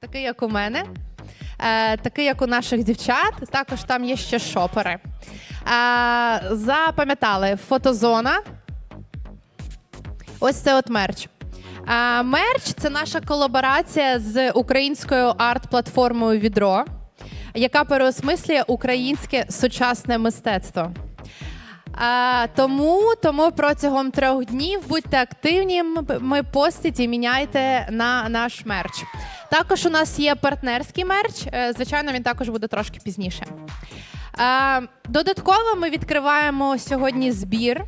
такий, як у мене, такий, як у наших дівчат. Також там є ще шопери. Запам'ятали, фотозона. Ось це от мерч. Мерч – це наша колаборація з українською арт-платформою «Відро», яка переосмислює українське сучасне мистецтво. Тому протягом 3 днів будьте активні, постіть і міняйте на наш мерч. Також у нас є партнерський мерч, звичайно, він також буде трошки пізніше. Додатково ми відкриваємо сьогодні збір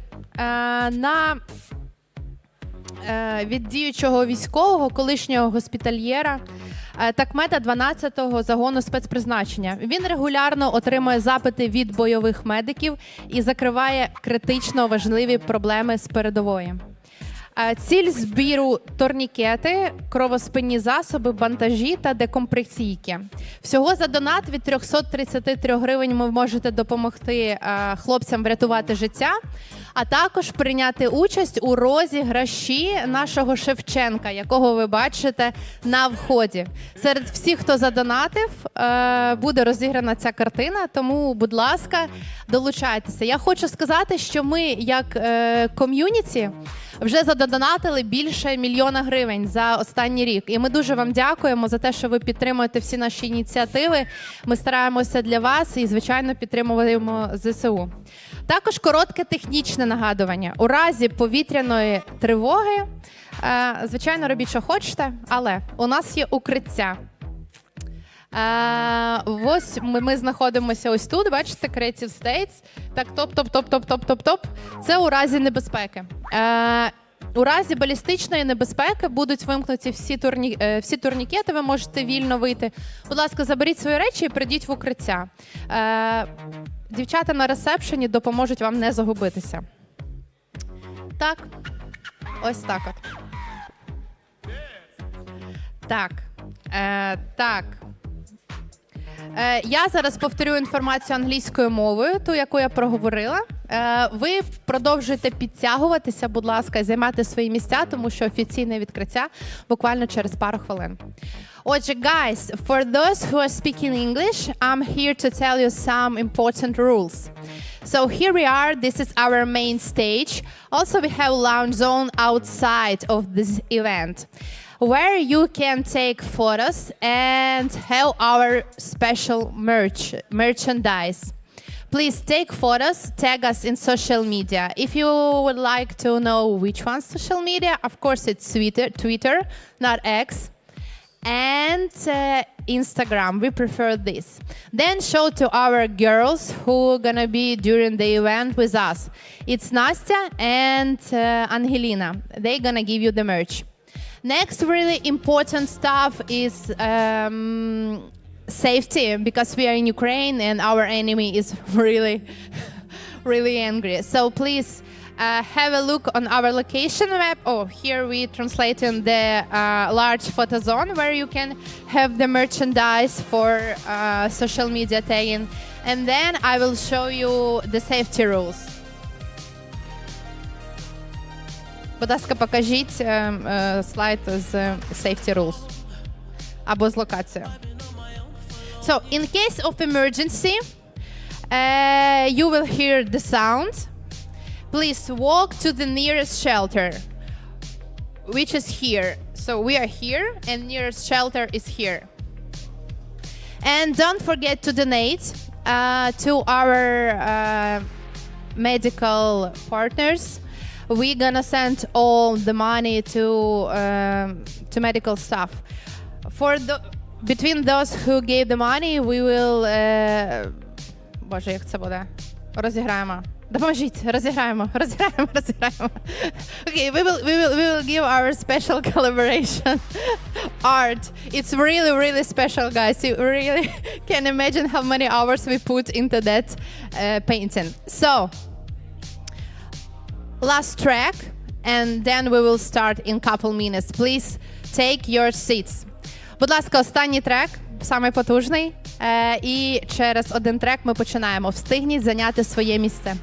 від діючого військового, колишнього госпітальєра, такмета 12-го загону спецпризначення. Він регулярно отримує запити від бойових медиків і закриває критично важливі проблеми з передової. Ціль збіру – турнікети, кровоспинні засоби, бандажі та декомпресійки. Всього за донат від 333 гривень ви можете допомогти хлопцям врятувати життя, а також прийняти участь у розіграші нашого Шевченка, якого ви бачите на вході. Серед всіх, хто задонатив, буде розіграна ця картина, тому, будь ласка, долучайтеся. Я хочу сказати, що ми, як ком'юніті, вже задонатили більше 1 мільйона гривень за останній рік. І ми дуже вам дякуємо за те, що ви підтримуєте всі наші ініціативи. Ми стараємося для вас і, звичайно, підтримуємо ЗСУ. Також коротке технічне нагадування. У разі повітряної тривоги, звичайно, робіть, що хочете, але у нас є укриття. Ось ми знаходимося ось тут, бачите, Creative States. Так, топ. Це у разі небезпеки. У разі балістичної небезпеки будуть вимкнуті всі турнікети, ви можете вільно вийти. Будь ласка, заберіть свої речі і прийдіть в укриття. Дівчата на ресепшені допоможуть вам не загубитися. Так, ось так от. Так. Я зараз повторю інформацію англійською мовою, ту, яку я проговорила. Ви продовжуєте підтягуватися, будь ласка, займати свої місця, тому що офіційне відкриття буквально через пару хвилин. Отже, guys, for those who are speaking English, I'm here to tell you some important rules. So here we are, this is our main stage. Also, we have a lounge zone outside of this event, where you can take photos and have our special merchandise. Please take photos, tag us in social media. If you would like to know which one's social media, of course it's Twitter, not X, and Instagram. We prefer this. Then show to our girls who are gonna be during the event with us. It's Nastya and Angelina. They're gonna give you the merch. Next really important stuff is safety, because we are in Ukraine and our enemy is really angry. So please have a look on our location map. Oh, here we translate in the large photo zone where you can have the merchandise for social media tagging. And then I will show you the safety rules. Будь ласка, покажіть слайд з safety rules або з локацією. So, in case of emergency, you will hear the sound. Please walk to the nearest shelter, which is here. So we are here, and nearest shelter is here. And don't forget to donate to our medical partners. We're gonna send all the money to medical staff. Between those who gave the money, we will... Боже, як це буде? Розіграємо. Допоможіть, розіграємо. Okay, we will give our special collaboration art. It's really special, guys. You really can imagine how many hours we put into that painting. So, last track, and then we will start in couple minutes. Please take your seats. Будь ласка, останній трек, самий потужний. І через один трек ми починаємо. Встигніть зайняти своє місце.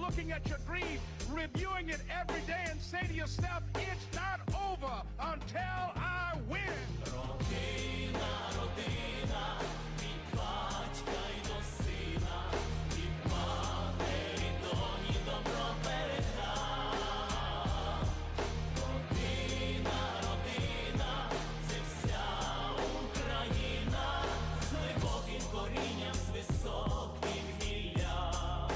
looking at your dream, reviewing it every day, and say to yourself, it's not over until I win. Родина, родина, від батька й до сина, від матері доні добро передам. Родина, родина, це вся Україна, з глибоким корінням, з високим гіллям.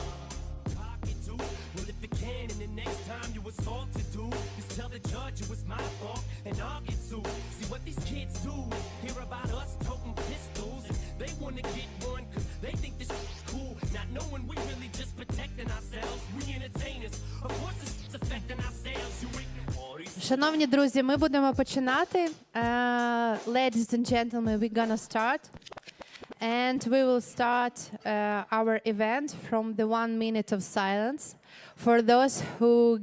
Well, if it can, and the next time you assault to do is tell the judge it was my fault, and I'll get sued. See what these kids do is hear about us toting pistols, and they wanna get one cause they think this is cool, not knowing we really just protecting ourselves. We entertainers, of course it's affecting our sales. You ignorant. Шановні друзі, ми будемо починати. Ladies and gentlemen, we're gonna start. And we will start our event from the 1 minute of silence for those who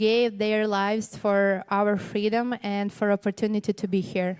gave their lives for our freedom and for opportunity to be here.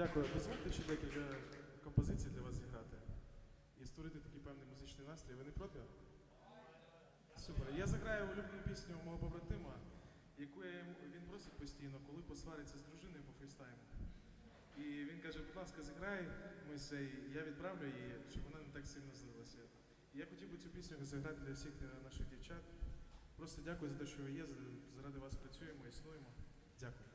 Дякую. Дозвольте ще декілька композицій для вас зіграти і створити такий певний музичний настрій. Ви не проти? Супер. Я заграю улюблену пісню мого побратима, яку він просить постійно, коли посвариться з дружиною по фрістайму. І він каже, будь ласка, зіграй, я відправлю її, щоб вона не так сильно злилася. І я хотів би цю пісню зіграти для всіх наших дівчат. Просто дякую за те, що ви є, заради вас працюємо, існуємо. Дякую.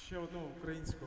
Ще одну українську.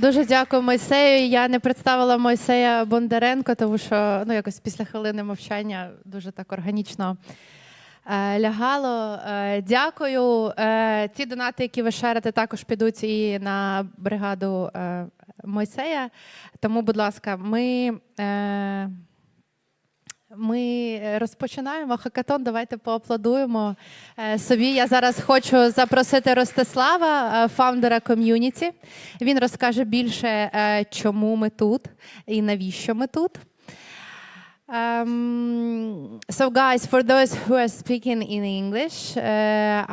Дуже дякую Мойсею. Я не представила Мойсея Бондаренко, тому що якось після хвилини мовчання дуже так органічно лягало. Дякую. Ті донати, які ви шерите, також підуть і на бригаду Мойсея. Тому, будь ласка, ми розпочинаємо хакатон. Давайте поаплодуємо собі. Я зараз хочу запросити Ростислава, фаундера ком'юніті. Він розкаже більше, чому ми тут і навіщо ми тут. So guys, for those who are speaking in English,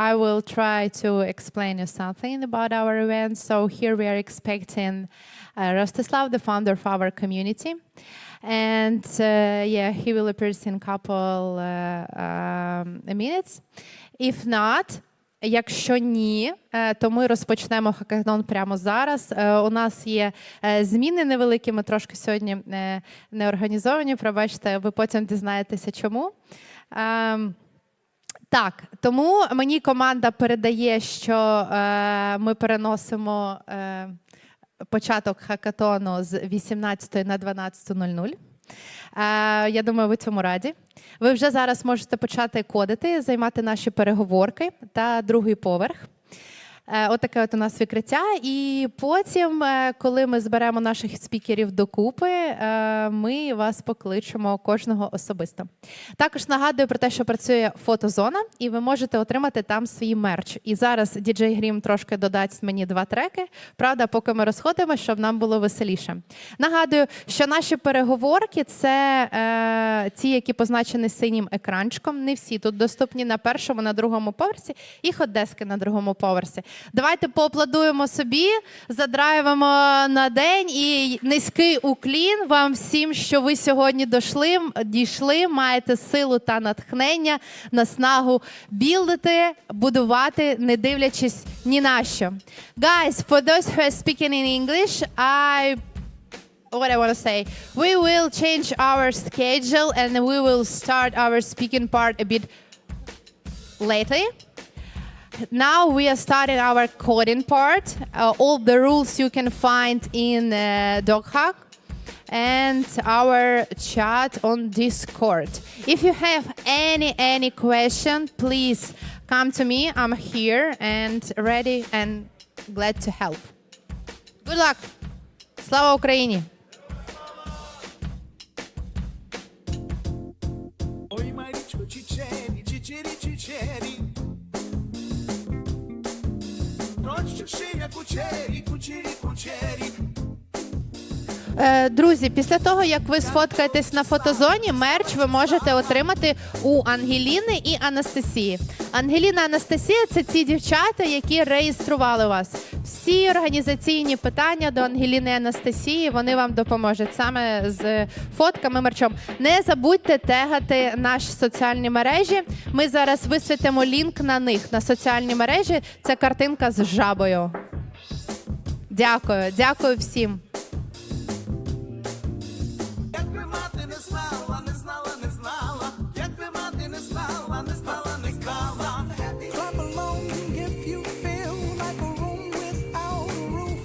I will try to explain you something about our event. So here we are expecting Rostislav, the founder of our community. And he will appear in a couple minutes. If not, якщо ні, то ми розпочнемо хакатон прямо зараз. У нас є зміни невеликі, ми трошки сьогодні не організовані, пробачте, ви потім дізнаєтеся чому. Так, тому мені команда передає, що ми переносимо початок хакатону з 18 на 12:00. Я думаю, ви цьому раді. Ви вже зараз можете почати кодити, займати наші переговорки та другий поверх. Отаке от у нас відкриття. І потім, коли ми зберемо наших спікерів докупи, ми вас покличемо кожного особисто. Також нагадую про те, що працює фотозона, і ви можете отримати там свій мерч. І зараз діджей Грім трошки додасть мені 2 треки, правда, поки ми розходимо, щоб нам було веселіше. Нагадую, що наші переговорки – це ті, які позначені синім екранчиком. Не всі тут доступні на першому, на другому поверсі, і хот-дески на другому поверсі. Давайте поаплодуємо собі, задрайвимо на день і низький уклін вам всім, що ви сьогодні дійшли, маєте силу та натхнення, наснагу білдити, будувати, не дивлячись ні на що. Guys, for those who are speaking in English, what I want to say, we will change our schedule and we will start our speaking part a bit later. Now we are starting our coding part. All the rules you can find in DocHack and our chat on Discord. If you have any question, please come to me. I'm here and ready and glad to help. Good luck. Слава Україні! Ой, Марічку, чичері, чичері, чичері. Роччю шия кучері, кучері, кучері. Друзі, після того, як ви сфоткаєтесь на фотозоні, мерч ви можете отримати у Ангеліни і Анастасії. Ангеліна і Анастасія – це ці дівчата, які реєстрували вас. Всі організаційні питання до Ангеліни і Анастасії, вони вам допоможуть саме з фотками, мерчом. Не забудьте тегати наші соціальні мережі. Ми зараз висвітимо лінк на них, на соціальні мережі. Це картинка з жабою. Дякую. Дякую всім. Якби мати не знала, не знала, не знала. Якби мати не знала, не знала, не знала. Clap along if you feel like a room without a roof.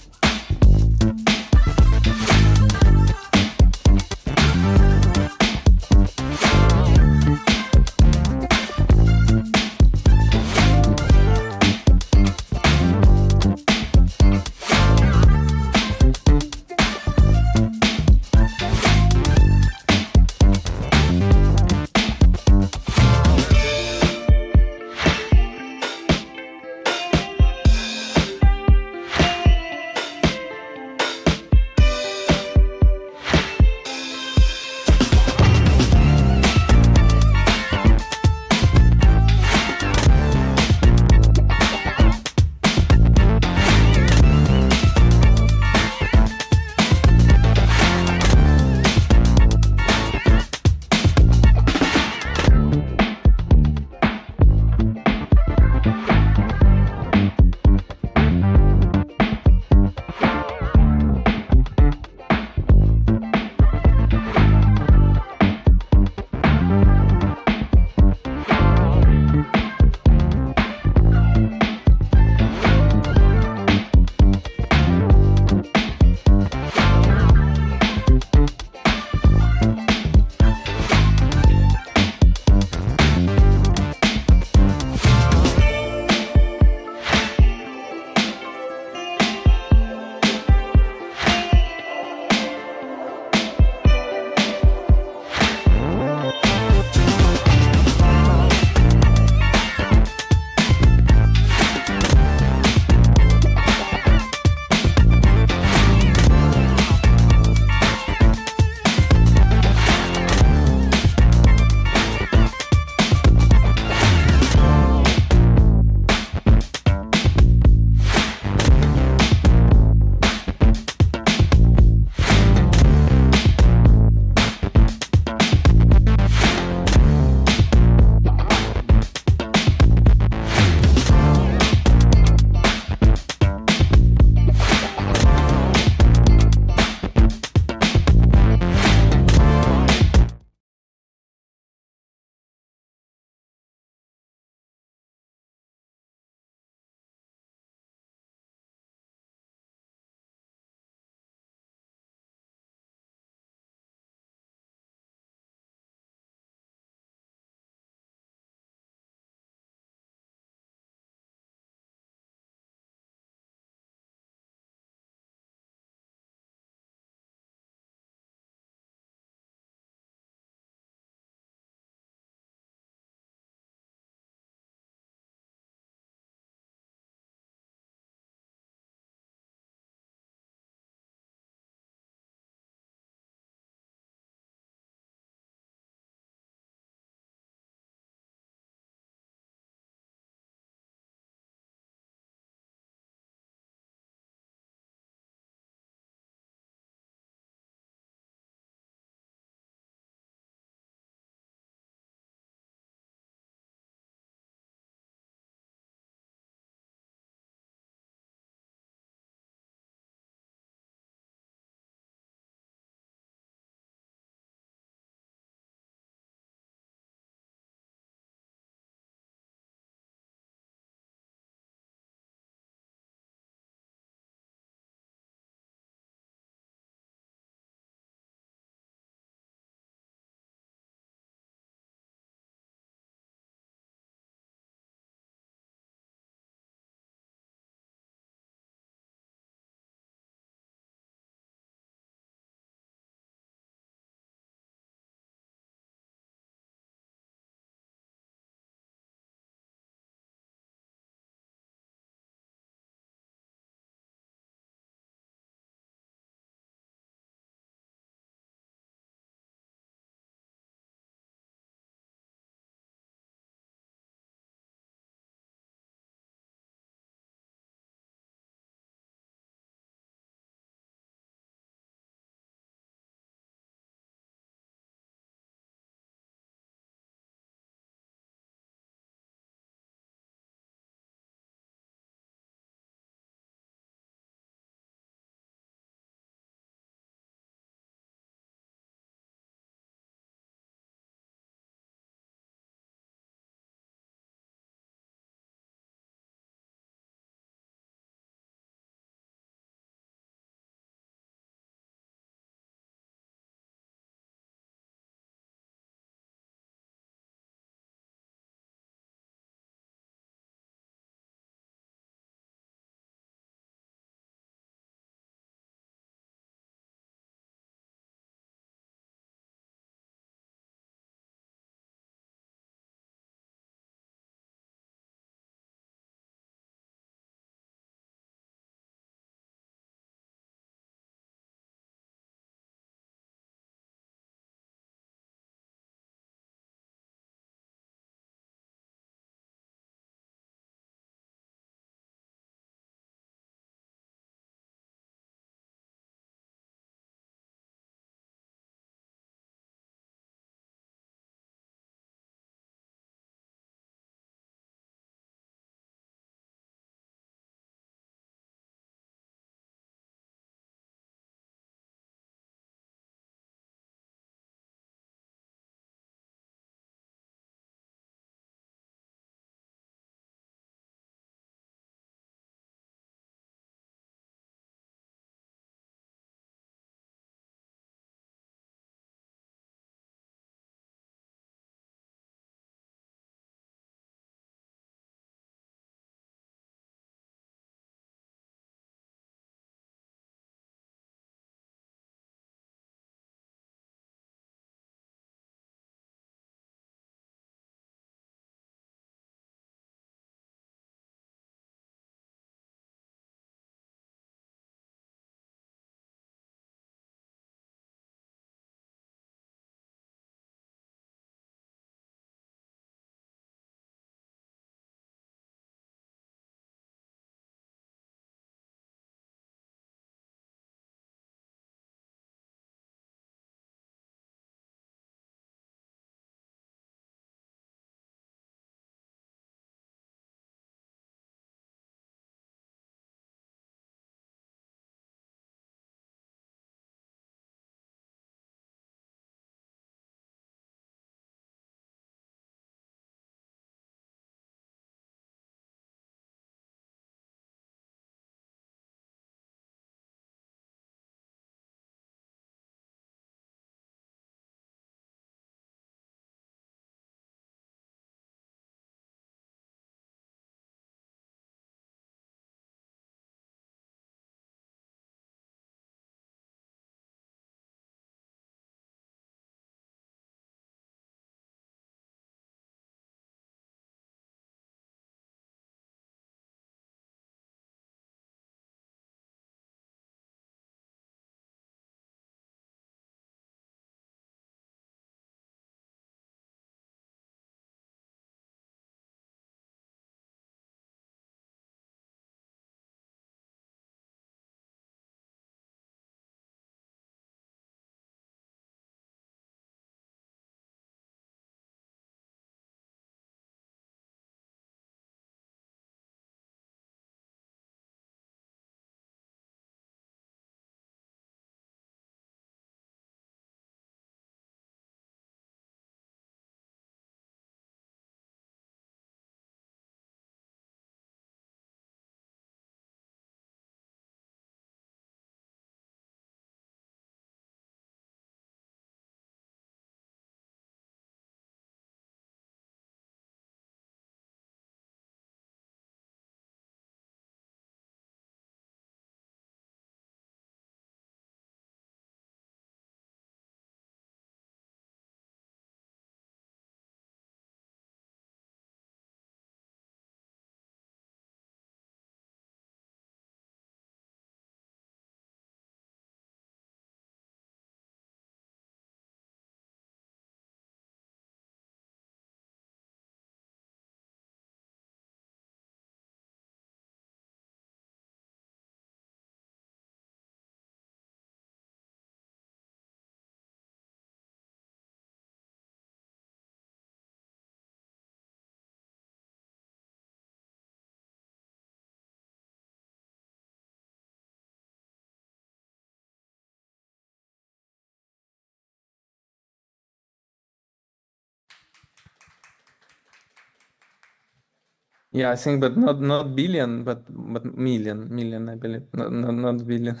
Yeah, I think, but not billion, but million, I believe. Not billion.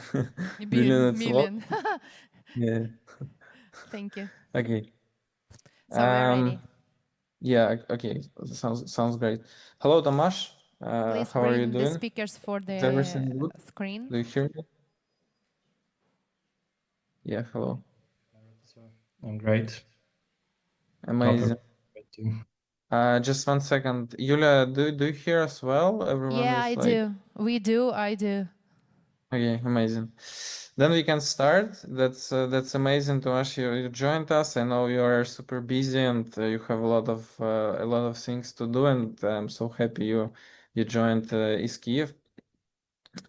Billion, it's a lot. Million. Yeah. Thank you. Okay. So we're Um, ready. yeah, okay. Sounds great. Hello, Tomasz. Please How are you bring the doing? speakers for Is the everything good? screen. Do you hear me? Yeah, hello. I'm great. Amazing. Just 1 second. Yulia, do you hear us well? Everyone Yeah, is I like, do. We do. I do. okay, amazing. Then we can start. That's amazing, Tomasz. You joined us. I know you are super busy and you have a lot of things to do, and I'm so happy you joined ETHKyiv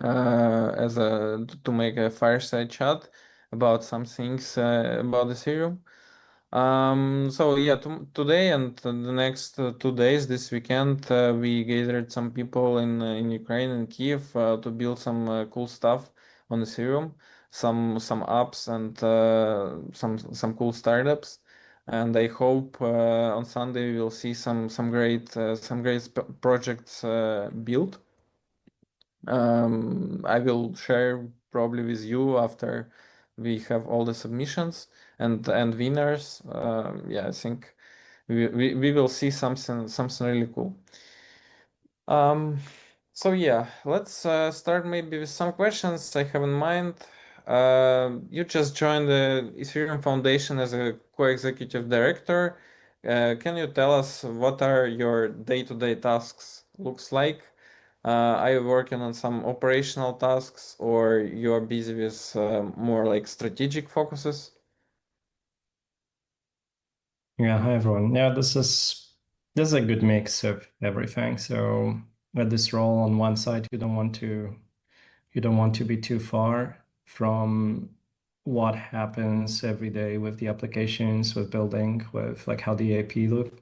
as a to make a fireside chat about some things about Ethereum. So yeah, today and the next 2 days, this weekend, we gathered some people in Ukraine and Kyiv to build some cool stuff on Ethereum, some apps and some cool startups. And I hope on Sunday we will see some great projects built. I will share probably with you after we have all the submissions and winners. Yeah, I think we will see something really cool. So yeah, let's start maybe with some questions I have in mind. You just joined the Ethereum Foundation as a co-executive director. Can you tell us what are your day-to-day tasks looks like? Are you working on some operational tasks or you're busy with more like strategic focuses? Yeah, hi everyone. Yeah, this is a good mix of everything. So at this role, on one side, you don't want to be too far from what happens every day with the applications, with building, with like how the AP look.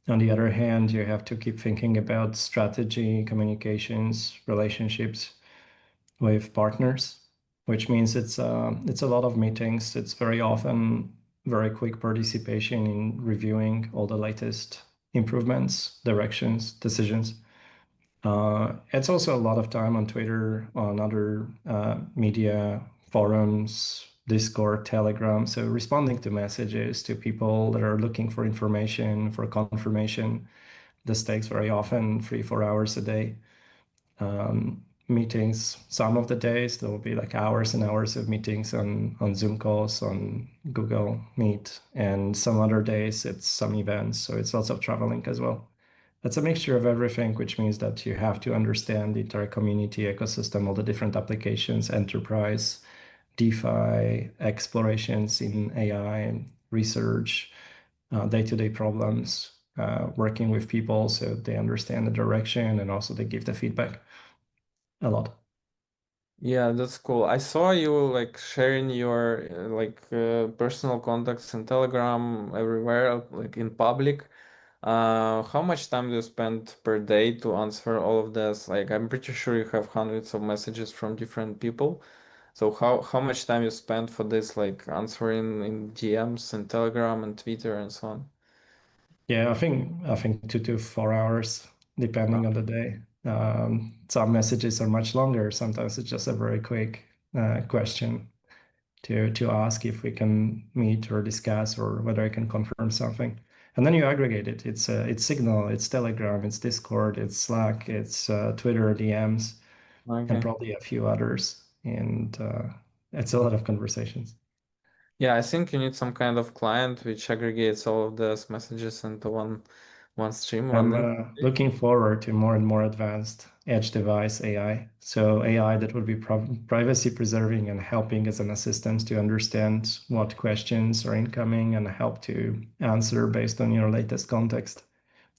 On the other hand, you have to keep thinking about strategy, communications, relationships with partners, which means it's a lot of meetings. It's very often very quick participation in reviewing all the latest improvements, directions, decisions. It's also a lot of time on Twitter, on other media forums, Discord, Telegram. So responding to messages to people that are looking for information, for confirmation. This takes very often 3-4 hours a day. Meetings, some of the days there will be like hours and hours of meetings on Zoom calls, on Google Meet, and some other days it's some events. So it's lots of traveling as well. It's a mixture of everything, which means that you have to understand the entire community ecosystem, all the different applications, enterprise, DeFi, explorations in AI, research, day-to-day problems, working with people so they understand the direction and also they give the feedback a lot. Yeah, that's cool. I saw you like sharing your personal contacts in Telegram everywhere, like in public. How much time do you spend per day to answer all of this? Like, I'm pretty sure you have hundreds of messages from different people. So how much time you spend for this, like answering in DMs and Telegram and Twitter and so on? Yeah, I think 2 to 4 hours, depending on the day. Some messages are much longer. Sometimes it's just a very quick question to ask if we can meet or discuss or whether I can confirm something. And then you aggregate it. It's Signal, it's Telegram, it's Discord, it's Slack, it's Twitter DMs, and Okay. probably a few others. And it's a lot of conversations. Yeah, I think you need some kind of client which aggregates all of those messages into one stream, one link. I'm looking forward to more and more advanced edge device AI. So AI that would be privacy preserving and helping as an assistant to understand what questions are incoming and help to answer based on your latest context.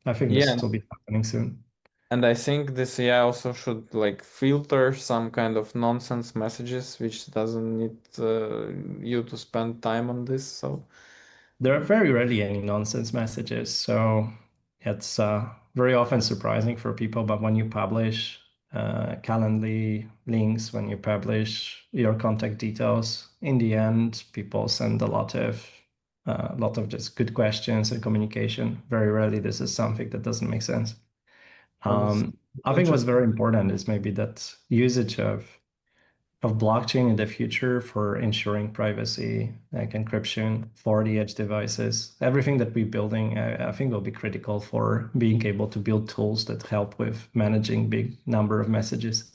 I think Yeah, this will be happening soon. and I think this AI also should like filter some kind of nonsense messages which doesn't need you to spend time on this. So There are very rarely any nonsense messages, so it's very often surprising for people. But when you publish Calendly links, when you publish your contact details, in the end, people send a lot of just good questions and communication. Very rarely this is something that doesn't make sense. I think what's very important is maybe that usage of blockchain in the future for ensuring privacy, like encryption for the edge devices. Everything that we're building, I think will be critical for being able to build tools that help with managing big number of messages.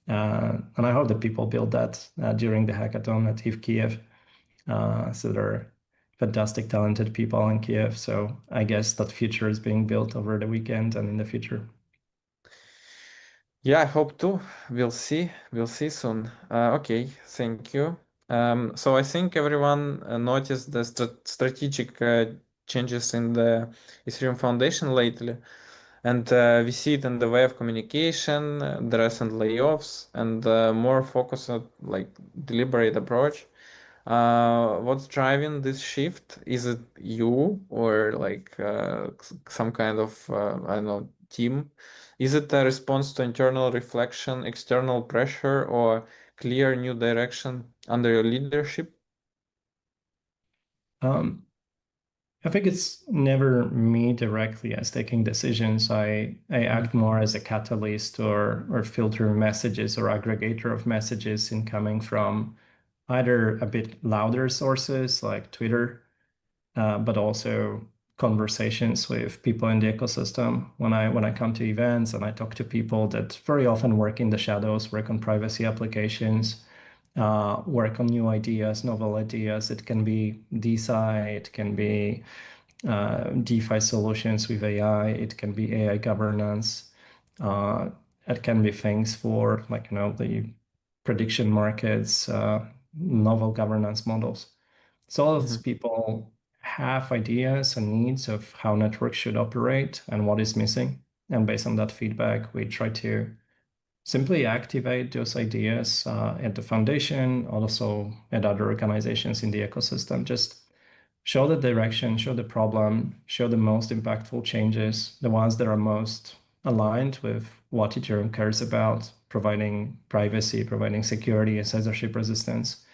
And I hope that people build that during the hackathon at ETHKyiv. So there are fantastic, talented people in Kyiv. So I guess that future is being built over the weekend and in the future. Yeah, I hope too. We'll see. We'll see soon. Okay, thank you. So I think everyone noticed the strategic changes in the Ethereum Foundation lately, and we see it in the way of communication, the recent layoffs, and more focus on like deliberate approach. What's driving this shift? Is it you or like some kind of I don't know team? Is it a response to internal reflection, external pressure, or clear new direction under your leadership? I think it's never me directly as taking decisions. I act more as a catalyst or filter messages or aggregator of messages incoming from either a bit louder sources like Twitter, but also conversations with people in the ecosystem. When I come to events and I talk to people that very often work in the shadows, work on privacy applications, work on new ideas, novel ideas. It can be DeSci, it can be DeFi solutions with AI, it can be AI governance, it can be things for like the prediction markets, novel governance models. So all of these people have ideas and needs of how networks should operate and what is missing. And based on that feedback, we try to simply activate those ideas at the foundation, also at other organizations in the ecosystem. Just show the direction, show the problem, show the most impactful changes, the ones that are most aligned with what Ethereum cares about, providing privacy, providing security and censorship resistance.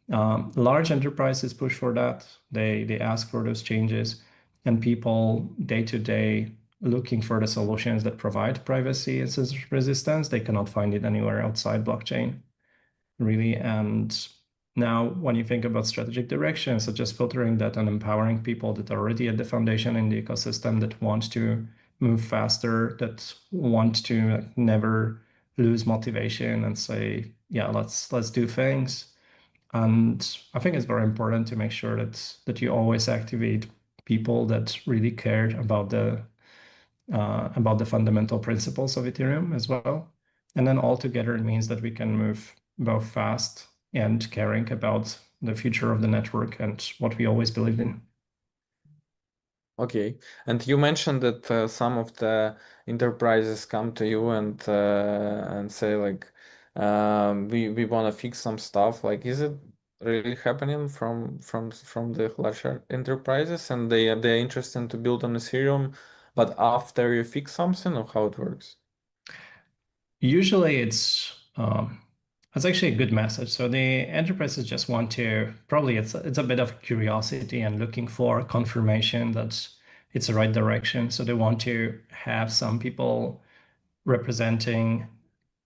Large enterprises push for that. They ask for those changes, and people day to day looking for the solutions that provide privacy and censorship resistance, they cannot find it anywhere outside blockchain, really. And now when you think about strategic direction, such as filtering that and empowering people that are already at the foundation in the ecosystem that want to move faster, that want to never lose motivation and say, yeah, let's do things. And I think it's very important to make sure that you always activate people that really care about the fundamental principles of Ethereum as well. And then altogether, it means that we can move both fast and caring about the future of the network and what we always believed in. Okay, and you mentioned that some of the enterprises come to you and say like, we want to fix some stuff. Like, is it really happening from the larger enterprises, and they're interested to build on Ethereum, but after you fix something, or how it works? Usually, it's actually a good message. So the enterprises just want to probably it's a bit of curiosity and looking for confirmation that it's the right direction. So they want to have some people representing,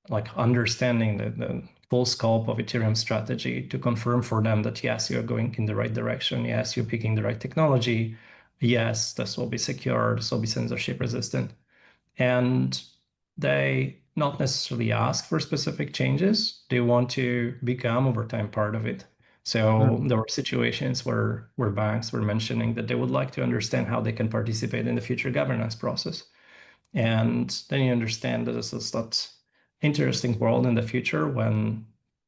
like understanding the full scope of Ethereum strategy to confirm for them that yes, you're going in the right direction. Yes, you're picking the right technology. Yes, this will be secure. This will be censorship resistant. And they not necessarily ask for specific changes. They want to become over time part of it. So there were situations where banks were mentioning that they would like to understand how they can participate in the future governance process. And then you understand that this is that interesting world in the future when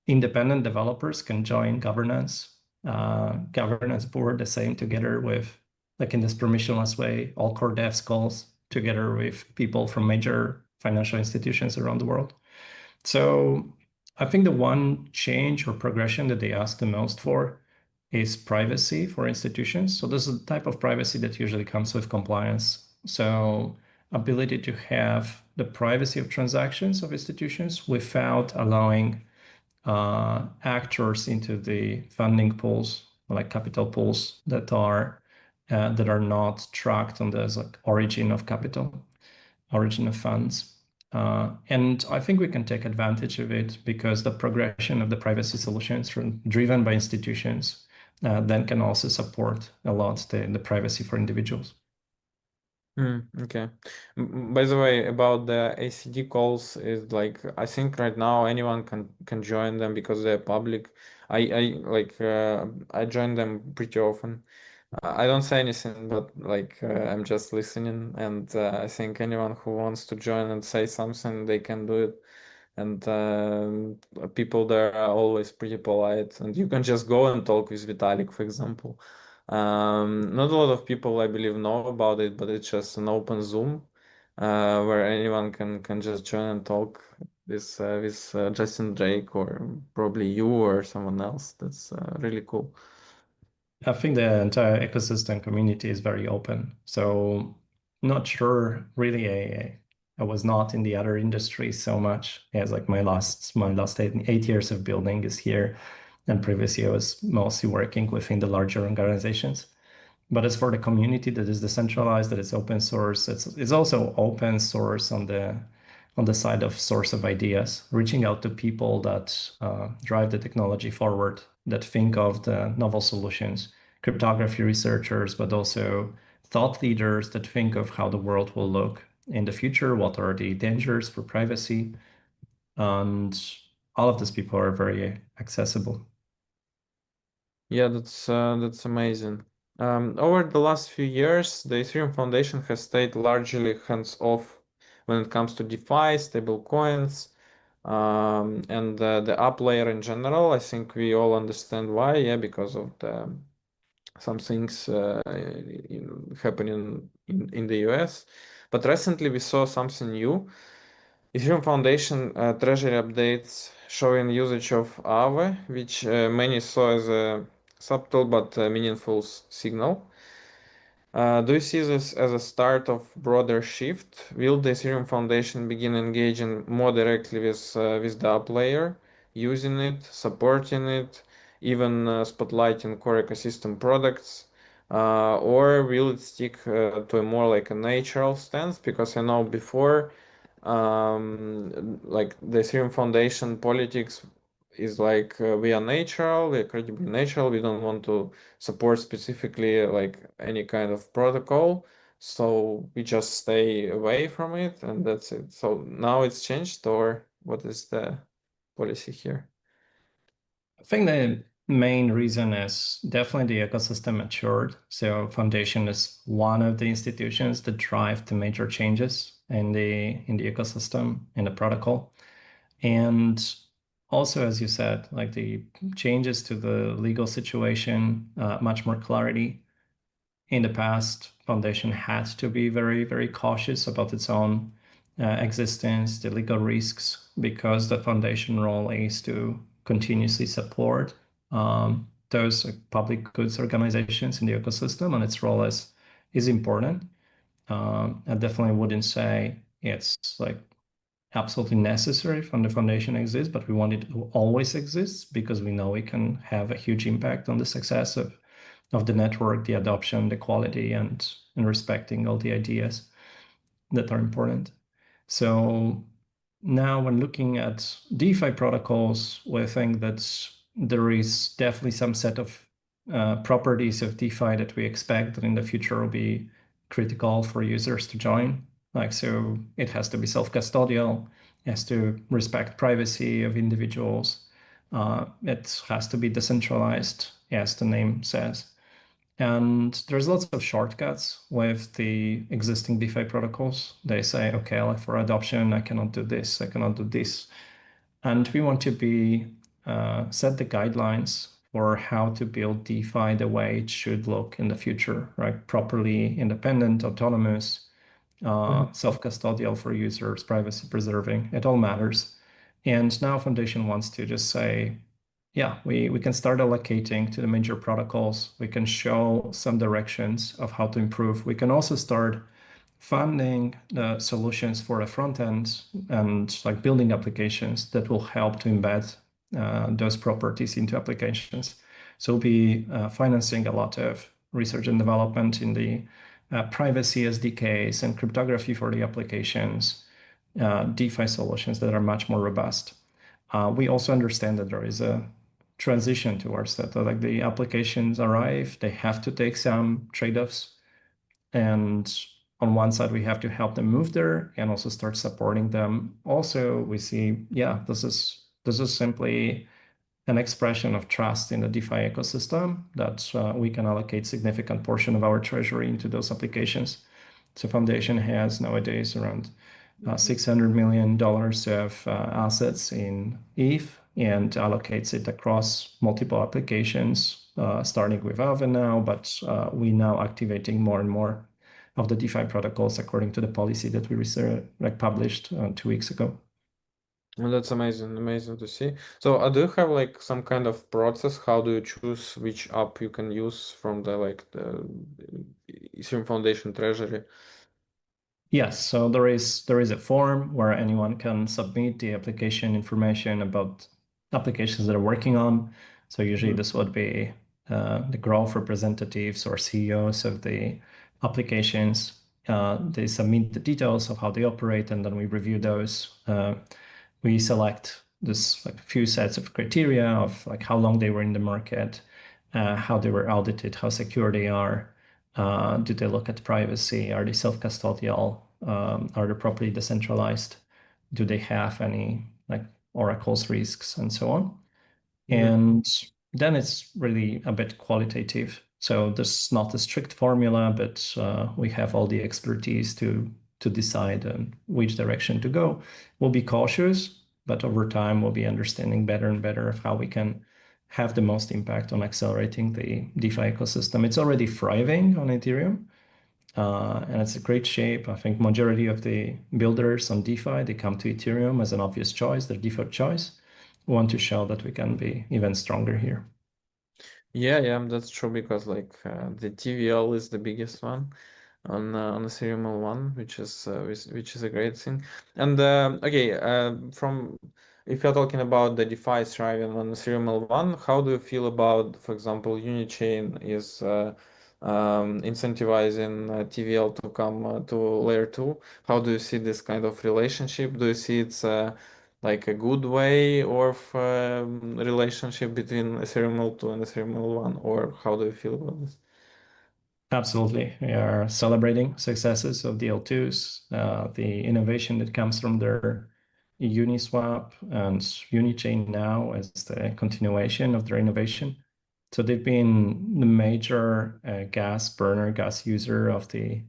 independent developers can join governance board the same together with, like in this permissionless way, all core devs calls together with people from major financial institutions around the world. So I think the one change or progression that they ask the most for is privacy for institutions. So this is the type of privacy that usually comes with compliance. So ability to have the privacy of transactions of institutions without allowing actors into the funding pools, like capital pools that are not tracked on the like origin of capital. origin of funds. And I think we can take advantage of it because the progression of the privacy solutions driven by institutions then can also support a lot the privacy for individuals. Okay. By the way, about the ACD calls, is like I think right now anyone can join them because they're public. I join them pretty often. I don't say anything, but like I'm just listening, and I think anyone who wants to join and say something, they can do it. And people there are always pretty polite, and you can just go and talk with Vitalik, for example. Not a lot of people, I believe, know about it, but it's just an open Zoom where anyone can just join and talk with Justin Drake or probably you or someone else. That's really cool. I think the entire ecosystem community is very open. So not sure really I was not in the other industry so much as like my last 8 years of building is here. And previously I was mostly working within the larger organizations. But as for the community that is decentralized, that is open source, it's also open source on the side of source of ideas, reaching out to people that drive the technology forward, that think of the novel solutions, cryptography researchers, but also thought leaders that think of how the world will look in the future, what are the dangers for privacy, and all of these people are very accessible. Yeah, that's amazing. Over the last few years, the Ethereum Foundation has stayed largely hands-off when it comes to DeFi, stablecoins, and the app layer in general. I think we all understand why. Yeah, because of some things happening in the US. But recently we saw something new. Ethereum Foundation treasury updates showing usage of Aave, which many saw as a subtle but meaningful signal. Do you see this as a start of broader shift? Will the Ethereum Foundation begin engaging more directly with the app layer, using it, supporting it, even spotlighting core ecosystem products? Or will it stick to a more like a natural stance? Because I know before like the Ethereum Foundation politics is like we are natural, we're incredibly natural, we don't want to support specifically like any kind of protocol, so we just stay away from it and that's it. So now it's changed, or what is the policy here? I think the main reason is definitely the ecosystem matured. So Foundation is one of the institutions that drive the major changes in the ecosystem, in the protocol. And also, as you said, like the changes to the legal situation, much more clarity. In the past, Foundation had to be very, very cautious about its own existence, the legal risks, because the Foundation role is to continuously support those public goods organizations in the ecosystem, and its role is important. I definitely wouldn't say it's like absolutely necessary for the foundation exists, but we want it to always exist because we know it can have a huge impact on the success of the network, the adoption, the quality, and respecting all the ideas that are important. So now when looking at DeFi protocols, we think that there is definitely some set of properties of DeFi that we expect that in the future will be critical for users to join. Like, so it has to be self-custodial, it has to respect privacy of individuals. It has to be decentralized, as the name says. And there's lots of shortcuts with the existing DeFi protocols. They say, okay, like for adoption, I cannot do this, I cannot do this. And we want to set the guidelines for how to build DeFi the way it should look in the future, right? Properly independent, autonomous, self-custodial for users, privacy preserving, it all matters. And now Foundation wants to just say, yeah, we can start allocating to the major protocols. We can show some directions of how to improve. We can also start funding the solutions for a front end and like building applications that will help to embed those properties into applications. So we'll be financing a lot of research and development in the privacy SDKs and cryptography for the applications, DeFi solutions that are much more robust. We also understand that there is a transition towards that. So, like, the applications arrive, they have to take some trade-offs. And on one side, we have to help them move there and also start supporting them. Also, we see, yeah, this is simply an expression of trust in the DeFi ecosystem that we can allocate significant portion of our treasury into those applications. So Foundation has nowadays around $600 million of assets in ETH and allocates it across multiple applications, starting with Aave now, but we now activating more and more of the DeFi protocols according to the policy that we published 2 weeks ago. Well, that's amazing to see. So, do you have like some kind of process? How do you choose which app you can use from the Ethereum Foundation treasury? Yes, so there is a form where anyone can submit the application information about applications that are working on. So usually this would be the growth representatives or CEOs of the applications. They submit the details of how they operate, and then we review those. We select this few sets of criteria of like how long they were in the market, how they were audited, how secure they are. Do they look at privacy? Are they self-custodial? Are they properly decentralized? Do they have any like oracles risks and so on? And then it's really a bit qualitative. So there's not a strict formula, but we have all the expertise to decide which direction to go. We'll be cautious, but over time we'll be understanding better and better of how we can have the most impact on accelerating the DeFi ecosystem. It's already thriving on Ethereum, and it's a great shape. I think majority of the builders on DeFi, they come to Ethereum as an obvious choice, their default choice. We want to show that we can be even stronger here. Yeah, that's true because like the TVL is the biggest one on Ethereum L1, which is a great thing. And from if you're talking about the DeFi thriving on Ethereum L1, how do you feel about, for example, Unichain is incentivizing TVL to come to layer 2? How do you see this kind of relationship? Do you see it's like a good way of relationship between Ethereum L2 and Ethereum L1, or how do you feel about this? Absolutely. We are celebrating successes of the L2s, the innovation that comes from their Uniswap and Unichain now as the continuation of their innovation. So they've been the major gas user of the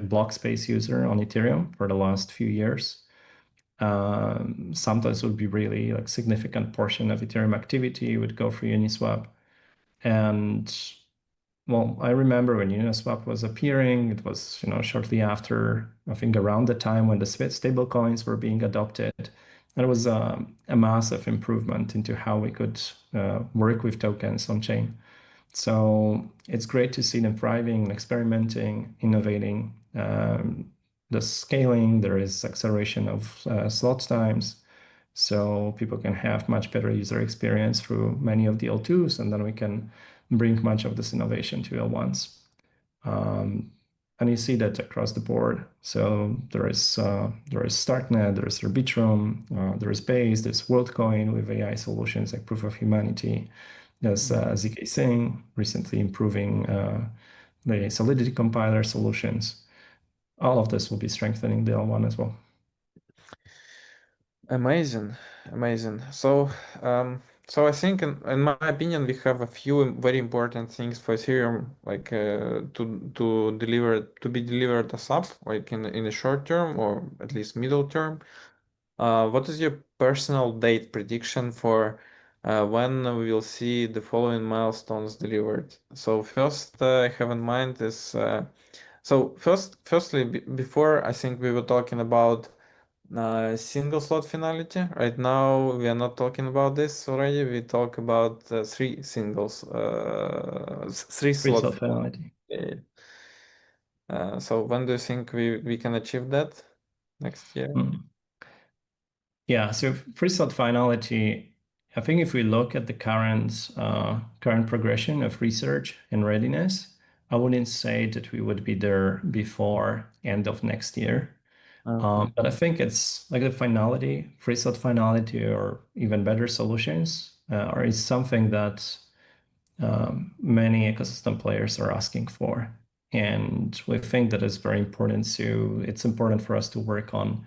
block space user on Ethereum for the last few years. Sometimes would be really like significant portion of Ethereum activity would go for Uniswap. And well, I remember when Uniswap was appearing, it was shortly after, I think around the time when the stable coins were being adopted. And it was a massive improvement into how we could work with tokens on chain. So it's great to see them thriving, experimenting, innovating. The scaling, there is acceleration of slot times. So people can have much better user experience through many of the L2s, and then we can bring much of this innovation to L1s. And you see that across the board. So there is Starknet, there is Arbitrum, there is Base, there's WorldCoin with AI solutions like Proof of Humanity. There's ZK Sync recently improving the Solidity compiler solutions. All of this will be strengthening the L1 as well. Amazing. So, I think, in my opinion, we have a few very important things for Ethereum, like to be delivered as up, like in the short term or at least middle term. What is your personal date prediction for when we will see the following milestones delivered? So first, I have in mind is firstly, before I think we were talking about single slot finality. Right now, we are not talking about this already. We talk about three singles, three slot Free finality. So when do you think we can achieve that next year? Yeah, so free slot finality, I think if we look at the current progression of research and readiness, I wouldn't say that we would be there before end of next year. Okay. But I think it's like the finality, free slot finality, or even better solutions, or is something that many ecosystem players are asking for. And we think that is very important. So it's important for us to work on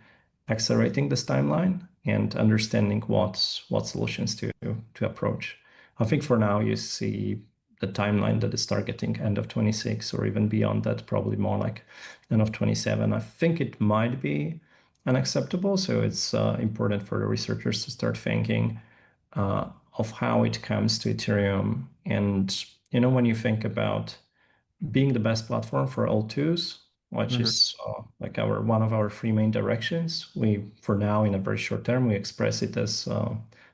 accelerating this timeline and understanding what solutions to approach. I think for now you see the timeline that is targeting end of 26 or even beyond that, probably more like end of 27. I think it might be unacceptable. So it's important for the researchers to start thinking of how it comes to Ethereum. And when you think about being the best platform for L2s, which is like one of our three main directions, we, for now, in a very short term, we express it as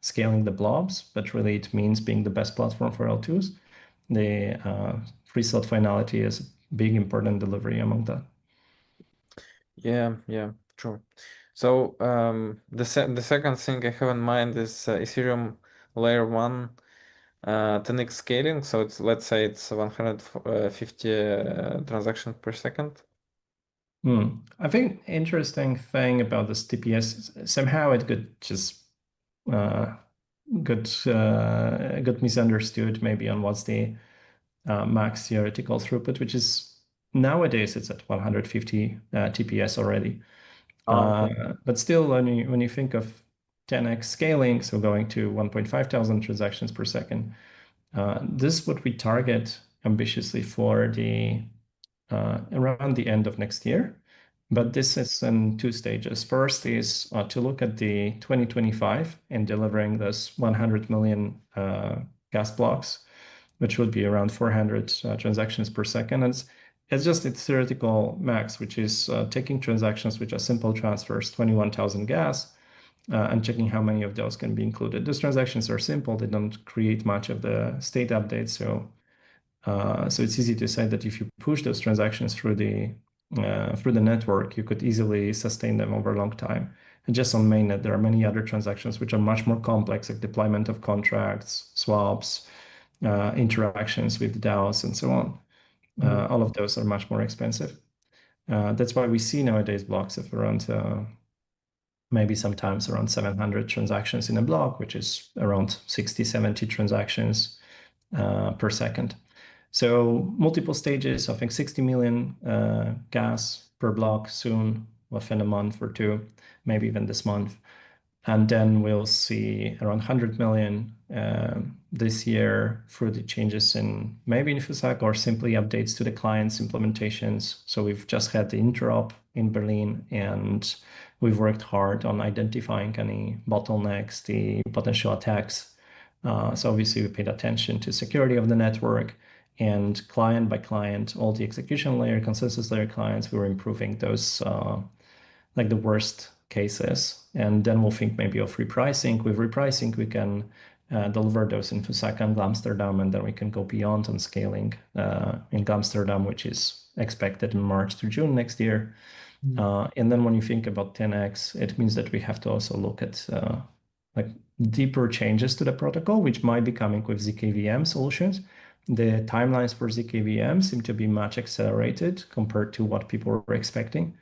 scaling the blobs, but really it means being the best platform for L2s. The free slot finality is a big important delivery among that. Yeah, true. So the second thing I have in mind is Ethereum layer 1 10x scaling. So it's, let's say it's 150 transactions per second. I think interesting thing about this TPS, somehow it could just got misunderstood maybe on what's the max theoretical throughput, which is nowadays it's at 150 TPS already. Okay. But still, when you think of 10x scaling, so going to 1.5 thousand transactions per second, this is what we target ambitiously for the around the end of next year. But this is in two stages. First is to look at the 2025 and delivering this 100 million gas blocks, which would be around 400 transactions per second. And it's just its theoretical max, which is taking transactions which are simple transfers, 21,000 gas, and checking how many of those can be included. Those transactions are simple. They don't create much of the state updates. So it's easy to say that if you push those transactions through the network, you could easily sustain them over a long time. And just on mainnet, there are many other transactions which are much more complex, like deployment of contracts, swaps, interactions with DAOs, and so on. All of those are much more expensive. That's why we see nowadays blocks of around maybe sometimes around 700 transactions in a block, which is around 60, 70 transactions per second. So multiple stages, I think 60 million gas per block soon, within a month or two, maybe even this month. And then we'll see around 100 million this year through the changes in maybe InfoSec or simply updates to the client's implementations. So we've just had the interop in Berlin, and we've worked hard on identifying any bottlenecks, the potential attacks. So obviously we paid attention to security of the network, and client by client, all the execution layer, consensus layer clients, we were improving those like the worst cases. And then we'll think maybe of repricing. With repricing, we can deliver those in InfoSec and Amsterdam, and then we can go beyond on scaling in Amsterdam, which is expected in March to June next year. And then when you think about 10x, it means that we have to also look at like deeper changes to the protocol, which might be coming with ZKVM solutions. The timelines for ZKVM seem to be much accelerated compared to what people were expecting.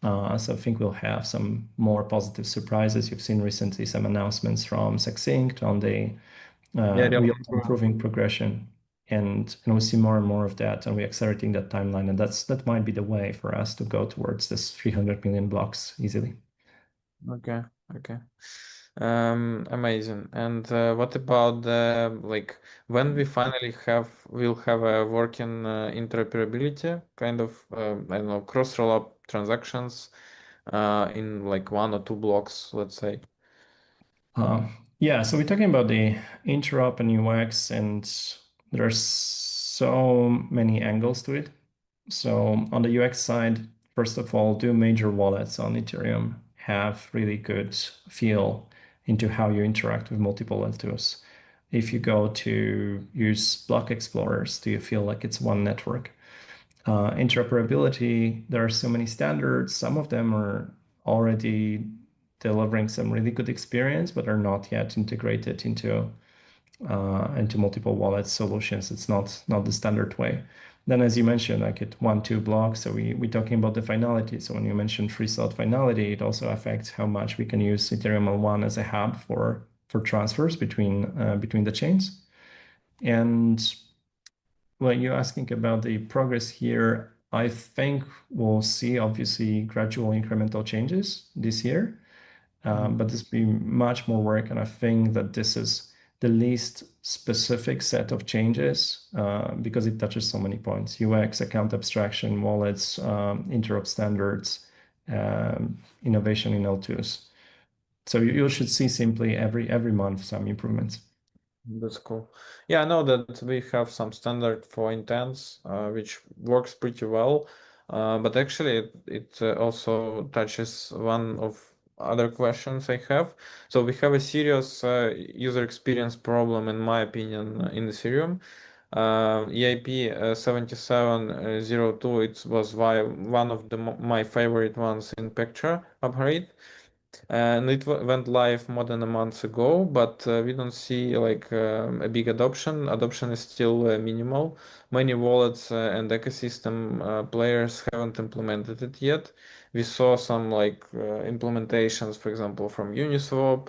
So I think we'll have some more positive surprises. You've seen recently some announcements from Succinct on the real improving progression, and we'll see more and more of that, and we're accelerating that timeline, and that might be the way for us to go towards this 300 million blocks easily. Okay. Amazing. And what about like when we finally we'll have a working interoperability, kind of I don't know, cross rollup transactions in like 1 or 2 blocks, let's say. Yeah, so we're talking about the interop and UX, and there's so many angles to it. So on the UX side, first of all, do major wallets on Ethereum have really good feel into how you interact with multiple L2s? If you go to use block explorers, do you feel like it's one network? Interoperability, there are so many standards. Some of them are already delivering some really good experience, but are not yet integrated into multiple wallet solutions. It's not the standard way. then as you mentioned, like at 1-2 blocks, so we're talking about the finality. So when you mentioned free slot finality, it also affects how much we can use Ethereum L1 as a hub for transfers between the chains. And when you're asking about the progress here, I think we'll see obviously gradual incremental changes this year, but this will be much more work. And I think that this is the least specific set of changes because it touches so many points: UX, account abstraction, wallets, interop standards, innovation in L2s. So you should see simply every month some improvements. That's cool. Yeah, I know that we have some standard for intents, which works pretty well. But actually, it also touches one of other questions I have. So we have a serious user experience problem, in my opinion, in Ethereum. EIP 7702, it was one of my favorite ones in picture upgrade. And it went live more than a month ago, but we don't see like a big adoption. Adoption is still minimal. Many wallets and ecosystem players haven't implemented it yet. We saw some like implementations, for example, from Uniswap,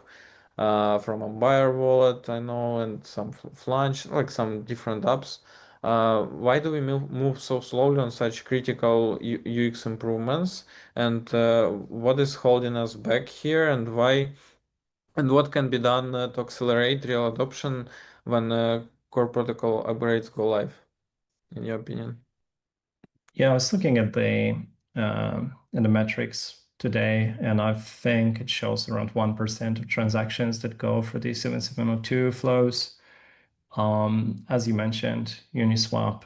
from Ambire wallet, I know, and some Flange, like some different apps. Why do we move so slowly on such critical UX improvements? And what is holding us back here, and why, and what can be done to accelerate real adoption when core protocol upgrades go live, in your opinion? Yeah, I was looking at the metrics today, and I think it shows around 1% of transactions that go for the 7702 flows. As you mentioned, Uniswap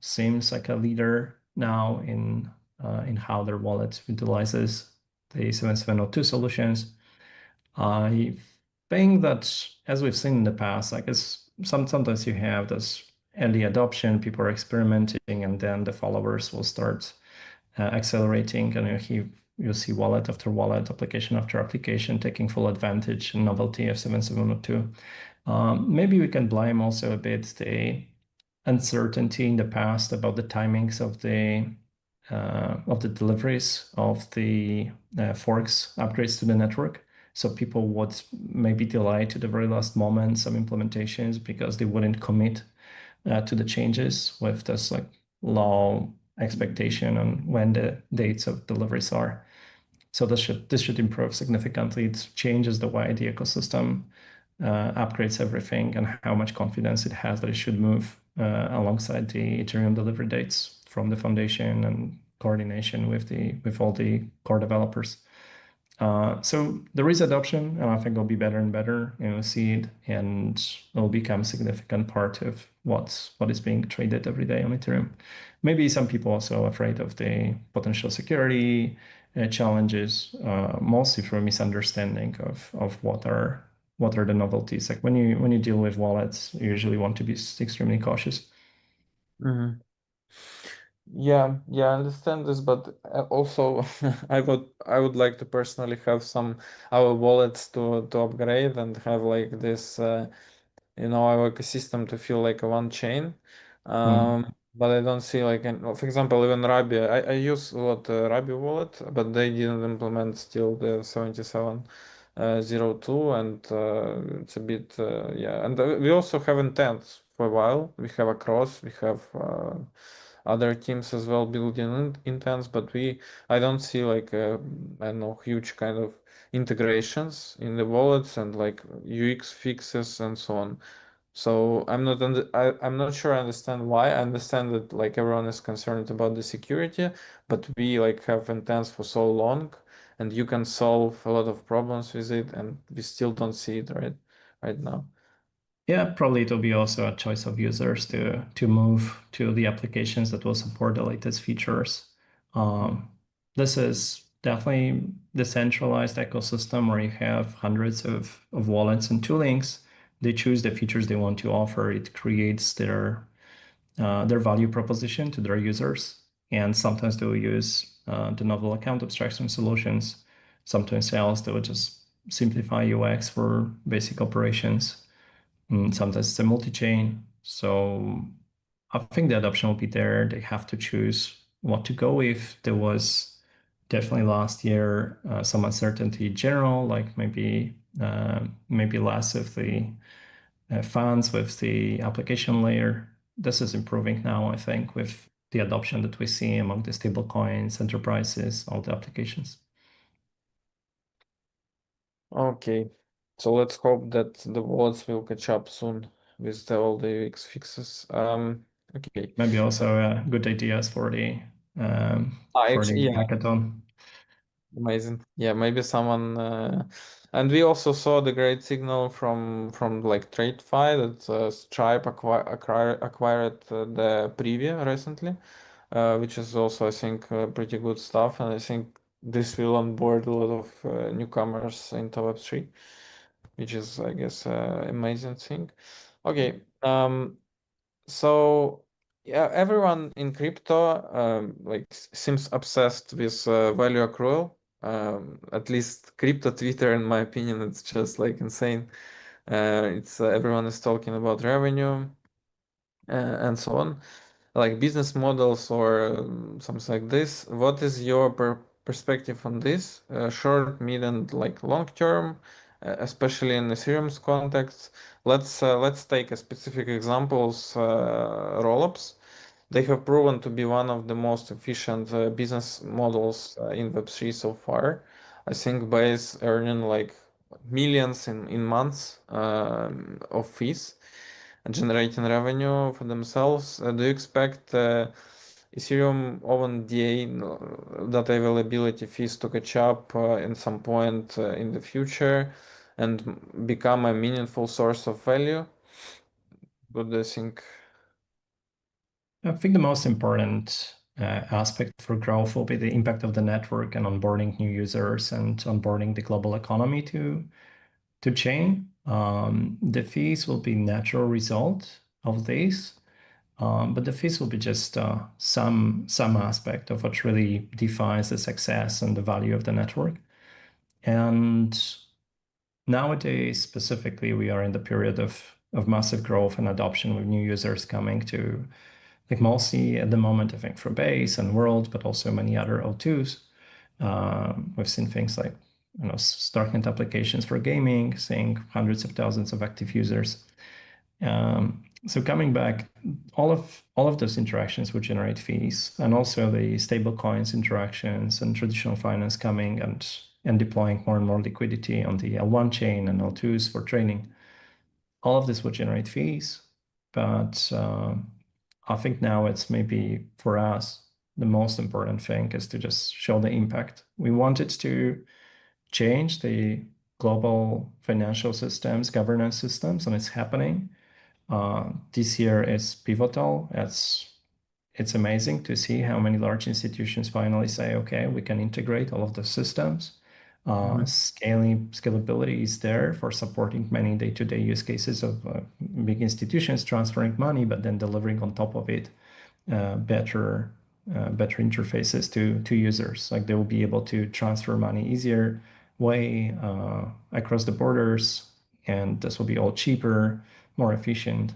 seems like a leader now in how their wallet utilizes the 7702 solutions. I think that, as we've seen in the past, like sometimes you have this early adoption, people are experimenting, and then the followers will start accelerating, and you'll see wallet after wallet, application after application taking full advantage and novelty of 7702. Maybe we can blame also a bit the uncertainty in the past about the timings of the deliveries of the forks upgrades to the network. So people would maybe delay to the very last moment some implementations because they wouldn't commit to the changes with this like low expectation on when the dates of deliveries are. So this should improve significantly. It changes the way the ecosystem upgrades everything and how much confidence it has that it should move alongside the Ethereum delivery dates from the foundation and coordination with all the core developers. So there is adoption, and I think it'll be better and better. We'll see it, and it'll become a significant part of what is being traded every day on Ethereum. Maybe some people also afraid of the potential security challenges, mostly for misunderstanding of what are the novelties. Like when you deal with wallets, you usually want to be extremely cautious. Mm-hmm. Yeah, I understand this, but also I would like to personally have some our wallets to upgrade and have like this our ecosystem to feel like a one chain. But I don't see like for example, even Rabi. I use a lot Rabi wallet, but they didn't implement still the 7702, and it's a bit yeah. And we also have intents for a while. We have Across, we have other teams as well building intents, but I don't see like I don't know, huge kind of integrations in the wallets and like UX fixes and so on. So I'm not sure I understand why. I understand that like everyone is concerned about the security, but we like have intents for so long, and you can solve a lot of problems with it, and we still don't see it right now. Yeah, probably it'll be also a choice of users to move to the applications that will support the latest features. This is definitely decentralized ecosystem where you have hundreds of wallets and toolings. They choose the features they want to offer. It creates their value proposition to their users. And sometimes they will use the novel account abstraction solutions. Sometimes else they will just simplify UX for basic operations. Sometimes it's a multi-chain. So I think the adoption will be there. They have to choose what to go with. There was definitely last year some uncertainty in general, like maybe less of the funds with the application layer. This is improving now, I think, with the adoption that we see among the stablecoins, enterprises, all the applications. Okay, so let's hope that the wallets will catch up soon with all the UX fixes. Okay. Maybe also good ideas for the Yeah, hackathon. amazing. Yeah, maybe someone. And we also saw the great signal from like TradeFi that Stripe acquired the Privia recently, which is also I think pretty good stuff, and I think this will onboard a lot of newcomers into Web3, which is I guess amazing thing. Okay. So yeah, everyone in crypto like seems obsessed with value accrual. At least crypto Twitter, in my opinion, it's just like insane. It's everyone is talking about revenue and so on, like business models or something like this. What is your perspective on this? Short, mid, and like long term, especially in Ethereum's context. Let's take a specific examples. Rollups. They have proven to be one of the most efficient business models in Web3 so far. I think base earning like millions in months of fees and generating revenue for themselves. Do you expect Ethereum OpenDA data availability fees to catch up in some point in the future and become a meaningful source of value? What do you think? I think the most important aspect for growth will be the impact of the network and onboarding new users and onboarding the global economy to chain. The fees will be natural result of this, but the fees will be just some aspect of what really defines the success and the value of the network. And nowadays, specifically, we are in the period of massive growth and adoption with new users coming to, like mostly at the moment, I think, for Base and World, but also many other O2s. We've seen things like Starknet applications for gaming, seeing hundreds of thousands of active users. So coming back, all of those interactions would generate fees, and also the stable coins interactions and traditional finance coming and deploying more and more liquidity on the L1 chain and L2s for trading. All of this would generate fees, but I think now it's maybe for us the most important thing is to just show the impact. We wanted to change the global financial systems, governance systems, and it's happening. This year is pivotal. It's amazing to see how many large institutions finally say, okay, we can integrate all of the systems. Scalability is there for supporting many day-to-day use cases of big institutions transferring money, but then delivering on top of it better interfaces to users. Like they will be able to transfer money easier way across the borders, and this will be all cheaper, more efficient,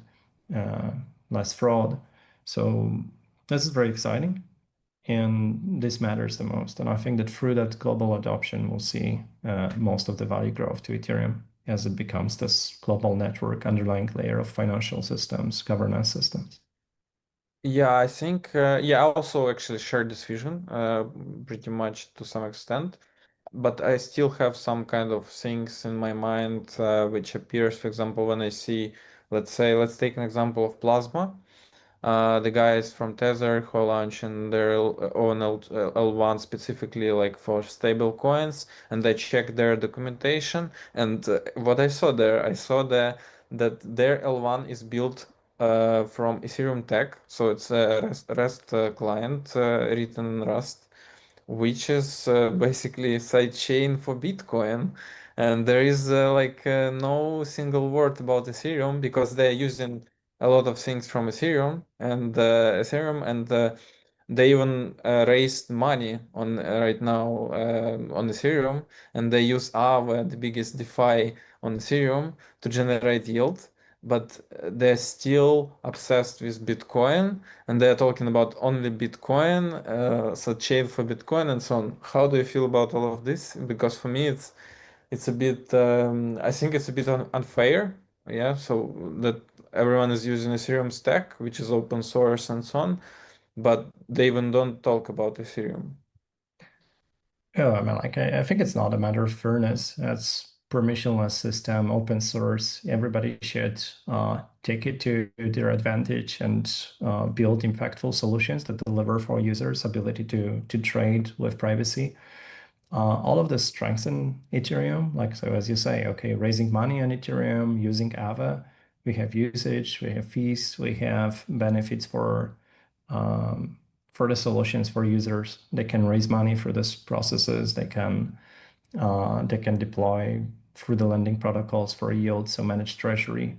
less fraud. So this is very exciting, and this matters the most. And I think that through that global adoption, we'll see most of the value growth to Ethereum as it becomes this global network underlying layer of financial systems, governance systems. Yeah, I think, yeah, I also actually share this vision pretty much to some extent, but I still have some kind of things in my mind which appears, for example, when I see, let's take an example of Plasma. The guys from Tether who are launching their own L1 specifically like for stable coins, and I checked their documentation, and what I saw there, that their L1 is built from Ethereum Tech, so it's a REST client written in Rust, which is basically a sidechain for Bitcoin. And there is no single word about Ethereum because they're using a lot of things from Ethereum, and they even raised money on right now on Ethereum, and they use Aave, the biggest DeFi on Ethereum, to generate yield. but they're still obsessed with Bitcoin, and they're talking about only Bitcoin, so chain for Bitcoin and so on. How do you feel about all of this? Because for me, it's a bit, I think it's a bit unfair, yeah, so that everyone is using Ethereum stack, which is open source and so on, but they even don't talk about Ethereum. Oh, I mean, like I think it's not a matter of fairness. It's permissionless system, open source. Everybody should take it to their advantage and build impactful solutions that deliver for users ability to trade with privacy. All of this strengthen Ethereum. Like, so as you say, okay, raising money on Ethereum, using Ava, we have usage, we have fees, we have benefits for the solutions for users. They can raise money for these processes. They can deploy through the lending protocols for yield, so managed treasury.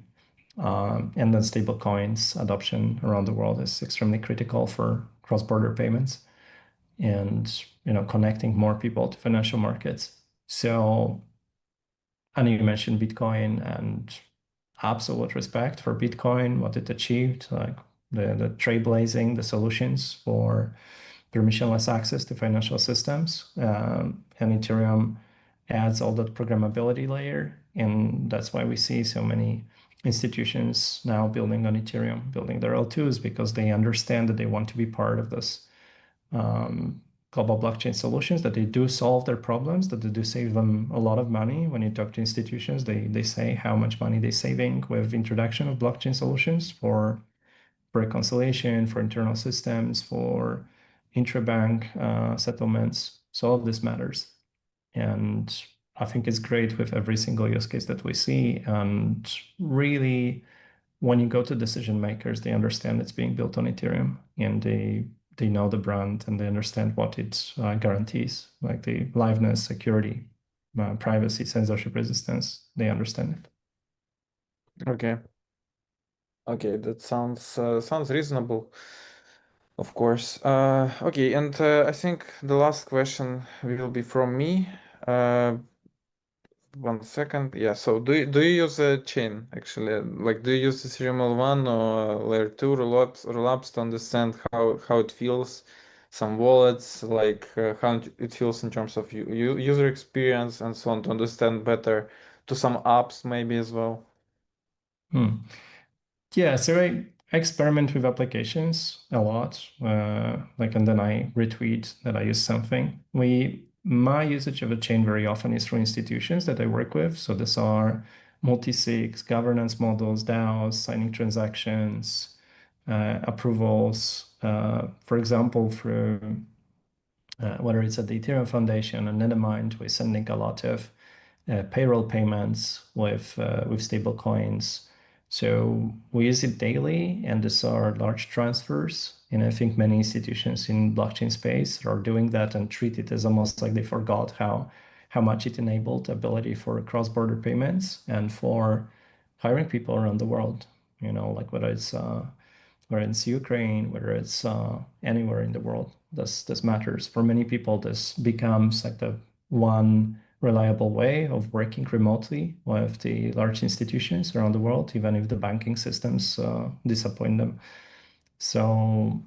And then stable coins adoption around the world is extremely critical for cross-border payments and connecting more people to financial markets. So, and you mentioned Bitcoin, and absolute respect for Bitcoin, what it achieved, like the trailblazing, the solutions for permissionless access to financial systems. And Ethereum adds all that programmability layer, and that's why we see so many institutions now building on Ethereum, building their L2s, because they understand that they want to be part of this global blockchain solutions, that they do solve their problems, that they do save them a lot of money. When you talk to institutions, they say how much money they're saving with introduction of blockchain solutions for reconciliation, for internal systems, for intrabank settlements. So all of this matters. And I think it's great with every single use case that we see. And really, when you go to decision makers, they understand it's being built on Ethereum, and they know the brand, and they understand what it guarantees, like the liveness, security, privacy, censorship resistance. They understand it. Okay. Okay, that sounds reasonable, of course. Okay, and I think the last question will be from me. 1 second. Yeah, so do you use a chain actually? Like, do you use Ethereum L1 or Layer 2 rollups to understand how it feels? Some wallets, like how it feels in terms of user experience and so on, to understand better, to some apps maybe as well. Yeah, so I experiment with applications a lot, and then I retweet that I use something. My usage of a chain very often is through institutions that I work with. So these are multi-sigs, governance models, DAOs, signing transactions, approvals. For example, through whether it's at the Ethereum Foundation or Nethermind, we're sending a lot of payroll payments with stable coins. So we use it daily, and these are large transfers. And I think many institutions in blockchain space are doing that and treat it as almost like they forgot how much it enabled ability for cross-border payments and for hiring people around the world. Like whether it's Ukraine, whether it's anywhere in the world, this matters. For many people, this becomes like the one reliable way of working remotely with the large institutions around the world, even if the banking systems disappoint them. So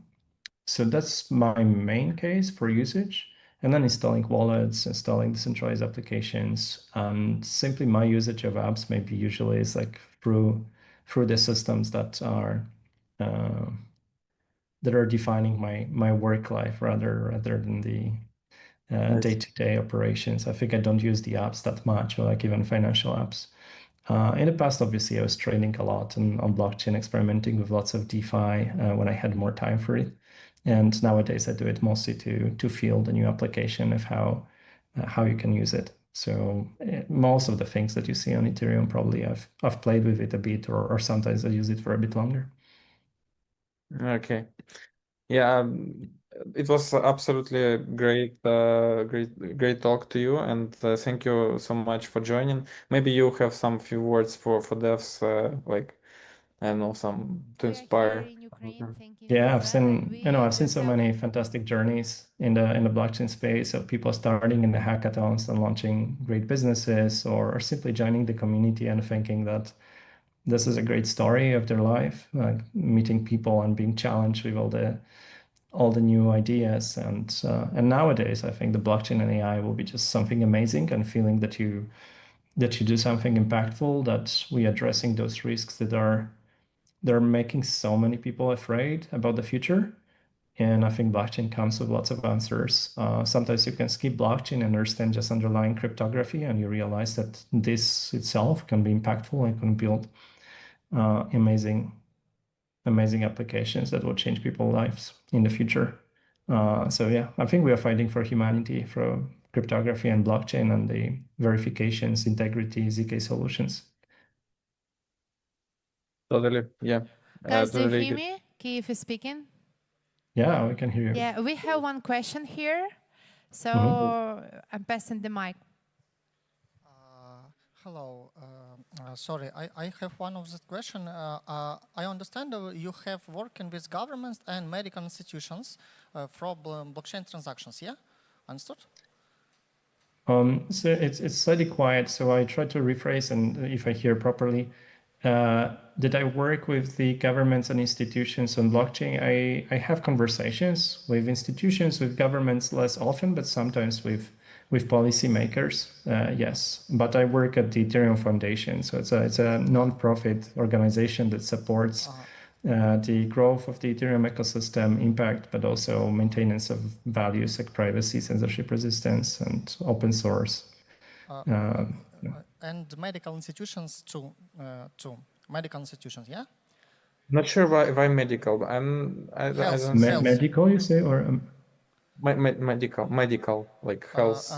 that's my main case for usage. And then installing wallets, installing decentralized applications, and simply my usage of apps maybe usually is like through the systems that are defining my work life rather than the day-to-day operations. I think I don't use the apps that much, or like even financial apps. In the past, obviously, I was trading a lot on blockchain, experimenting with lots of DeFi when I had more time for it. And nowadays, I do it mostly to feel the new application of how you can use it. So most of the things that you see on Ethereum, probably I've played with it a bit, or sometimes I use it for a bit longer. Okay. Yeah, it was absolutely a great talk to you, and thank you so much for joining. Maybe you have some few words for devs, like, I don't know, some to We are here inspire. in Ukraine thanking Yeah, Israel, and we I've seen just so have many fantastic journeys in the blockchain space of people starting in the hackathons and launching great businesses, or simply joining the community and thinking that this is a great story of their life, like meeting people and being challenged with all the new ideas. And nowadays, I think the blockchain and AI will be just something amazing, and feeling that you do something impactful, that we addressing those risks that they're making so many people afraid about the future. And I think blockchain comes with lots of answers. Sometimes you can skip blockchain and understand just underlying cryptography, and you realize that this itself can be impactful and can build amazing applications that will change people's lives in the future. So yeah, I think we are fighting for humanity, for cryptography and blockchain and the verifications, integrity, ZK solutions. Totally, yeah. Guys, do you Totally hear agree. me? Kyiv is speaking. Yeah, we can hear you. Yeah, we have one question here. So I'm passing the mic. Hello. Sorry, I have one of the question. I understand you have working with governments and medical institutions for blockchain transactions. Yeah, understood. So it's slightly quiet, so I try to rephrase, and if I hear properly, did I work with the governments and institutions on blockchain? I have conversations with institutions, with governments less often, but sometimes with policymakers, yes. But I work at the Ethereum Foundation, so it's a non-profit organization that supports the growth of the Ethereum ecosystem, impact, but also maintenance of values like privacy, censorship resistance, and open source. And medical institutions too. Medical institutions, yeah. Not sure why medical, but I don't Health. Medical, you say, or medical, like health.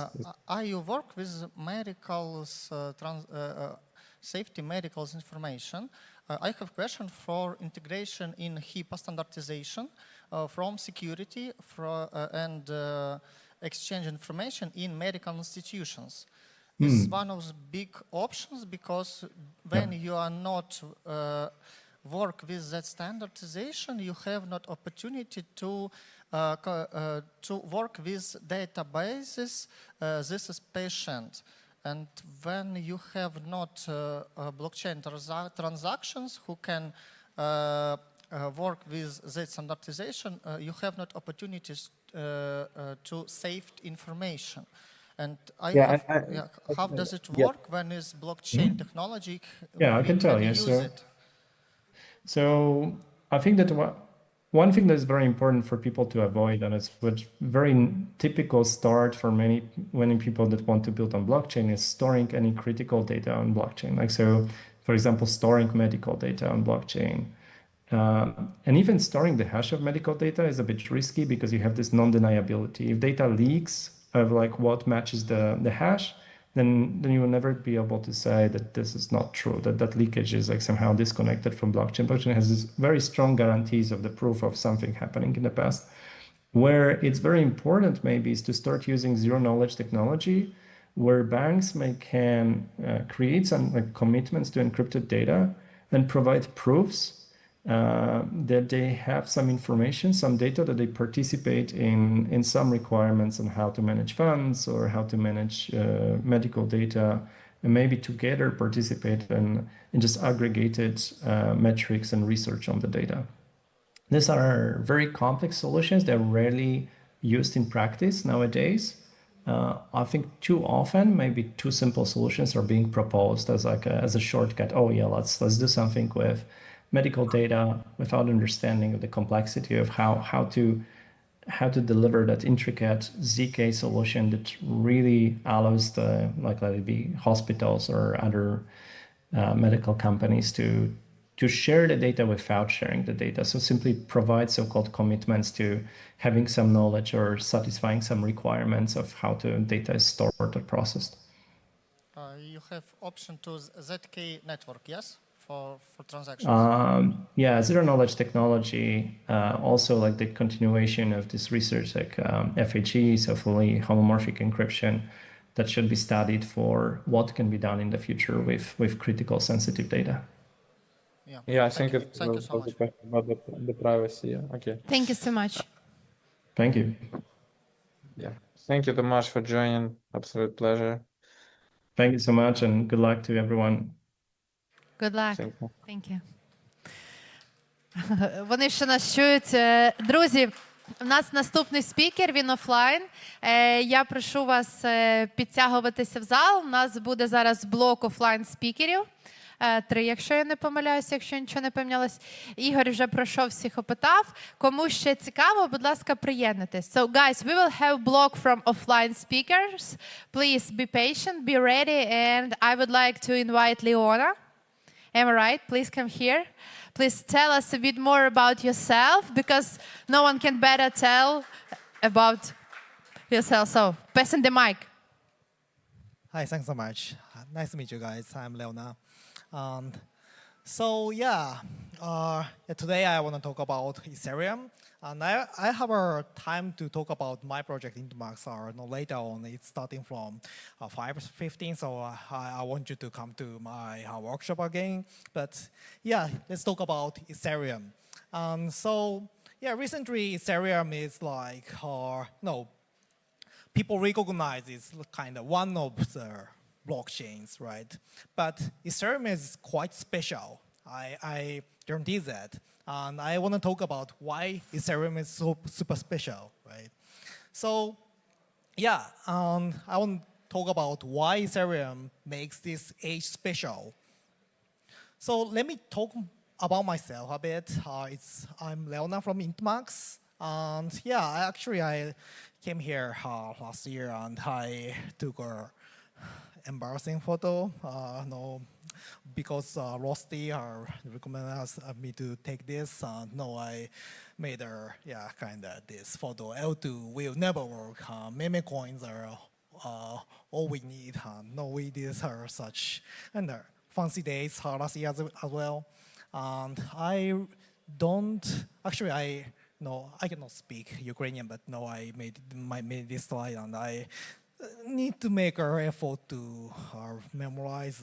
You work with medical safety medicals information. I have question for integration in HIPAA standardization from security and exchange information in medical institutions. Is one of the big options, because when you are not work with that standardization, you have not opportunity to work with databases. This is patient. And when you have not blockchain transactions who can work with that standardization, you have not opportunities to save information. And how does it work when is blockchain technology? Yeah, I can tell you. So I think that one thing that's very important for people to avoid, and it's a very typical start for many people that want to build on blockchain, is storing any critical data on blockchain. Like, so, for example, storing medical data on blockchain. And even storing the hash of medical data is a bit risky, because you have this non-deniability. If data leaks of like what matches the hash, then you will never be able to say that this is not true, that leakage is like somehow disconnected from blockchain. Blockchain has this very strong guarantees of the proof of something happening in the past. Where it's very important maybe is to start using zero-knowledge technology, where banks can create some commitments to encrypted data and provide proofs that they have some information, some data, that they participate in some requirements on how to manage funds or how to manage medical data, and maybe together participate in just aggregated metrics and research on the data. These are very complex solutions. They're rarely used in practice nowadays. I think too often, maybe too simple solutions are being proposed as like as a shortcut. Oh yeah, let's do something with medical data without understanding of the complexity of how to deliver that intricate ZK solution that really allows the, like, let it be hospitals or other medical companies to share the data without sharing the data. So simply provide so-called commitments to having some knowledge or satisfying some requirements of how the data is stored or processed. You have option to ZK network, yes? For transactions? Yeah, zero-knowledge technology, also like the continuation of this research, like FHE, so fully homomorphic encryption, that should be studied for what can be done in the future with critical sensitive data. Yeah, I think it Thank you so was much. a question about the privacy. Yeah, okay. Thank you so much. Thank you. Yeah, thank you, Tomasz, for joining. Absolute pleasure. Thank you so much, and good luck to everyone. Good luck. Thank you. Thank you. Вони ще нас чують. Друзі, у нас наступний спікер, він офлайн. Я прошу вас підтягуватися в зал. У нас буде зараз блок офлайн спікерів. 3, якщо я не помиляюся, якщо нічого не помінялось. Ігор вже пройшов, всіх опитав. Кому ще цікаво, будь ласка, приєднуйтесь. So, guys, we will have block from offline speakers. Please be patient, be ready, and I would like to invite Leona. Am I right? Please come here. Please tell us a bit more about yourself, because no one can better tell about yourself. So, passing the mic. Hi, thanks so much. Nice to meet you guys. I'm Leona. Today I want to talk about Ethereum. And I have a time to talk about my project INTMAX, or no, later on. It's starting from 5:15, so I want you to come to my workshop again. But yeah, let's talk about Ethereum. Recently Ethereum is like, people recognize it's kind of one of the blockchains, right? But Ethereum is quite special. I guarantee that. And I want to talk about why Ethereum is so super special, right? So, I want to talk about why Ethereum makes this age special. So let me talk about myself a bit. I'm Leona from INTMAX. And I came here last year and I took a embarrassing photo. Because Rusty recommended me to take this. I made this photo. L2 will never work. Meme coins are all we need. We did such fancy days last year as well. And I cannot speak Ukrainian, but I made this slide, and I need to make an effort to memorize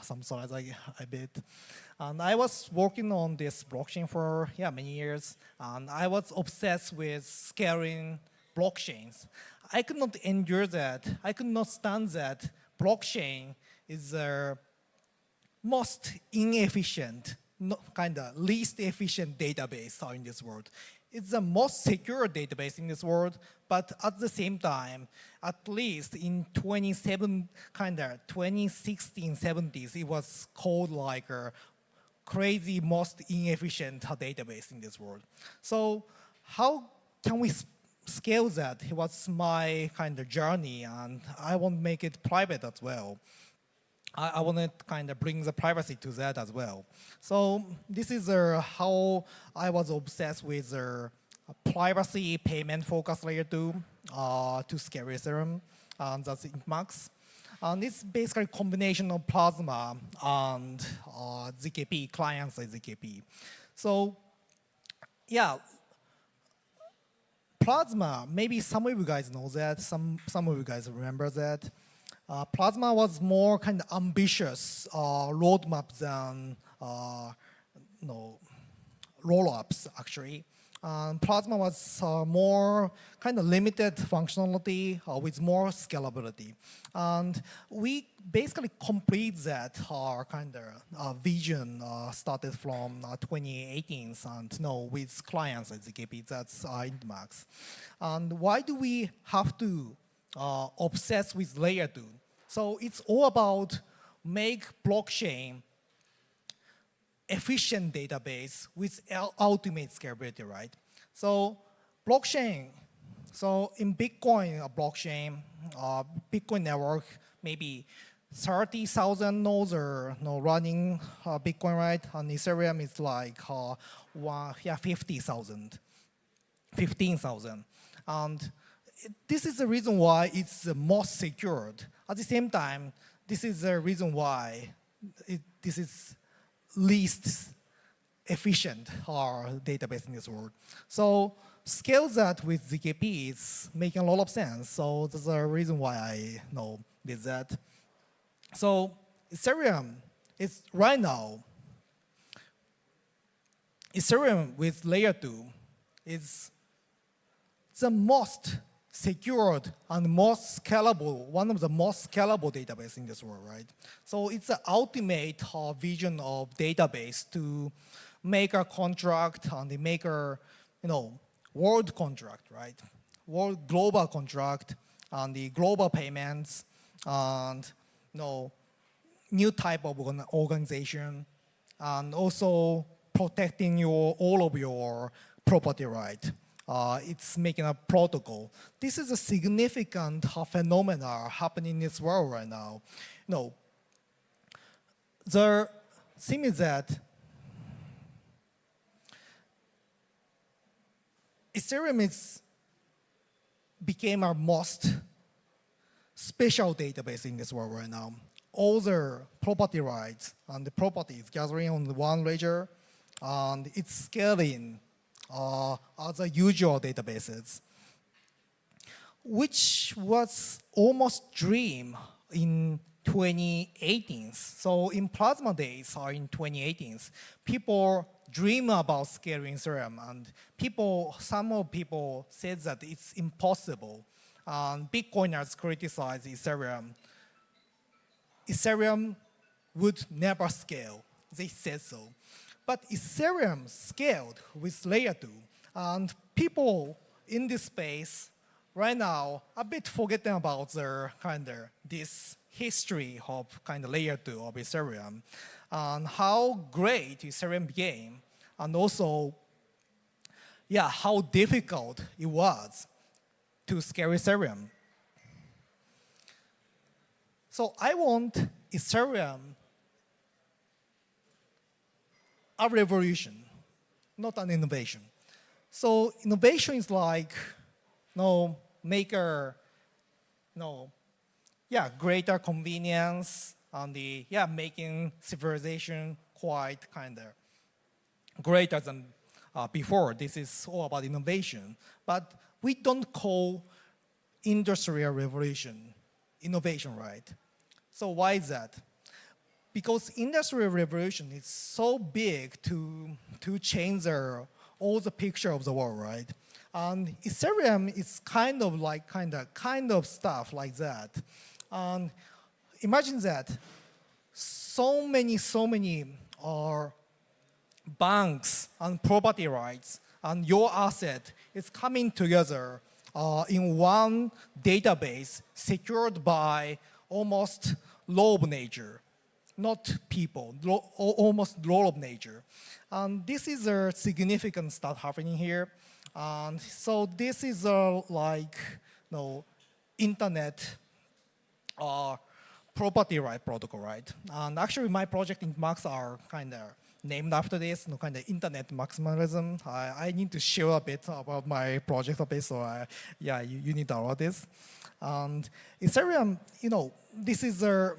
some slides a bit. And I was working on this blockchain for many years, and I was obsessed with scaling blockchains. I could not endure that. I could not stand that blockchain is the most inefficient, least efficient database in this world. It's the most secure database in this world, but at the same time, at least in 2016, 70s, it was called like a crazy, most inefficient database in this world. So how can we scale that? It was my journey, and I want to make it private as well. I want to bring the privacy to that as well. So this is how I was obsessed with privacy payment focus layer 2 to scale Ethereum, and that's INTMAX. And it's basically a combination of Plasma and ZKP, client-side ZKP. So Plasma, maybe some of you guys know that, some of you guys remember that. Plasma was more ambitious roadmap than rollups, actually. Plasma was more limited functionality with more scalability. And we basically complete that vision started from 2018 and with clients at ZKP, that's INTMAX. And why do we have to obsess with layer 2? So it's all about make blockchain efficient database with ultimate scalability, right? So blockchain, so in Bitcoin blockchain, Bitcoin network, maybe 30,000 nodes are running Bitcoin, right? And Ethereum is like 50,000, 15,000. And this is the reason why it's the most secured. At the same time, this is the reason why this is least efficient database in this world. So scale that with ZKP is making a lot of sense. So that's the reason why I did that. So Ethereum is right now, Ethereum with layer 2 is the most secured and most scalable, one of the most scalable database in this world, right? So it's the ultimate vision of database to make a contract and make a, world contract, right? World global contract and the global payments and, new type of organization, and also protecting all of your property right. It's making a protocol. This is a significant phenomena happening in this world right now. The thing is that Ethereum became our most special database in this world right now. All the property rights and the properties gathering on the one ledger, and it's scaling other usual databases, which was almost dream in 2018. So in Plasma days or in 2018, people dream about scaling Ethereum, and some people said that it's impossible. And Bitcoiners criticize Ethereum. Ethereum would never scale. They said so. But Ethereum scaled with layer 2. And people in this space right now a bit forgetting about this history of layer 2 of Ethereum and how great Ethereum became, and also, how difficult it was to scale Ethereum. So I want Ethereum a revolution, not an innovation. So innovation is like, greater convenience and making civilization quite greater than before. This is all about innovation. But we don't call industrial revolution innovation, right? So why is that? Because industrial revolution is so big to change all the picture of the world, right? And Ethereum is kind of stuff like that. And imagine that so many banks and property rights and your asset is coming together in one database secured by almost law of nature, not people, almost law of nature. And this is a significant stuff happening here. And so this is internet property right protocol, right? And actually my project INTMAX are named after this, internet maximalism. I need to share a bit about my project a bit, so you need to know this. And Ethereum, this is a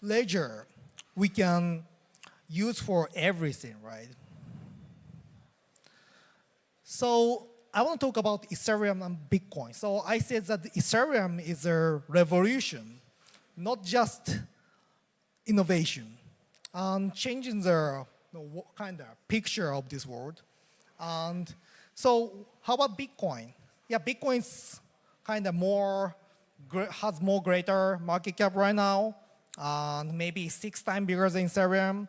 ledger we can use for everything, right? So I want to talk about Ethereum and Bitcoin. So I said that Ethereum is a revolution, not just innovation, and changing the picture of this world. And so how about Bitcoin? Bitcoin's has more greater market cap right now, and maybe 6 times bigger than Ethereum,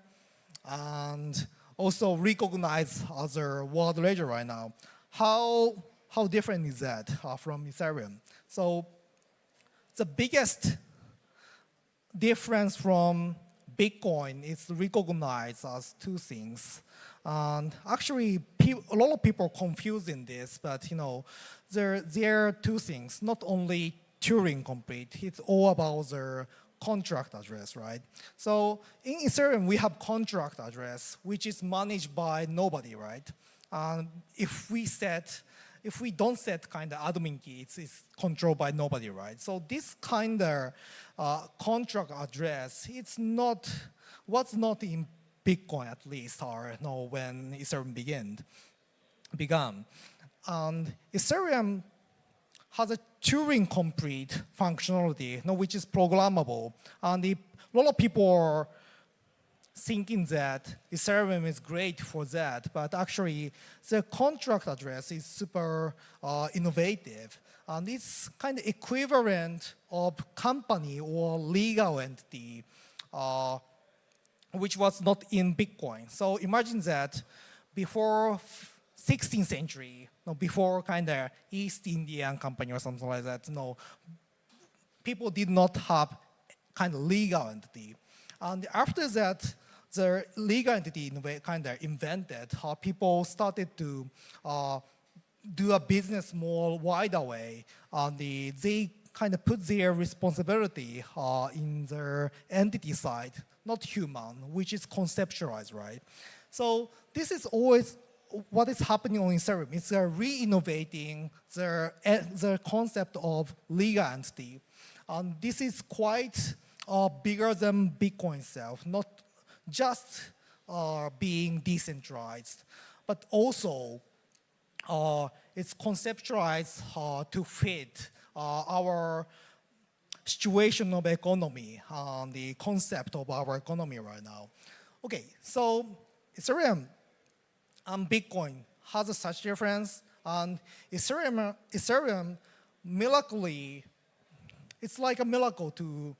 and also recognized as a world ledger right now. How different is that from Ethereum? So the biggest difference from Bitcoin is recognized as 2 things. And actually, a lot of people confusing this, but there are 2 things. Not only Turing complete, it's all about the contract address, right? So in Ethereum, we have contract address, which is managed by nobody, right? And if we don't set admin key, it's controlled by nobody, right? So this contract address, was not in Bitcoin at least, or when Ethereum began. And Ethereum has a Turing complete functionality, which is programmable. And a lot of people thinking that Ethereum is great for that, but actually the contract address is super innovative. And it's kind of equivalent of company or legal entity, which was not in Bitcoin. So imagine that before 16th century, before kind of East Indian company or something like that, people did not have kind of legal entity. And after that, the legal entity kind of invented, how people started to do a business more wider way. And they kind of put their responsibility in their entity side, not human, which is conceptualized, right? So this is always what is happening on Ethereum. It's re-innovating the concept of legal entity. And this is quite bigger than Bitcoin itself, not just being decentralized, but also it's conceptualized to fit our situation of economy, the concept of our economy right now. Okay, so Ethereum and Bitcoin has such difference, and Ethereum miraculously, it's like a miracle to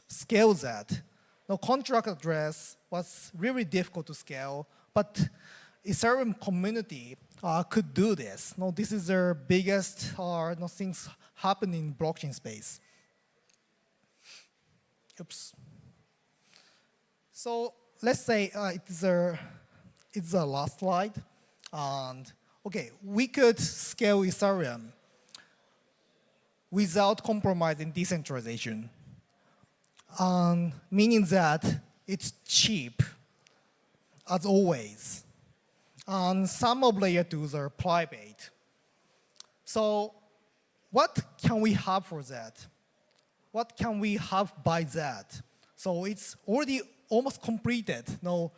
scale that. The contract address was really difficult to scale, but Ethereum community could do this. This is their biggest things happening in blockchain space. Oops. So let's say it's the last slide, and okay, we could scale Ethereum without compromising decentralization, meaning that it's cheap, as always. And some of layer 2s are private. So what can we have for that? What can we have by that? So it's already almost completed. No,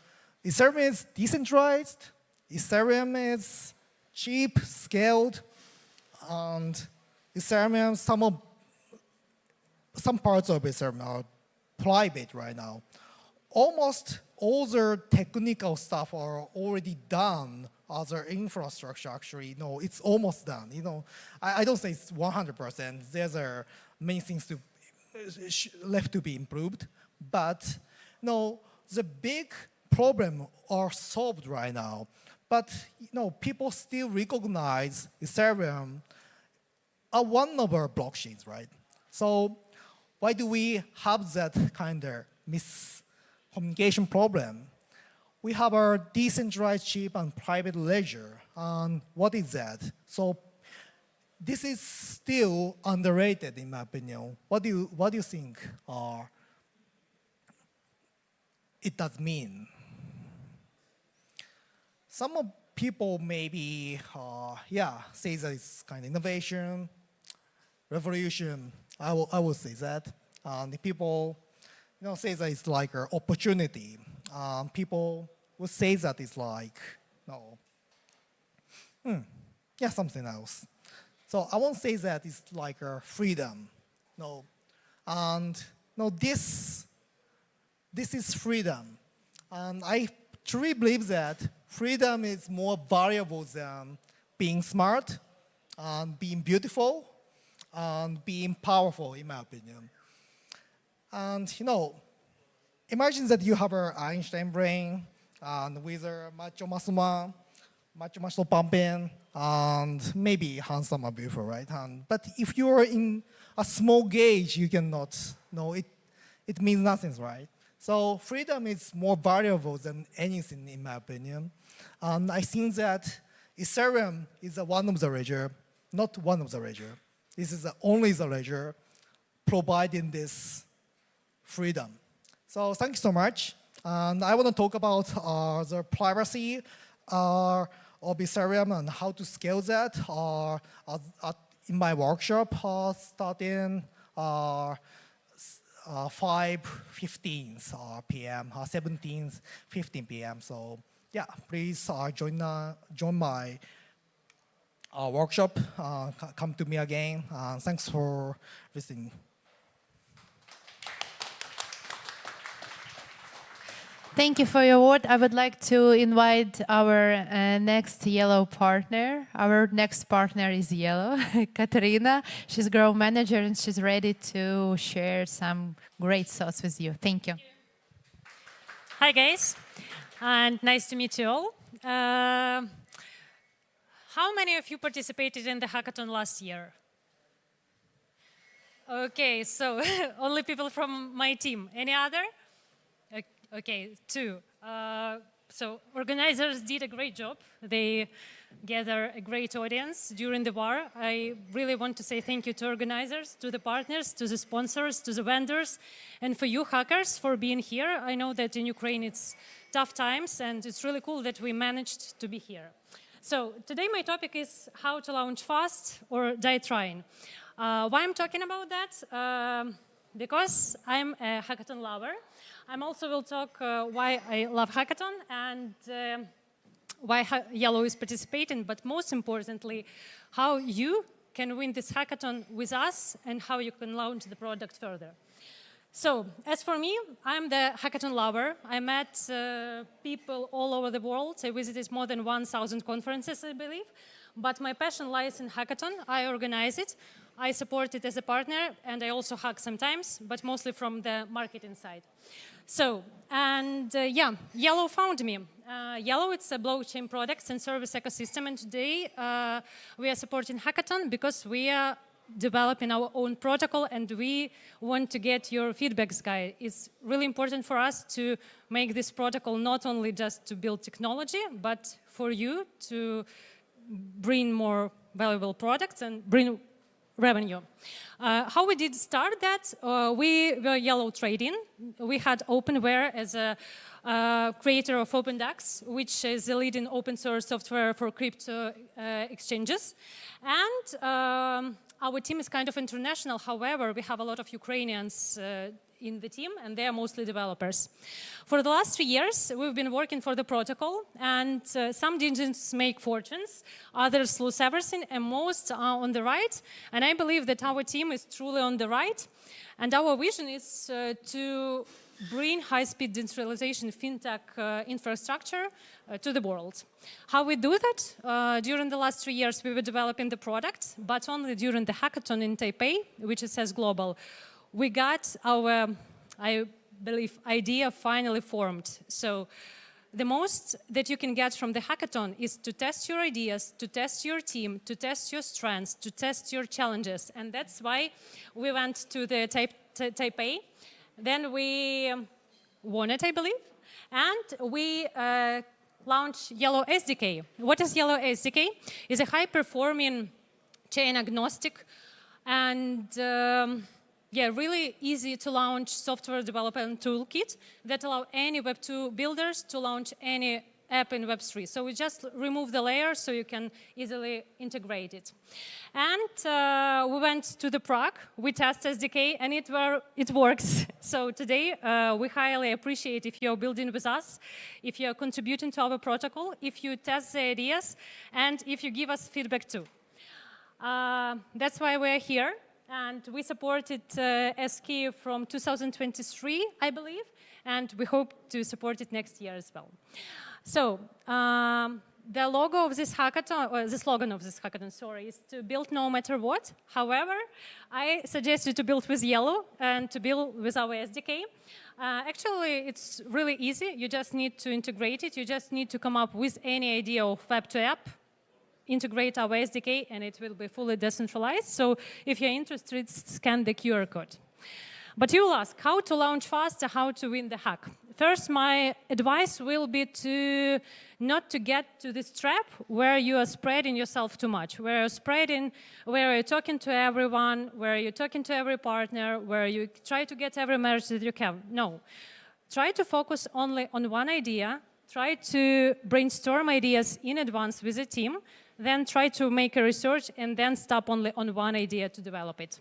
Ethereum is decentralized, Ethereum is cheap, scaled, and Ethereum, some parts of Ethereum are private right now. Almost all the technical stuff are already done. Other infrastructure, actually, it's almost done. I don't say it's 100%. There's many things left to be improved, but the big problem are solved right now. But people still recognize Ethereum as one of our blockchains, right? So why do we have that kind of miscommunication problem? We have our decentralized cheap and private ledger. And what is that? So this is still underrated, in my opinion. What do you think it does mean? Some people maybe, say that it's kind of innovation, revolution. I will say that. The people, say that it's like an opportunity. People would say that it's like, something else. So I won't say that it's like a freedom. And this is freedom. And I truly believe that freedom is more valuable than being smart, and being beautiful, and being powerful, in my opinion. And imagine that you have an Einstein brain, and with a macho muscle pumping, and maybe handsome or beautiful, right? But if you're in a small gauge, you cannot, it means nothing, right? So freedom is more valuable than anything, in my opinion. And I think that Ethereum is one of the ledger, not one of the ledger. This is only the ledger providing this freedom. So thank you so much. And I want to talk about the privacy of Ethereum and how to scale that in my workshop starting 5:15 p.m., 17:15 p.m. So yeah, please join my workshop. Come to me again. Thanks for listening. Thank you for your word. I would like to invite our next yellow partner. Our next partner is yellow, Katerina. She's Grow Manager and she's ready to share some great thoughts with you. Thank you. Hi guys, and nice to meet you all. How many of you participated in the hackathon last year? Okay, so only people from my team. Any other? Okay, 2. So organizers did a great job. They gathered a great audience during the war. I really want to say thank you to organizers, to the partners, to the sponsors, to the vendors, and for you hackers for being here. I know that in Ukraine it's tough times, and it's really cool that we managed to be here. So today my topic is how to launch fast or die trying. Why I'm talking about that? Because I'm a hackathon lover. I also will talk why I love hackathon and why Yellow is participating, but most importantly, how you can win this hackathon with us and how you can launch the product further. So, as for me, I'm the hackathon lover. I met people all over the world. I visited more than 1,000 conferences, I believe. But my passion lies in hackathon. I organize it. I support it as a partner, and I also hack sometimes, but mostly from the marketing side. So, and yeah, Yellow found me. Yellow, it's a blockchain products and service ecosystem, and today we are supporting hackathon because we are developing our own protocol, and we want to get your feedbacks, guys. It's really important for us to make this protocol not only just to build technology, but for you to bring more valuable products and bring revenue. How we did start that? We were Yellow trading. We had Openware as a creator of OpenDAX, which is a leading open source software for crypto exchanges. And our team is kind of international. However, we have a lot of Ukrainians in the team, and they are mostly developers. For the last 3 years, we've been working for the protocol, and some digits make fortunes, others lose everything, and most are on the right. And I believe that our team is truly on the right. And our vision is to bring high-speed decentralization fintech infrastructure to the world. How we do that? During the last 3 years, we were developing the product, but only during the hackathon in Taipei, which is as global, we got our, I believe, idea finally formed. So the most that you can get from the hackathon is to test your ideas, to test your team, to test your strengths, to test your challenges. And that's why we went to the Taipei. Then we won it, I believe. And we launched Yellow SDK. What is Yellow SDK? It's a high-performing chain agnostic and yeah, really easy to launch software development toolkit that allow any Web2 builders to launch any app in Web3. So we just remove the layer so you can easily integrate it. And we went to the Prague, we test SDK, and it works. So today we highly appreciate if you're building with us, if you're contributing to our protocol, if you test the ideas, and if you give us feedback too. That's why we're here. And we supported ETHKyiv from 2023, I believe, and we hope to support it next year as well. So the logo of this hackathon, or the slogan of this hackathon, sorry, is to build no matter what. However, I suggest you to build with Yellow and to build with our SDK. Actually, it's really easy. You just need to integrate it. You just need to come up with any idea of web to app, integrate our SDK, and it will be fully decentralized. So if you're interested, scan the QR code. But you will ask, how to launch faster, how to win the hack? First, my advice will be to not to get to this trap where you are spreading yourself too much, where you're talking to everyone, where you're talking to every partner, where you try to get every merge that you can. No. Try to focus only on one idea. Try to brainstorm ideas in advance with a team. Then try to make a research and then stop only on one idea to develop it.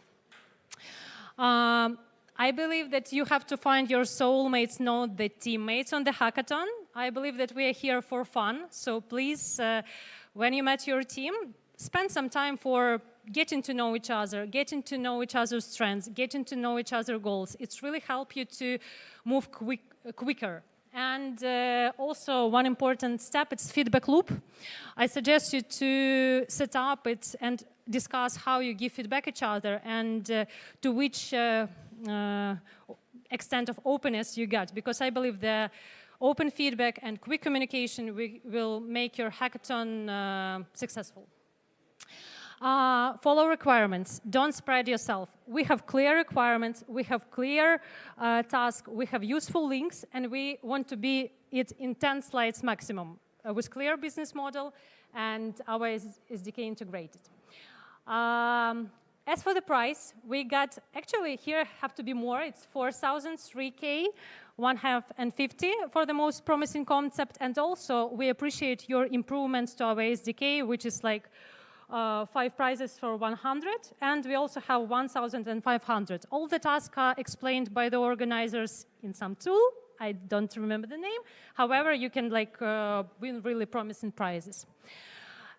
I believe that you have to find your soulmates, not the teammates on the hackathon. I believe that we are here for fun. So please, when you met your team, spend some time for getting to know each other, getting to know each other's strengths, getting to know each other's goals. It's really help you to move quicker. And also one important step, it's feedback loop. I suggest you to set up it and discuss how you give feedback each other and to which extent of openness you got. Because I believe the open feedback and quick communication will make your hackathon successful. Follow requirements. Don't spread yourself. We have clear requirements. We have clear tasks. We have useful links, and we want to be it in 10 slides maximum with clear business model and our SDK integrated. As for the price, we got, actually here have to be more. It's 4,000, 3K, 150 for the most promising concept. And also, we appreciate your improvements to our SDK, which is like 5 prizes for 100, and we also have 1,500. All the tasks are explained by the organizers in some tool. I don't remember the name. However, you can like win really promising prizes.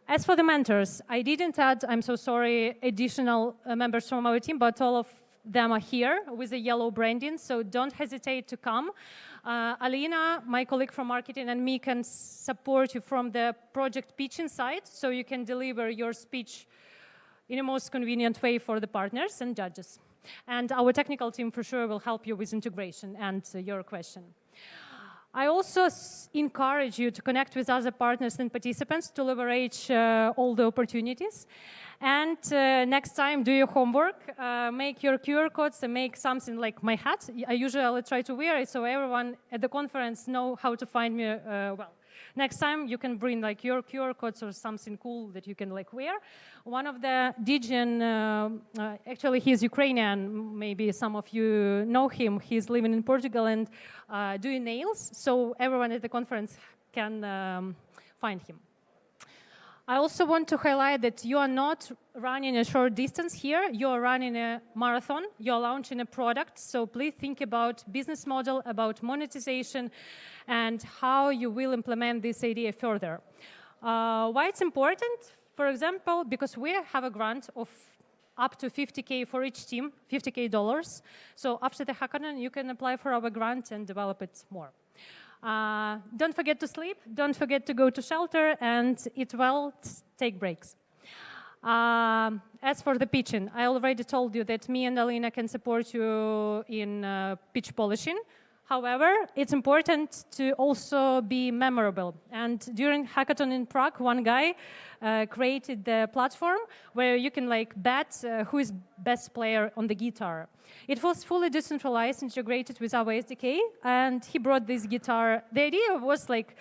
As for the mentors, I didn't add, I'm so sorry, additional members from our team, but all of them are here with a yellow branding, so don't hesitate to come. Alina, my colleague from marketing, and me can support you from the project pitching side, so you can deliver your speech in a most convenient way for the partners and judges. And our technical team for sure will help you with integration and your question. I also encourage you to connect with other partners and participants to leverage all the opportunities. And next time, do your homework, make your QR codes, and make something like my hat. I usually try to wear it so everyone at the conference know how to find me well. Next time, you can bring like your QR codes or something cool that you can like wear. One of the Dijan, actually he's Ukrainian, maybe some of you know him. He's living in Portugal and doing nails, so everyone at the conference can find him. I also want to highlight that you are not running a short distance here, you are running a marathon, you are launching a product, so please think about business model, about monetization, and how you will implement this idea further. Why it's important? For example, because we have a grant of up to 50K for each team, $50K. So after the hackathon, you can apply for our grant and develop it more. Don't forget to sleep, don't forget to go to shelter, and eat well, take breaks. As for the pitching, I already told you that me and Alina can support you in pitch polishing. However, it's important to also be memorable. And during hackathon in Prague, one guy created the platform where you can like bet who is best player on the guitar. It was fully decentralized, integrated with our SDK, and he brought this guitar. The idea was like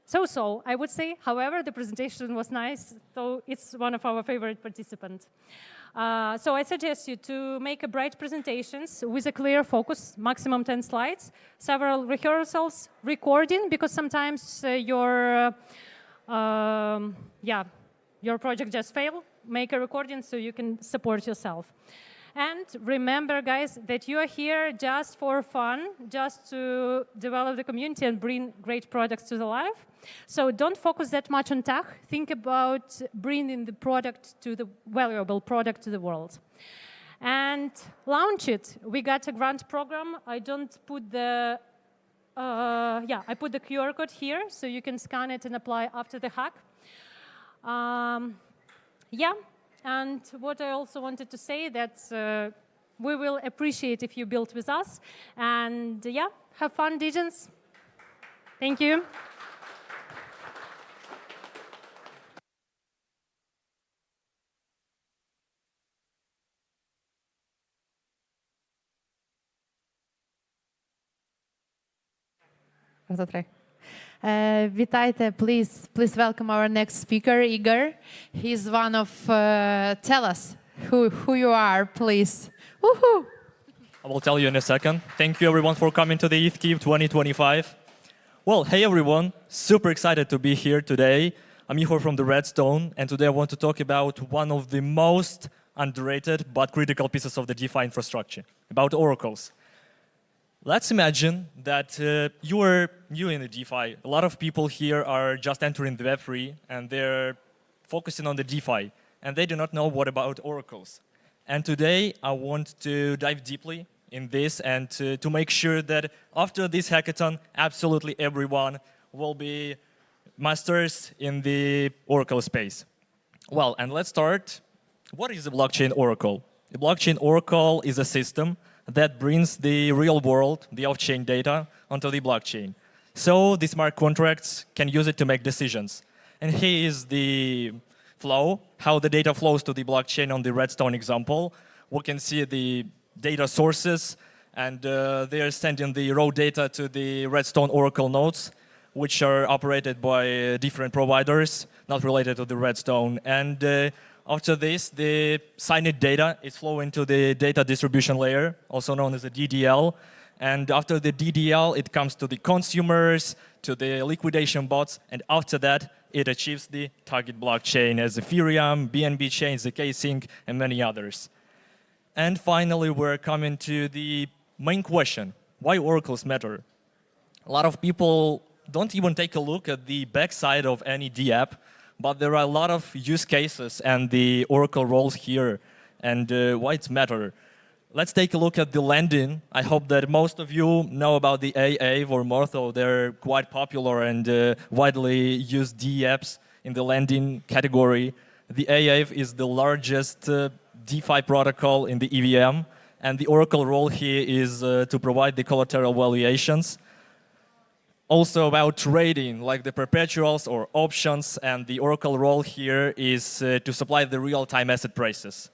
so-so, I would say. However, the presentation was nice, so it's one of our favorite participants. So I suggest you to make a bright presentations with a clear focus, maximum 10 slides, several rehearsals, recording, because sometimes your project just failed. Make a recording so you can support yourself. And remember, guys, that you are here just for fun, just to develop the community and bring great products to the life. So don't focus that much on tech. Think about bringing the product to the valuable product to the world. And launch it. We got a grant program. I don't put the, I put the QR code here, so you can scan it and apply after the hack. And what I also wanted to say that we will appreciate if you build with us. And have fun, Dijans. Thank you. Вітайте, please welcome our next speaker, Ihor. He's one of, tell us who you are, please. Woohoo! I will tell you in a second. Thank you everyone for coming to the ETHKyiv 2025. Well, hey everyone, super excited to be here today. I'm Ihor from the Redstone, and today I want to talk about one of the most underrated but critical pieces of the DeFi infrastructure, about oracles. Let's imagine that you are new in the DeFi. A lot of people here are just entering the Web3 and they're focusing on the DeFi, and they do not know what about oracles. And today I want to dive deeply in this and to make sure that after this hackathon, absolutely everyone will be masters in the Oracle space. Well, and let's start. What is a blockchain oracle? A blockchain oracle is a system that brings the real world, the off-chain data, onto the blockchain. So the smart contracts can use it to make decisions. And here is the flow, how the data flows to the blockchain on the Redstone example. We can see the data sources, and they are sending the raw data to the Redstone Oracle nodes, which are operated by different providers, not related to the Redstone. And after this, the signed data is flowing to the data distribution layer, also known as the DDL. And after the DDL, it comes to the consumers, to the liquidation bots, and after that, it achieves the target blockchain as Ethereum, BNB chains, zk-Sync, and many others. And finally, we're coming to the main question: why oracles matter? A lot of people don't even take a look at the backside of any DApp, but there are a lot of use cases and the oracle roles here and why it's matter. Let's take a look at the lending. I hope that most of you know about the ETHKyiv or Mortho. They're quite popular and widely used DApps in the lending category. The ETHKyiv is the largest DeFi protocol in the EVM, and the oracle role here is to provide the collateral valuations. Also about trading, like the perpetuals or options, and the oracle role here is to supply the real-time asset prices.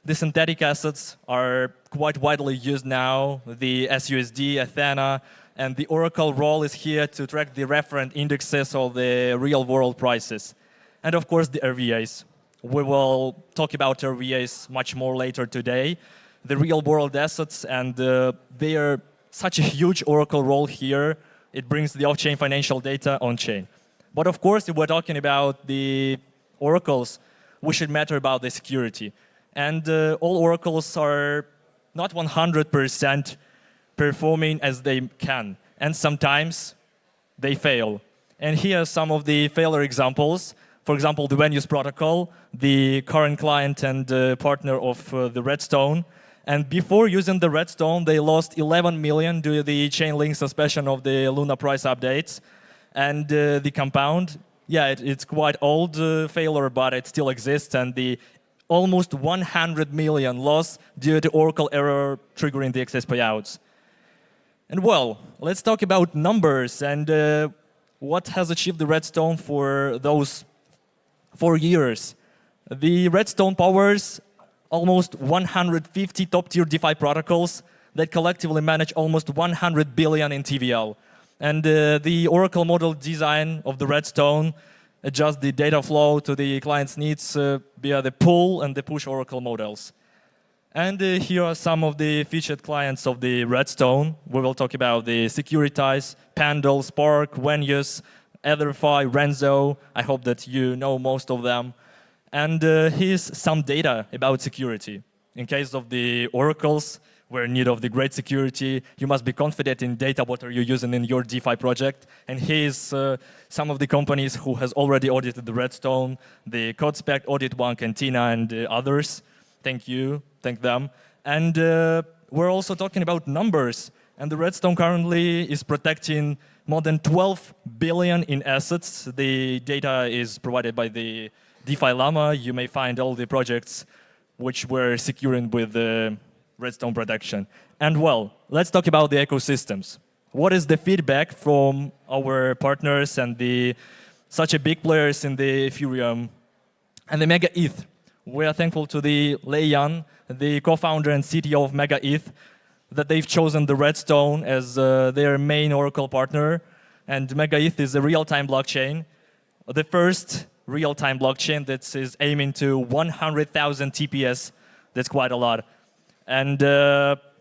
The synthetic assets are quite widely used now, the SUSD, Athena, and the oracle role is here to track the reference indexes of the real-world prices. And of course, the RVAs. We will talk about RVAs much more later today. The real-world assets, and they are such a huge oracle role here. It brings the off-chain financial data on-chain. But of course, if we're talking about the oracles, we should matter about the security. And all oracles are not 100% performing as they can. And sometimes they fail. And here are some of the failure examples. For example, the Venus protocol, the current client and partner of the Redstone. And before using the Redstone, they lost 11 million due to the chain link suspension of the Luna price updates. And the compound, yeah, it's quite old failure, but it still exists. And the almost 100 million loss due to Oracle error triggering the excess payouts. And well, let's talk about numbers and what has achieved the Redstone for those 4 years. The Redstone powers almost 150 top-tier DeFi protocols that collectively manage almost 100 billion in TVL. And the Oracle model design of the Redstone adjust the data flow to the client's needs via the pull and the push Oracle models. And here are some of the featured clients of the Redstone. We will talk about the Securitize, Pandal, Spark, Venus, Etherfi, Renzo. I hope that you know most of them. And here's some data about security. In case of the oracles, we're in need of the great security. You must be confident in data what are you using in your DeFi project. And here's some of the companies who has already audited the Redstone, the CodeSpec, Audit One, Cantina, and others. Thank you, thank them. And we're also talking about numbers. And the Redstone currently is protecting more than 12 billion in assets. The data is provided by the DeFi Llama. You may find all the projects which were securing with the Redstone protection. And well, let's talk about the ecosystems. What is the feedback from our partners and the such a big players in the Ethereum and the Mega ETH? We are thankful to the Leon, the co-founder and CTO of Mega ETH, that they've chosen the Redstone as their main Oracle partner. And Mega ETH is a real-time blockchain, the first real-time blockchain that is aiming to 100,000 TPS. That's quite a lot. And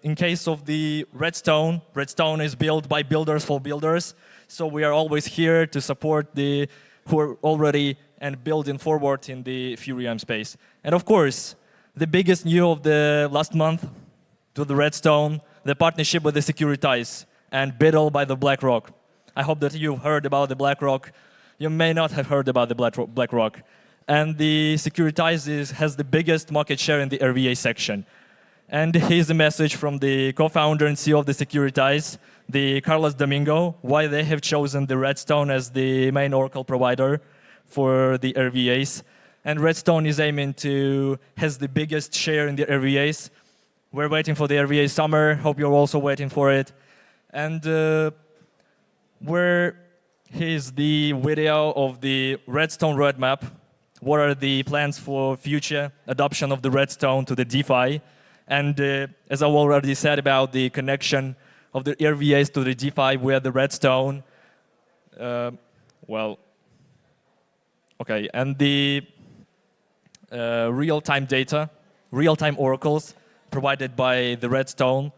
in case of the Redstone, Redstone is built by builders for builders. So we are always here to support the who are already and building forward in the Ethereum space. And of course, the biggest news of the last month to the Redstone, the partnership with the Securitize and BitL by the BlackRock. I hope that you've heard about the BlackRock. You may not have heard about the BlackRock. And the Securitize has the biggest market share in the RVA section. And here's a message from the co-founder and CEO of the Securitize, the Carlos Domingo, why they have chosen the Redstone as the main Oracle provider for the RVAs. And Redstone is aiming to has the biggest share in the RVAs. We're waiting for the RVA summer. Hope you're also waiting for it. And here's the video of the Redstone roadmap. What are the plans for future adoption of the Redstone to the DeFi? And as I already said about the connection of the RVAs to the DeFi with the Redstone, and the real-time data, real-time oracles provided by the Redstone.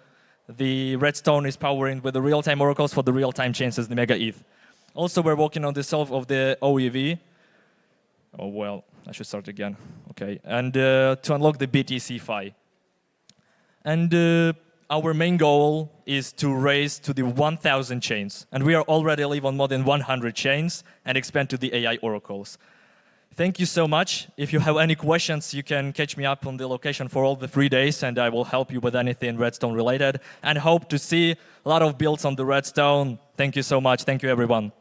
The Redstone is powering with the real-time oracles for the real-time chains as the Mega ETH. Also, we're working on the solve of the OEV. Oh, well, I should start again. Okay, and to unlock the BTC Fi. And our main goal is to raise to the 1,000 chains. And we are already live on more than 100 chains and expand to the AI oracles. Thank you so much. If you have any questions, you can catch me up on the location for all the 3 days, and I will help you with anything Redstone related. And hope to see a lot of builds on the Redstone. Thank you so much. Thank you, everyone.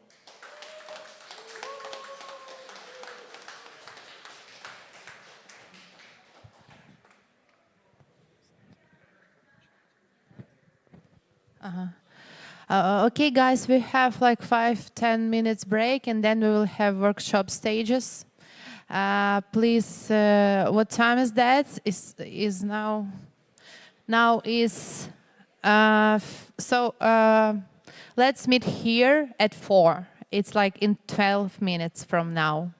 Okay, guys, we have like 5-10 minutes break, and then we will have workshop stages. Please, what time is that? Is now? Now is let's meet here at 4. It's like in 12 minutes from now.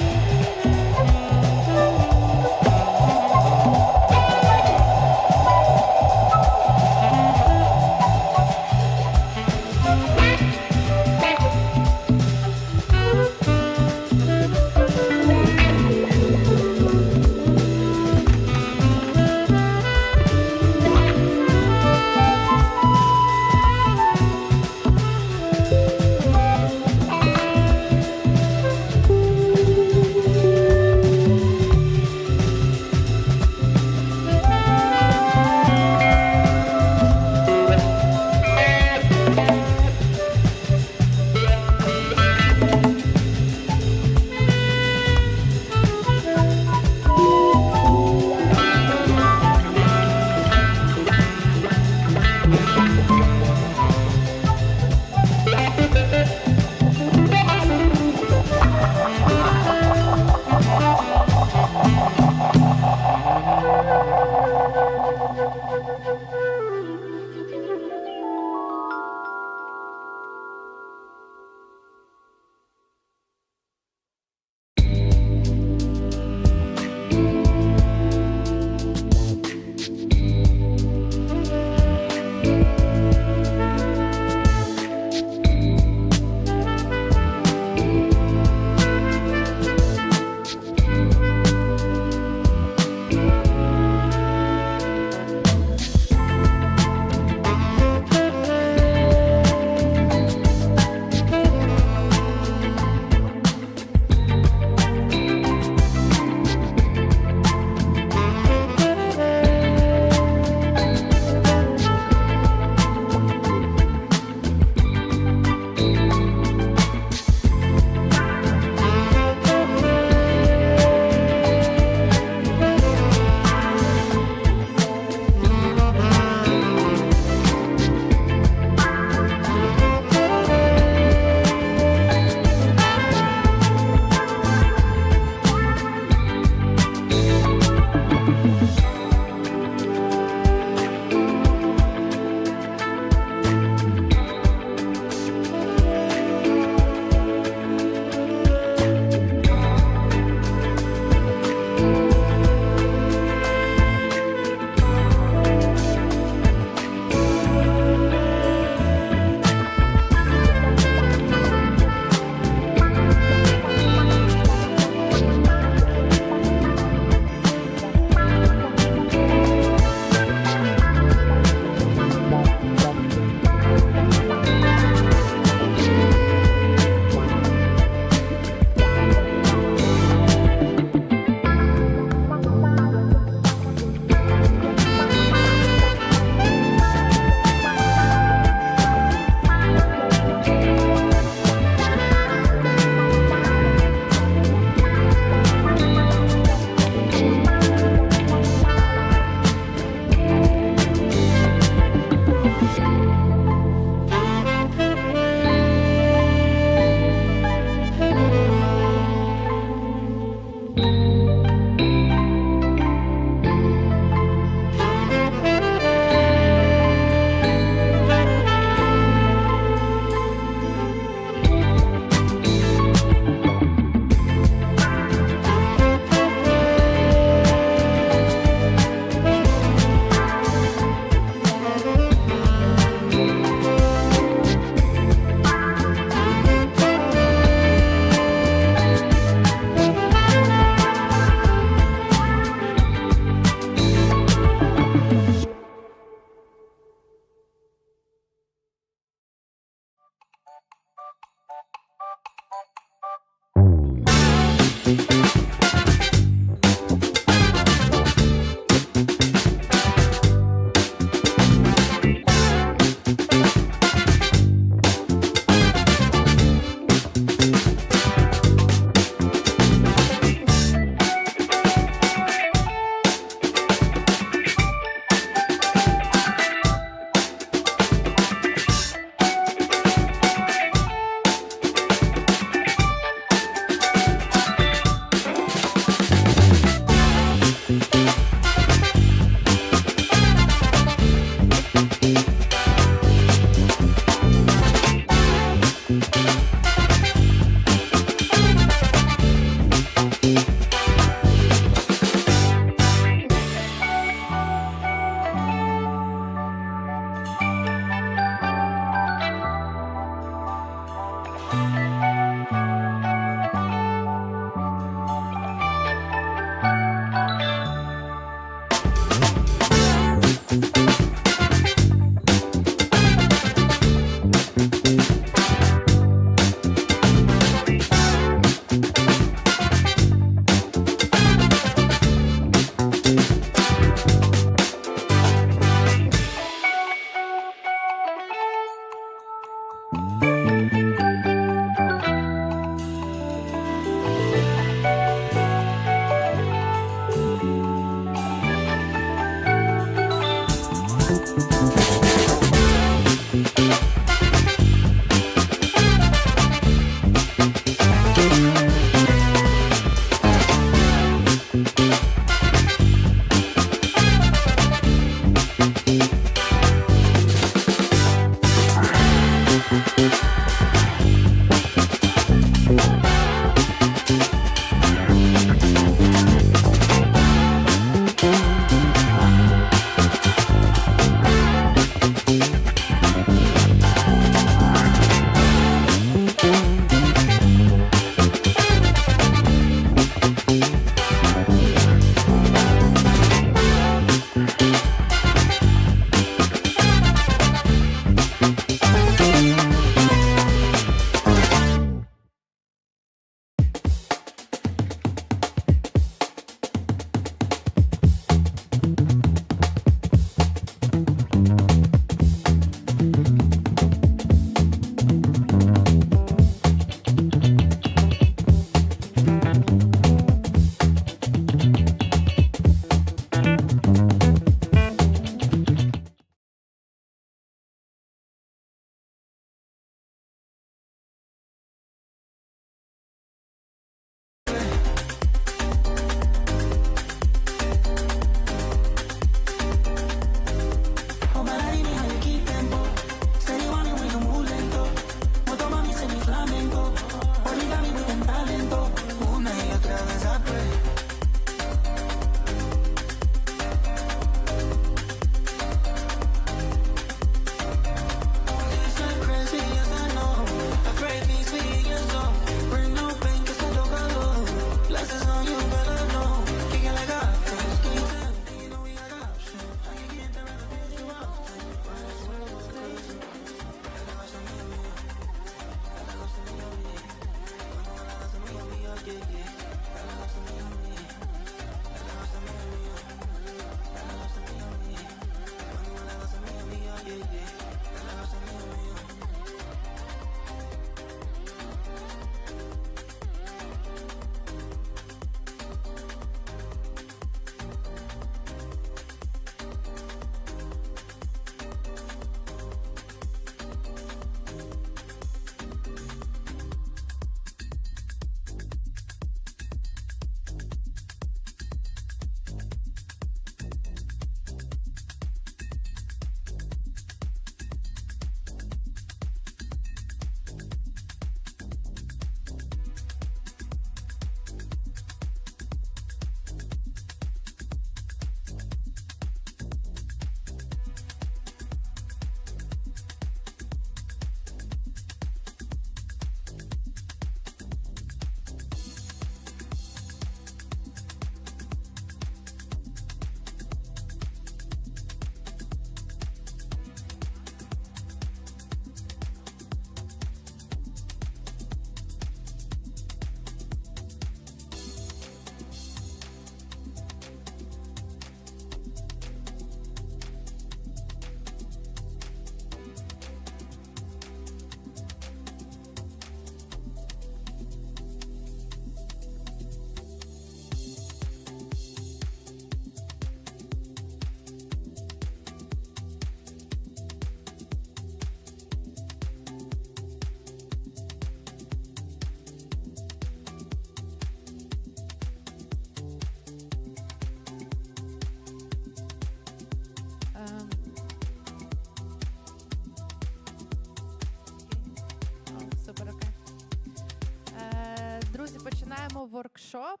воркшоп.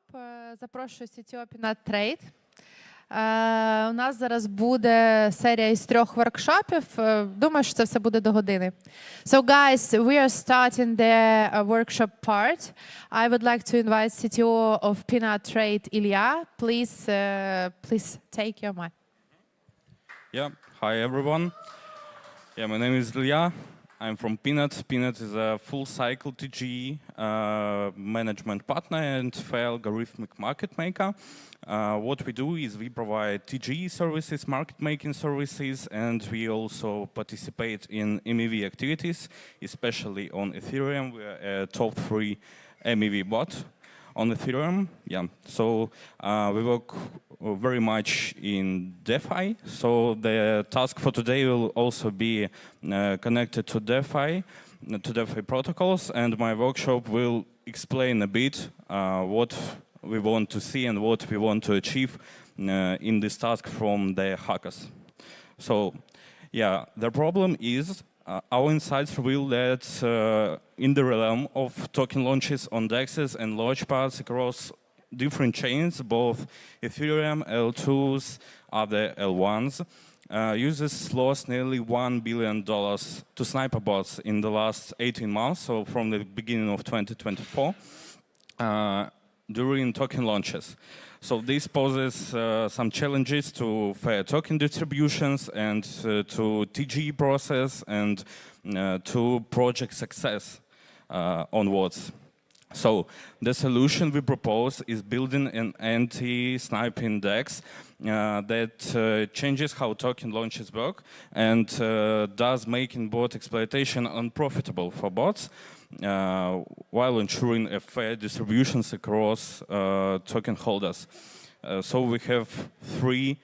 Запрошую Сітіо Пінат Трейд. У нас зараз буде серія із 3 воркшопів. Думаю, що це все буде до години. So guys, we are starting the workshop part. I would like to invite CTO of Peanut Trade, Ilya. Please take your mic. Yeah, hi everyone. Yeah, my name is Ilya. I'm from Peanut. Peanut is a full cycle TG management partner and fair algorithmic market maker. What we do is we provide TG services, market making services, and we also participate in MEV activities, especially on Ethereum. We are a top 3 MEV bot on Ethereum. Yeah, so we work very much in DeFi. So the task for today will also be connected to DeFi protocols, and my workshop will explain a bit what we want to see and what we want to achieve in this task from the hackers. So yeah, the problem is our insights reveal that in the realm of token launches on DEXs and launchpads across different chains, both Ethereum, L2s, other L1s, users lost nearly $1 billion to sniper bots in the last 18 months, so from the beginning of 2024, during token launches. So this poses some challenges to fair token distributions and to TG process and to project success onwards. So the solution we propose is building an anti-sniping DEX that changes how token launches work and does making bot exploitation unprofitable for bots while ensuring a fair distributions across token holders. So we have 3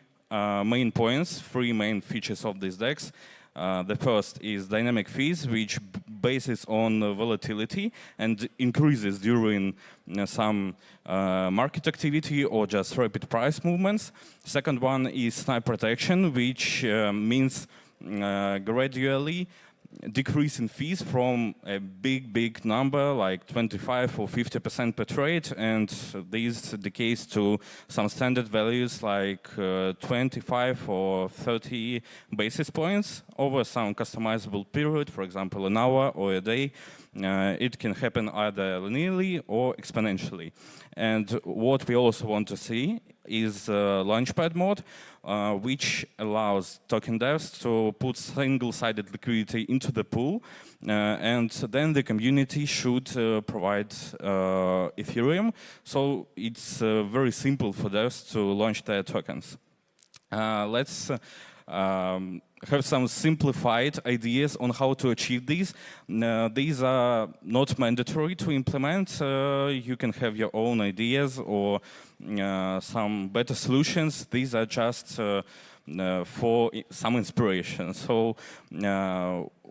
main points, 3 main features of this DEX. The first is dynamic fees, which bases on volatility and increases during some market activity or just rapid price movements. Second one is snipe protection, which means gradually decrease in fees from a big number like 25 or 50% per trade, and this decays to some standard values like 25 or 30 basis points over some customizable period, for example an hour or a day. It can happen either linearly or exponentially. And what we also want to see is Launchpad mode, which allows token devs to put single-sided liquidity into the pool, and then the community should provide Ethereum. So it's very simple for devs to launch their tokens. Let's have some simplified ideas on how to achieve these. These are not mandatory to implement. You can have your own ideas or some better solutions. These are just for some inspiration. So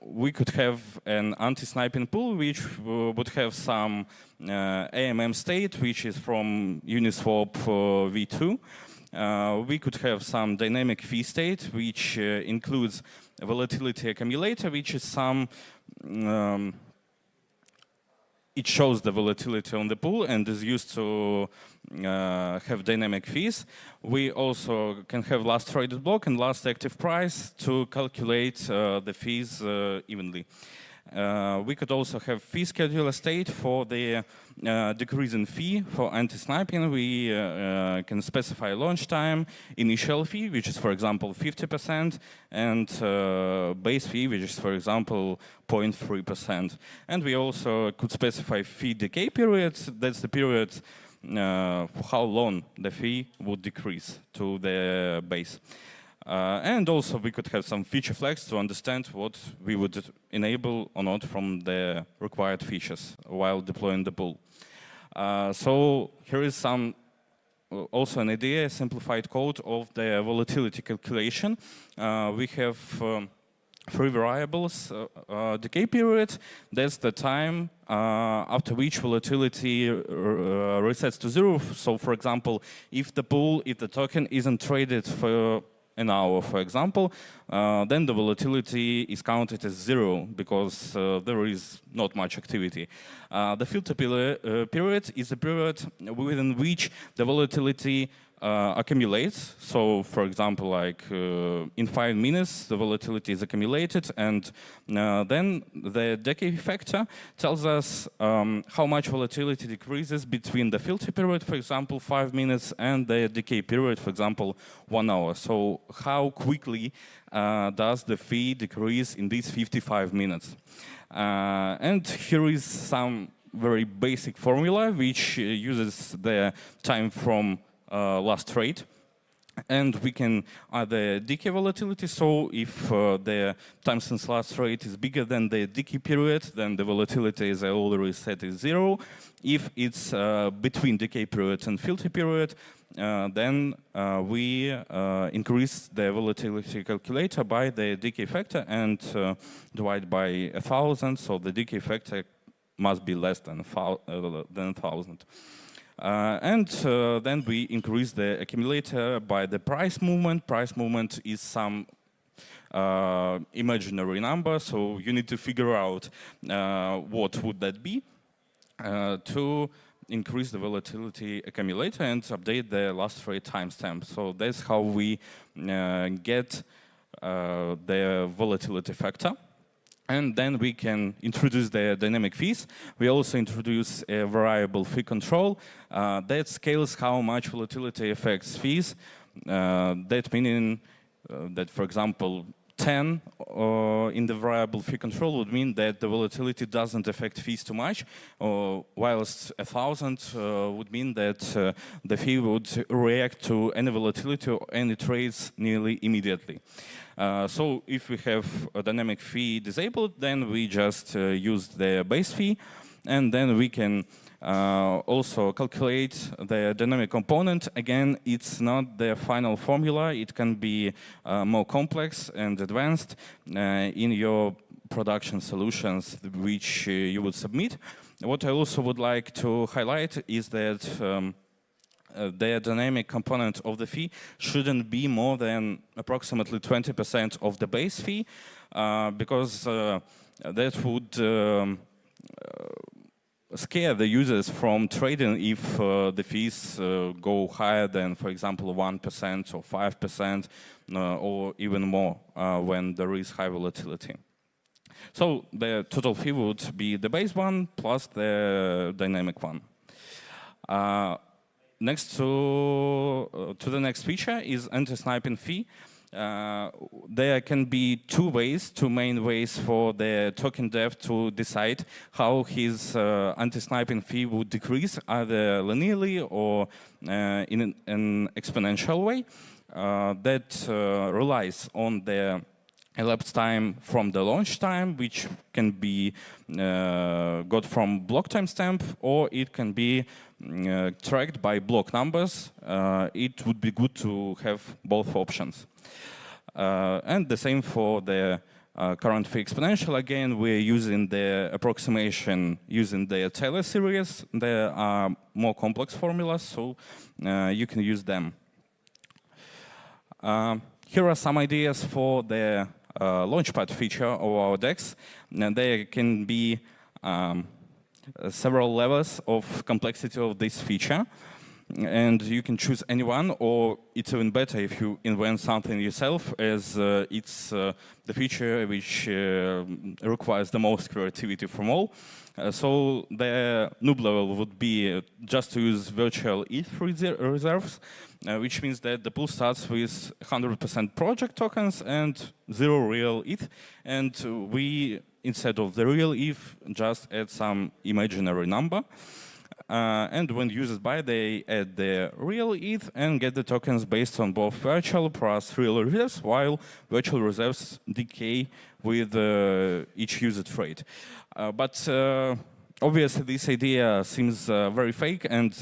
we could have an anti-sniping pool, which would have some AMM state, which is from Uniswap V2. We could have some dynamic fee state, which includes a volatility accumulator, which is some, it shows the volatility on the pool and is used to have dynamic fees. We also can have last traded block and last active price to calculate the fees evenly. We could also have fee scheduler state for the decrease in fee. For anti-sniping, we can specify launch time, initial fee, which is, for example, 50%, and base fee, which is, for example, 0.3%. And we also could specify fee decay periods. That's the period for how long the fee would decrease to the base. And also we could have some feature flags to understand what we would enable or not from the required features while deploying the pool. So here is some also an idea, a simplified code of the volatility calculation. We have 3 variables. Decay period, that's the time after which volatility resets to 0. So for example, if the token isn't traded for an hour, for example, then the volatility is counted as 0 because there is not much activity. The filter period is a period within which the volatility accumulates. So, for example, like in 5 minutes, the volatility is accumulated, and then the decay factor tells us how much volatility decreases between the filter period, for example, 5 minutes, and the decay period, for example, 1 hour. So, how quickly does the fee decrease in these 55 minutes? And here is some very basic formula which uses the time from last trade, and we can add the decay volatility. So if the time since last trade is bigger than the decay period, then the volatility, as I already said, is 0. If it's between decay period and filter period, then we increase the volatility calculator by the decay factor and divide by 1,000. So the decay factor must be less than 1,000. And then we increase the accumulator by the price movement. Price movement is some imaginary number, so you need to figure out what would that be to increase the volatility accumulator and update the last trade timestamp. So that's how we get the volatility factor. And then we can introduce the dynamic fees. We also introduce a variable fee control that scales how much volatility affects fees. That meaning that, for example, 10 in the variable fee control would mean that the volatility doesn't affect fees too much, whilst 1,000 would mean that the fee would react to any volatility or any trades nearly immediately. So if we have a dynamic fee disabled, then we just use the base fee, and then we can also calculate the dynamic component. Again, it's not the final formula. It can be more complex and advanced in your production solutions which you would submit. What I also would like to highlight is that the dynamic component of the fee shouldn't be more than approximately 20% of the base fee, because that would scare the users from trading if the fees go higher than, for example, 1% or 5% or even more when there is high volatility. So the total fee would be the base one plus the dynamic one. Next to the next feature is anti-sniping fee. There can be two main ways for the token dev to decide how his anti-sniping fee would decrease, either linearly or in an exponential way. That relies on the elapsed time from the launch time, which can be got from block timestamp, or it can be tracked by block numbers. It would be good to have both options. And the same for the current fee exponential. Again, we're using the approximation using the Taylor series. There are more complex formulas, so you can use them. Here are some ideas for the launchpad feature of our DEX. And there can be several levels of complexity of this feature, and you can choose any one, or it's even better if you invent something yourself, as it's the feature which requires the most creativity from all. So the noob level would be just to use virtual ETH reserves, which means that the pool starts with 100% project tokens and 0 real ETH, and we, instead of the real ETH, just add some imaginary number. And when users buy, they add the real ETH and get the tokens based on both virtual plus real reserves, while virtual reserves decay with each user trade. But obviously, this idea seems very fake and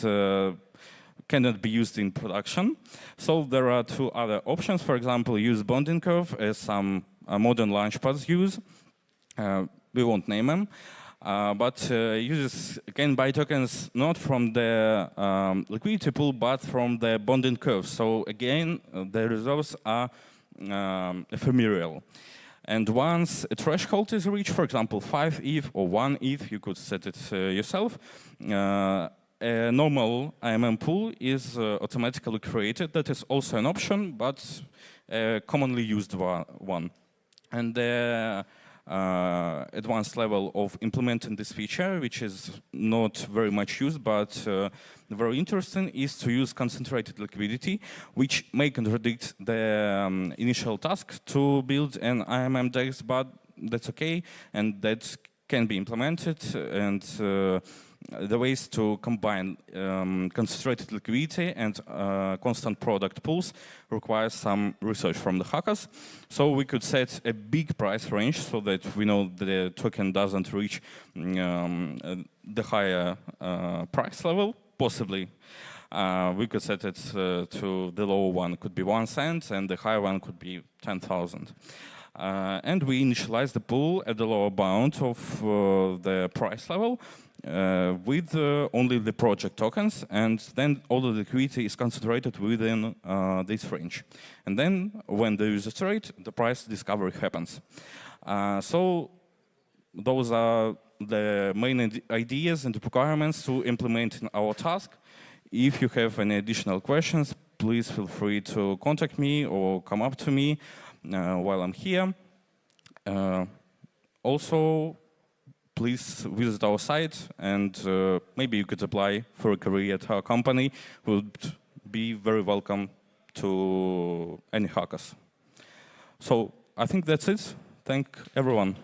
cannot be used in production. So there are two other options. For example, use bonding curve, as some modern launchpads use. We won't name them. but users can buy tokens not from the liquidity pool, but from the bonding curve. So again, the reserves are ephemeral. And once a threshold is reached, for example, 5 ETH or 1 ETH, you could set it yourself, a normal IMM pool is automatically created. That is also an option, but a commonly used one. And the advanced level of implementing this feature, which is not very much used, but very interesting, is to use concentrated liquidity, which may contradict the initial task to build an IMM DEX, but that's okay, and that can be implemented. And the ways to combine concentrated liquidity and constant product pools requires some research from the hackers. So we could set a big price range so that we know the token doesn't reach the higher price level, possibly. We could set it to the lower one could be 1 cent and the higher one could be 10,000. And we initialize the pool at the lower bound of the price level with only the project tokens, and then all the liquidity is concentrated within this range. And then when the users trade, the price discovery happens. So those are the main ideas and requirements to implement in our task. If you have any additional questions, please feel free to contact me or come up to me while I'm here. Also, please visit our site, and maybe you could apply for a career at our company. Would be very welcome to any hackers. So I think that's it. Thank everyone.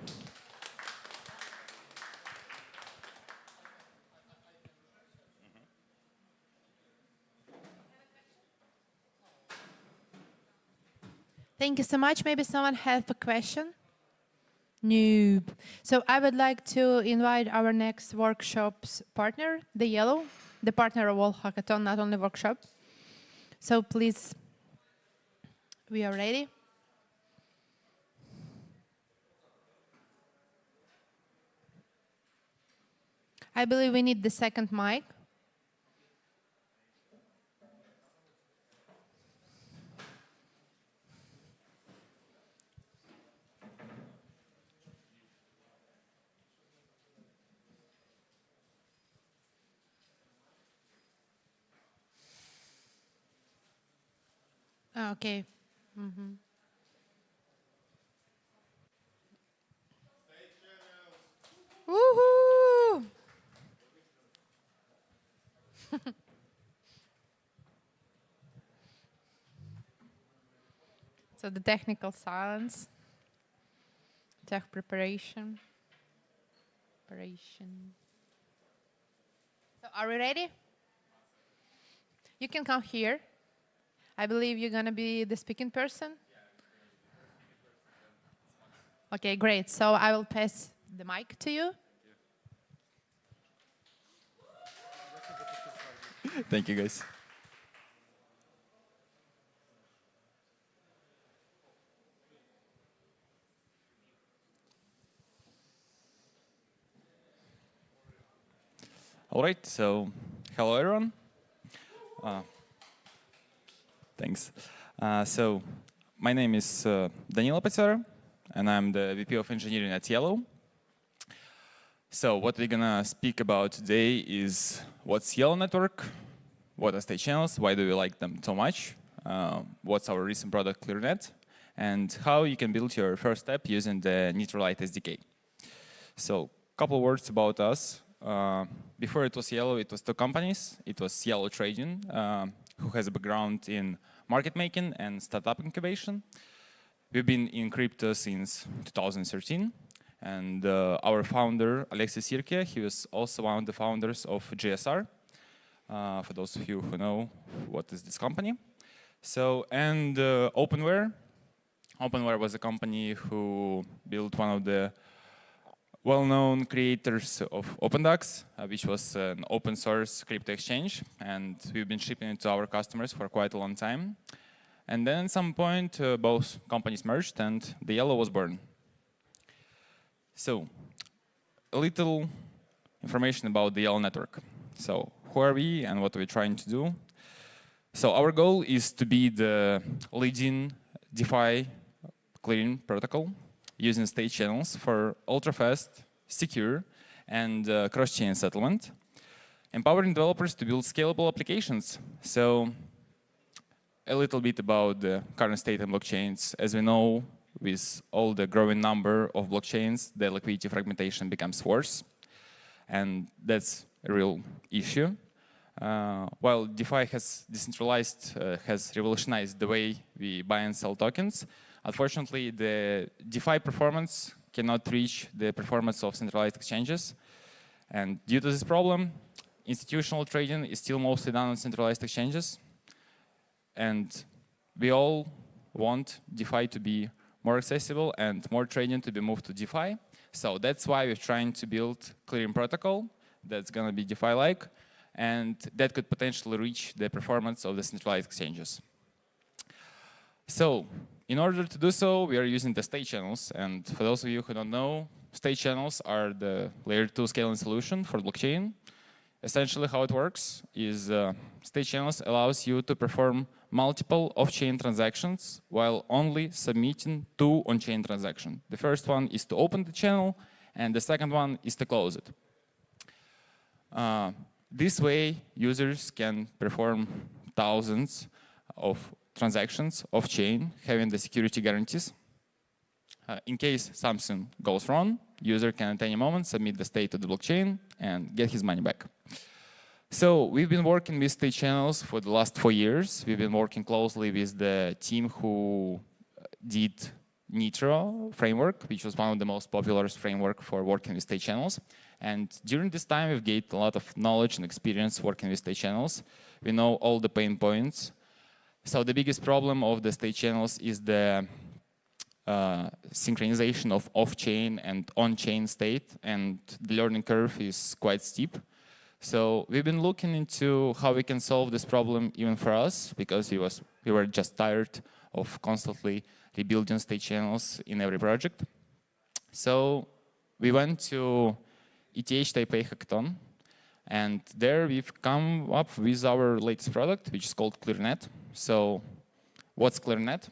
Thank you so much. Maybe someone has a question? No. So I would like to invite our next workshop's partner, the Yellow, the partner of all hackathon, not only workshop. So please, we are ready. I believe we need the second mic. Okay. Mm-hmm. Woohoo! So the technical silence, tech preparation. So are we ready? You can come here. I believe you're going to be the speaking person. Okay, great. So I will pass the mic to you. Thank you, guys. All right, so hello, everyone. Thanks. So my name is Danilo Patera, and I'm the VP of Engineering at Yellow. So what we're gonna speak about today is what's Yellow Network, what are state channels, why do we like them so much, what's our recent product ClearNet, and how you can build your first step using the Neutralite SDK. So a couple words about us. Before it was Yellow, it was two companies. It was Yellow Trading, who has a background in market making and startup incubation. We've been in crypto since 2013. And our founder, Alexei Sirke, he was also one of the founders of GSR, for those of you who know what is this company. So, and Openware. Openware was a company who built one of the well-known creators of OpenDAX, which was an open source crypto exchange. And we've been shipping it to our customers for quite a long time. And then at some point, both companies merged and the Yellow was born. So a little information about the Yellow network. So who are we and what are we trying to do? So our goal is to be the leading DeFi clearing protocol using state channels for ultra-fast, secure, and cross-chain settlement, empowering developers to build scalable applications. So a little bit about the current state of blockchains. As we know, with all the growing number of blockchains, the liquidity fragmentation becomes worse. And that's a real issue. While DeFi has decentralized, has revolutionized the way we buy and sell tokens, unfortunately, the DeFi performance cannot reach the performance of centralized exchanges. And due to this problem, institutional trading is still mostly done on centralized exchanges. And we all want DeFi to be more accessible and more trading to be moved to DeFi. So that's why we're trying to build clearing protocol that's going to be DeFi-like, and that could potentially reach the performance of the centralized exchanges. So in order to do so, we are using the state channels. And for those of you who don't know, state channels are the layer 2 scaling solution for blockchain. Essentially how it works is state channels allows you to perform multiple off-chain transactions while only submitting 2 on-chain transactions. The first one is to open the channel, and the second one is to close it. This way, users can perform thousands of transactions off-chain, having the security guarantees. In case something goes wrong, user can at any moment submit the state to the blockchain and get his money back. So we've been working with state channels for the last 4 years. We've been working closely with the team who did Nitro framework, which was one of the most popular framework for working with state channels. And during this time, we've gained a lot of knowledge and experience working with state channels. We know all the pain points. So the biggest problem of the state channels is the synchronization of off-chain and on-chain state, and the learning curve is quite steep. So we've been looking into how we can solve this problem even for us, because we were just tired of constantly rebuilding state channels in every project. So we went to ETH Taipei hackathon, and there we've come up with our latest product, which is called ClearNet. So what's ClearNet?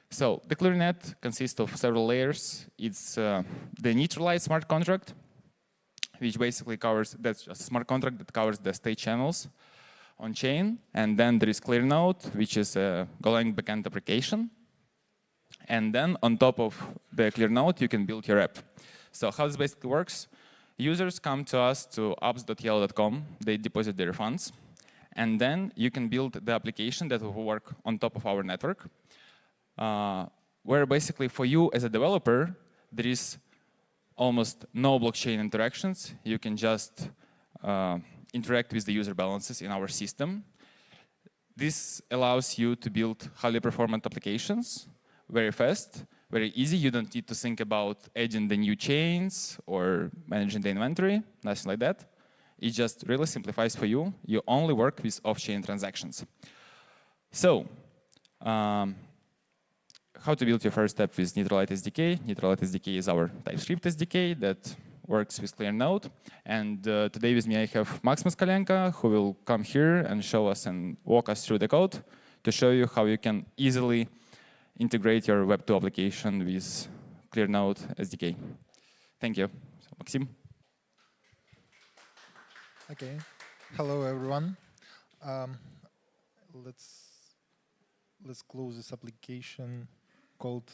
So the ClearNet consists of several layers. It's the neutralized smart contract, which basically covers, that's just a smart contract that covers the state channels on chain. And then there is ClearNode, which is a Golang backend application. And then on top of the ClearNode, you can build your app. So how this basically works, users come to us to apps.yellow.com, they deposit their funds, and then you can build the application that will work on top of our network, where basically for you as a developer, there is almost no blockchain interactions. You can just interact with the user balances in our system. This allows you to build highly performant applications very fast, very easy. You don't need to think about adding the new chains or managing the inventory, nothing like that. It just really simplifies for you. You only work with off-chain transactions. So, how to build your first step with Neutralite SDK. Neutralite SDK is our TypeScript SDK that works with ClearNode. And today with me I have Max Moskalenko, who will come here and show us and walk us through the code to show you how you can easily integrate your Web2 application with ClearNode SDK. Thank you. So, Maxim. Okay. Hello, everyone. Let's close this application called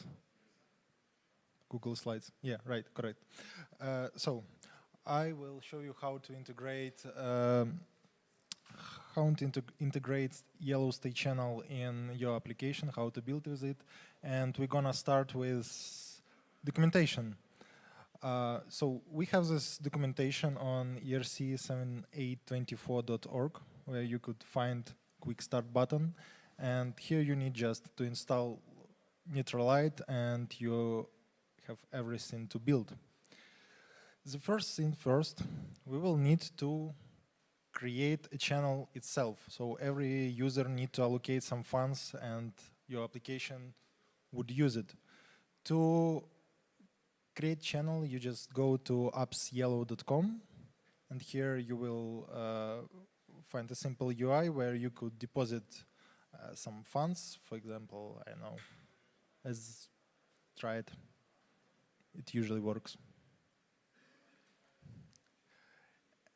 Google Slides. Yeah, right, correct. So I will show you how to integrate Yellow State Channel in your application, how to build with it, and we're gonna start with documentation. So we have this documentation on erc7824.org, where you could find quick start button, and here you need just to install Neutralite, and you have everything to build. The first thing first, we will need to create a channel itself. So every user needs to allocate some funds, and your application would use it. To create channel, you just go to appsyellow.com, and here you will find a simple UI where you could deposit some funds. For example, I don't know, let's try it. It usually works.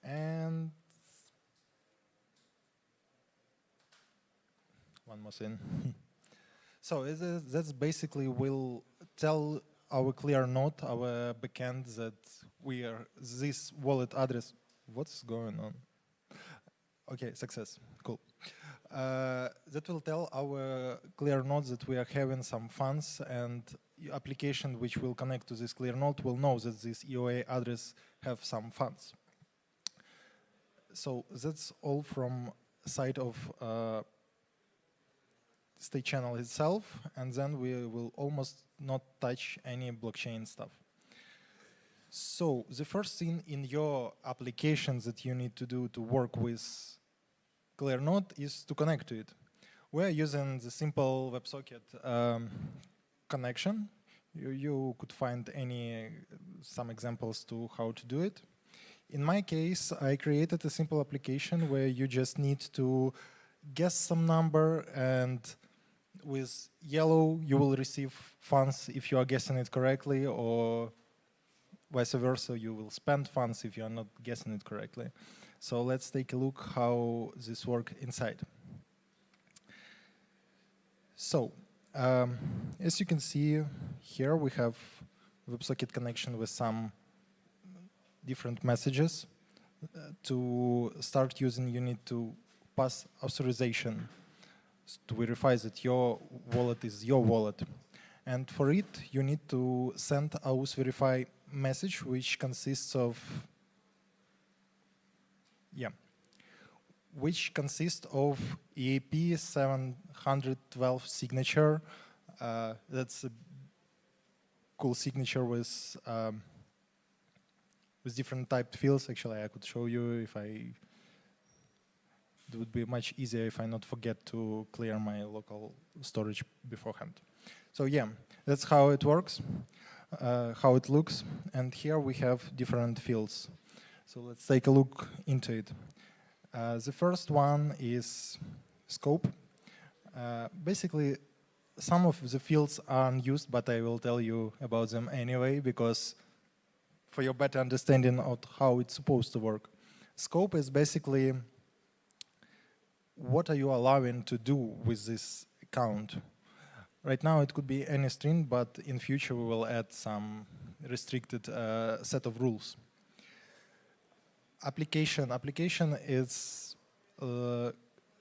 And one more thing. So that's basically will tell our clear node, our backend, that we are this wallet address. What's going on? Okay, success. Cool. That will tell our clear node that we are having some funds, and application which will connect to this clear node will know that this EOA address have some funds. So that's all from side of state channel itself, and then we will almost not touch any blockchain stuff. So the first thing in your applications that you need to do to work with ClearNode is to connect to it. We're using the simple WebSocket connection. You could find some examples to how to do it. In my case, I created a simple application where you just need to guess some number, and with yellow you will receive funds if you are guessing it correctly, or vice versa, you will spend funds if you are not guessing it correctly. So let's take a look how this works inside. So as you can see here, we have WebSocket connection with some different messages. To start using, you need to pass authorization to verify that your wallet is your wallet. And for it, you need to send auth verify message, which consists of EAP 712 signature. That's a cool signature with different typed fields. Actually, I could show you if it would be much easier if I not forget to clear my local storage beforehand. So yeah, that's how it works, how it looks. And here we have different fields. So let's take a look into it. The first one is scope. Basically, some of the fields are unused, but I will tell you about them anyway, because for your better understanding of how it's supposed to work. Scope is basically what are you allowing to do with this account. Right now it could be any string, but in future we will add some restricted set of rules. Application is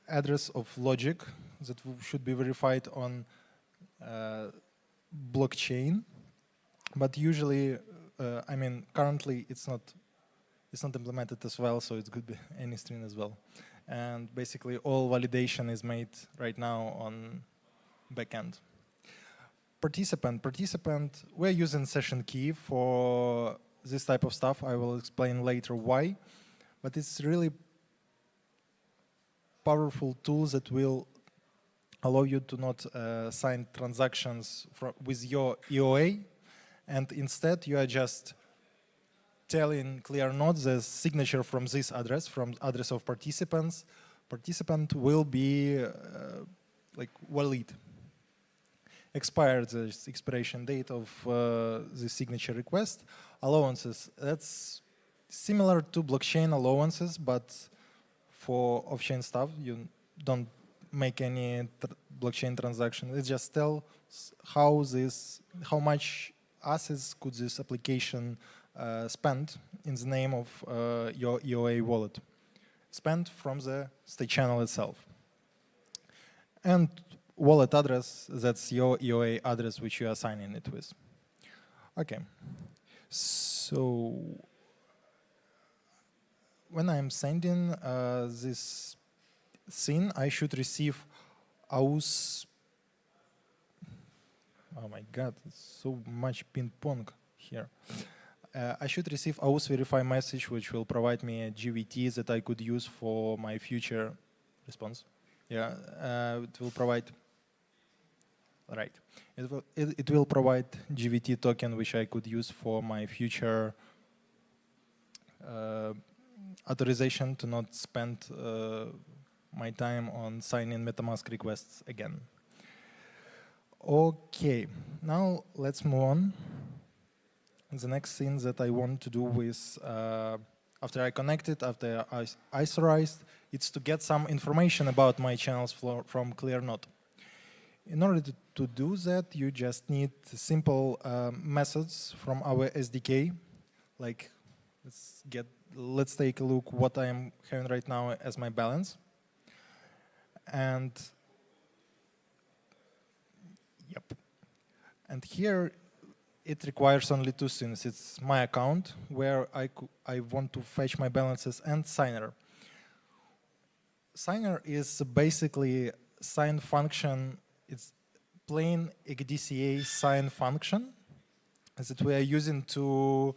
address of logic that should be verified on blockchain, but usually, I mean, currently it's not implemented as well, so it could be any string as well. And basically all validation is made right now on backend. Participant, we're using session key for this type of stuff. I will explain later why, but it's really powerful tool that will allow you to not sign transactions with your EOA, and instead you are just telling ClearNode the signature from this address, from address of participants. Participant will be like valid. Expired the expiration date of the signature request. Allowances, that's similar to blockchain allowances, but for off-chain stuff, you don't make any blockchain transaction. It just tells how much assets could this application spend in the name of your EOA wallet. Spent from the state channel itself. And wallet address, that's your EOA address which you are signing it with. Okay, so when I'm sending this thing, I should receive auth. Oh my god, it's so much ping pong here. I should receive auth verify message, which will provide me a GVT that I could use for my future response. Yeah, it will provide right. It will provide GVT token, which I could use for my future authorization to not spend my time on signing MetaMask requests again. Okay, now let's move on. The next thing that I want to do is, after I connected, after I authorized, it's to get some information about my channels from ClearNode. In order to do that, you just need simple methods from our SDK. Like, let's take a look what I am having right now as my balance. And yep. And here it requires only two things. It's my account where I want to fetch my balances, and signer. Signer is basically sign function. It's plain ETHKyiv sign function that we are using to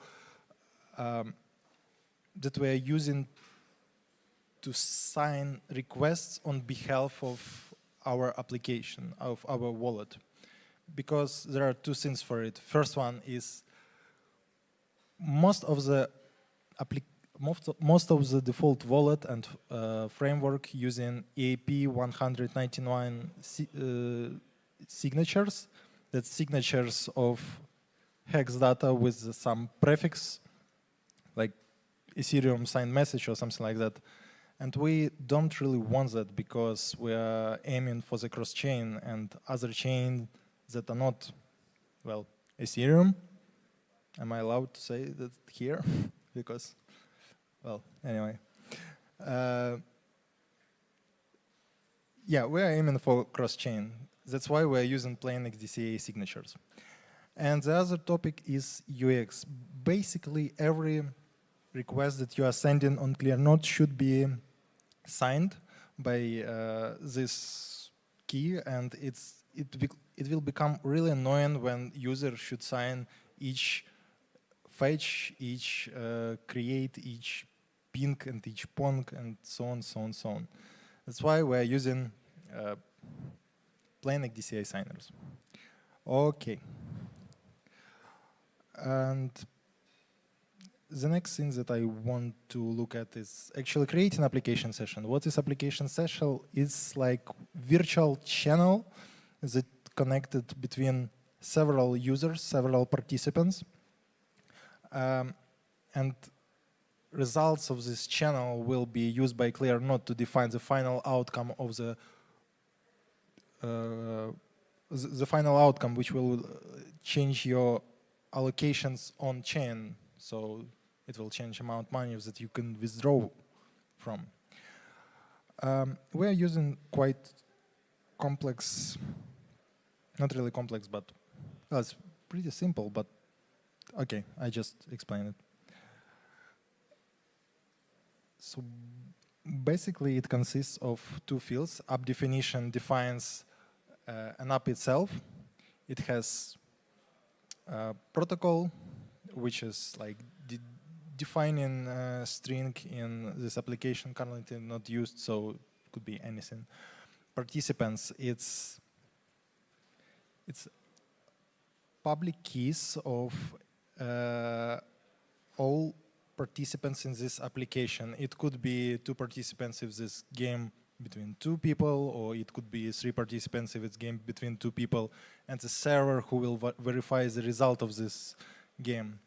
sign requests on behalf of our application, of our wallet. Because there are two things for it. First one is most of the default wallet and framework using EAP 199 signatures. That's signatures of hex data with some prefix, like Ethereum signed message or something like that. And we don't really want that because we are aiming for the cross-chain and other chains that are not, well, Ethereum. Am I allowed to say that here? Because, well, anyway. Yeah, we are aiming for cross-chain. That's why we are using plain XDCA signatures. And the other topic is UX. Basically, every request that you are sending on ClearNode should be signed by this key, and it will become really annoying when users should sign each fetch, each create, each ping, and each pong, and so on, so on, so on. That's why we're using plain XDCA signers. Okay. And the next thing that I want to look at is actually creating application session. What is application session? It's like virtual channel that connected between several users, several participants. And results of this channel will be used by ClearNode to define the final outcome of the final outcome, which will change your allocations on chain. So it will change amount of money that you can withdraw from. We are using quite complex, not really complex, but well, it's pretty simple, but okay, I just explained it. So basically it consists of two fields. App definition defines an app itself. It has a protocol, which is like defining a string in this application currently not used, so it could be anything. Participants, it's public keys of all participants in this application. It could be 2 participants if this game between 2 people, or it could be 3 participants if it's game between 2 people, and the server who will verify the result of this game.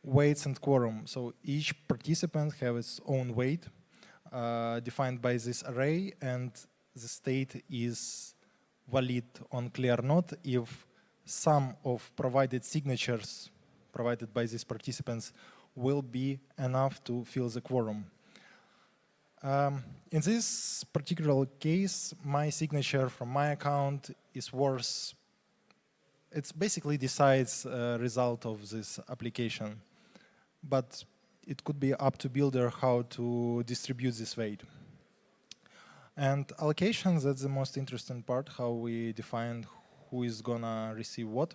Weights and quorum. So each participant has its own weight defined by this array, and the state is valid on ClearNode if sum of provided signatures provided by these participants will be enough to fill the quorum. In this particular case, my signature from my account is worth, it basically decides result of this application. But it could be up to builder how to distribute this weight. And allocations, that's the most interesting part, how we define who is gonna receive what.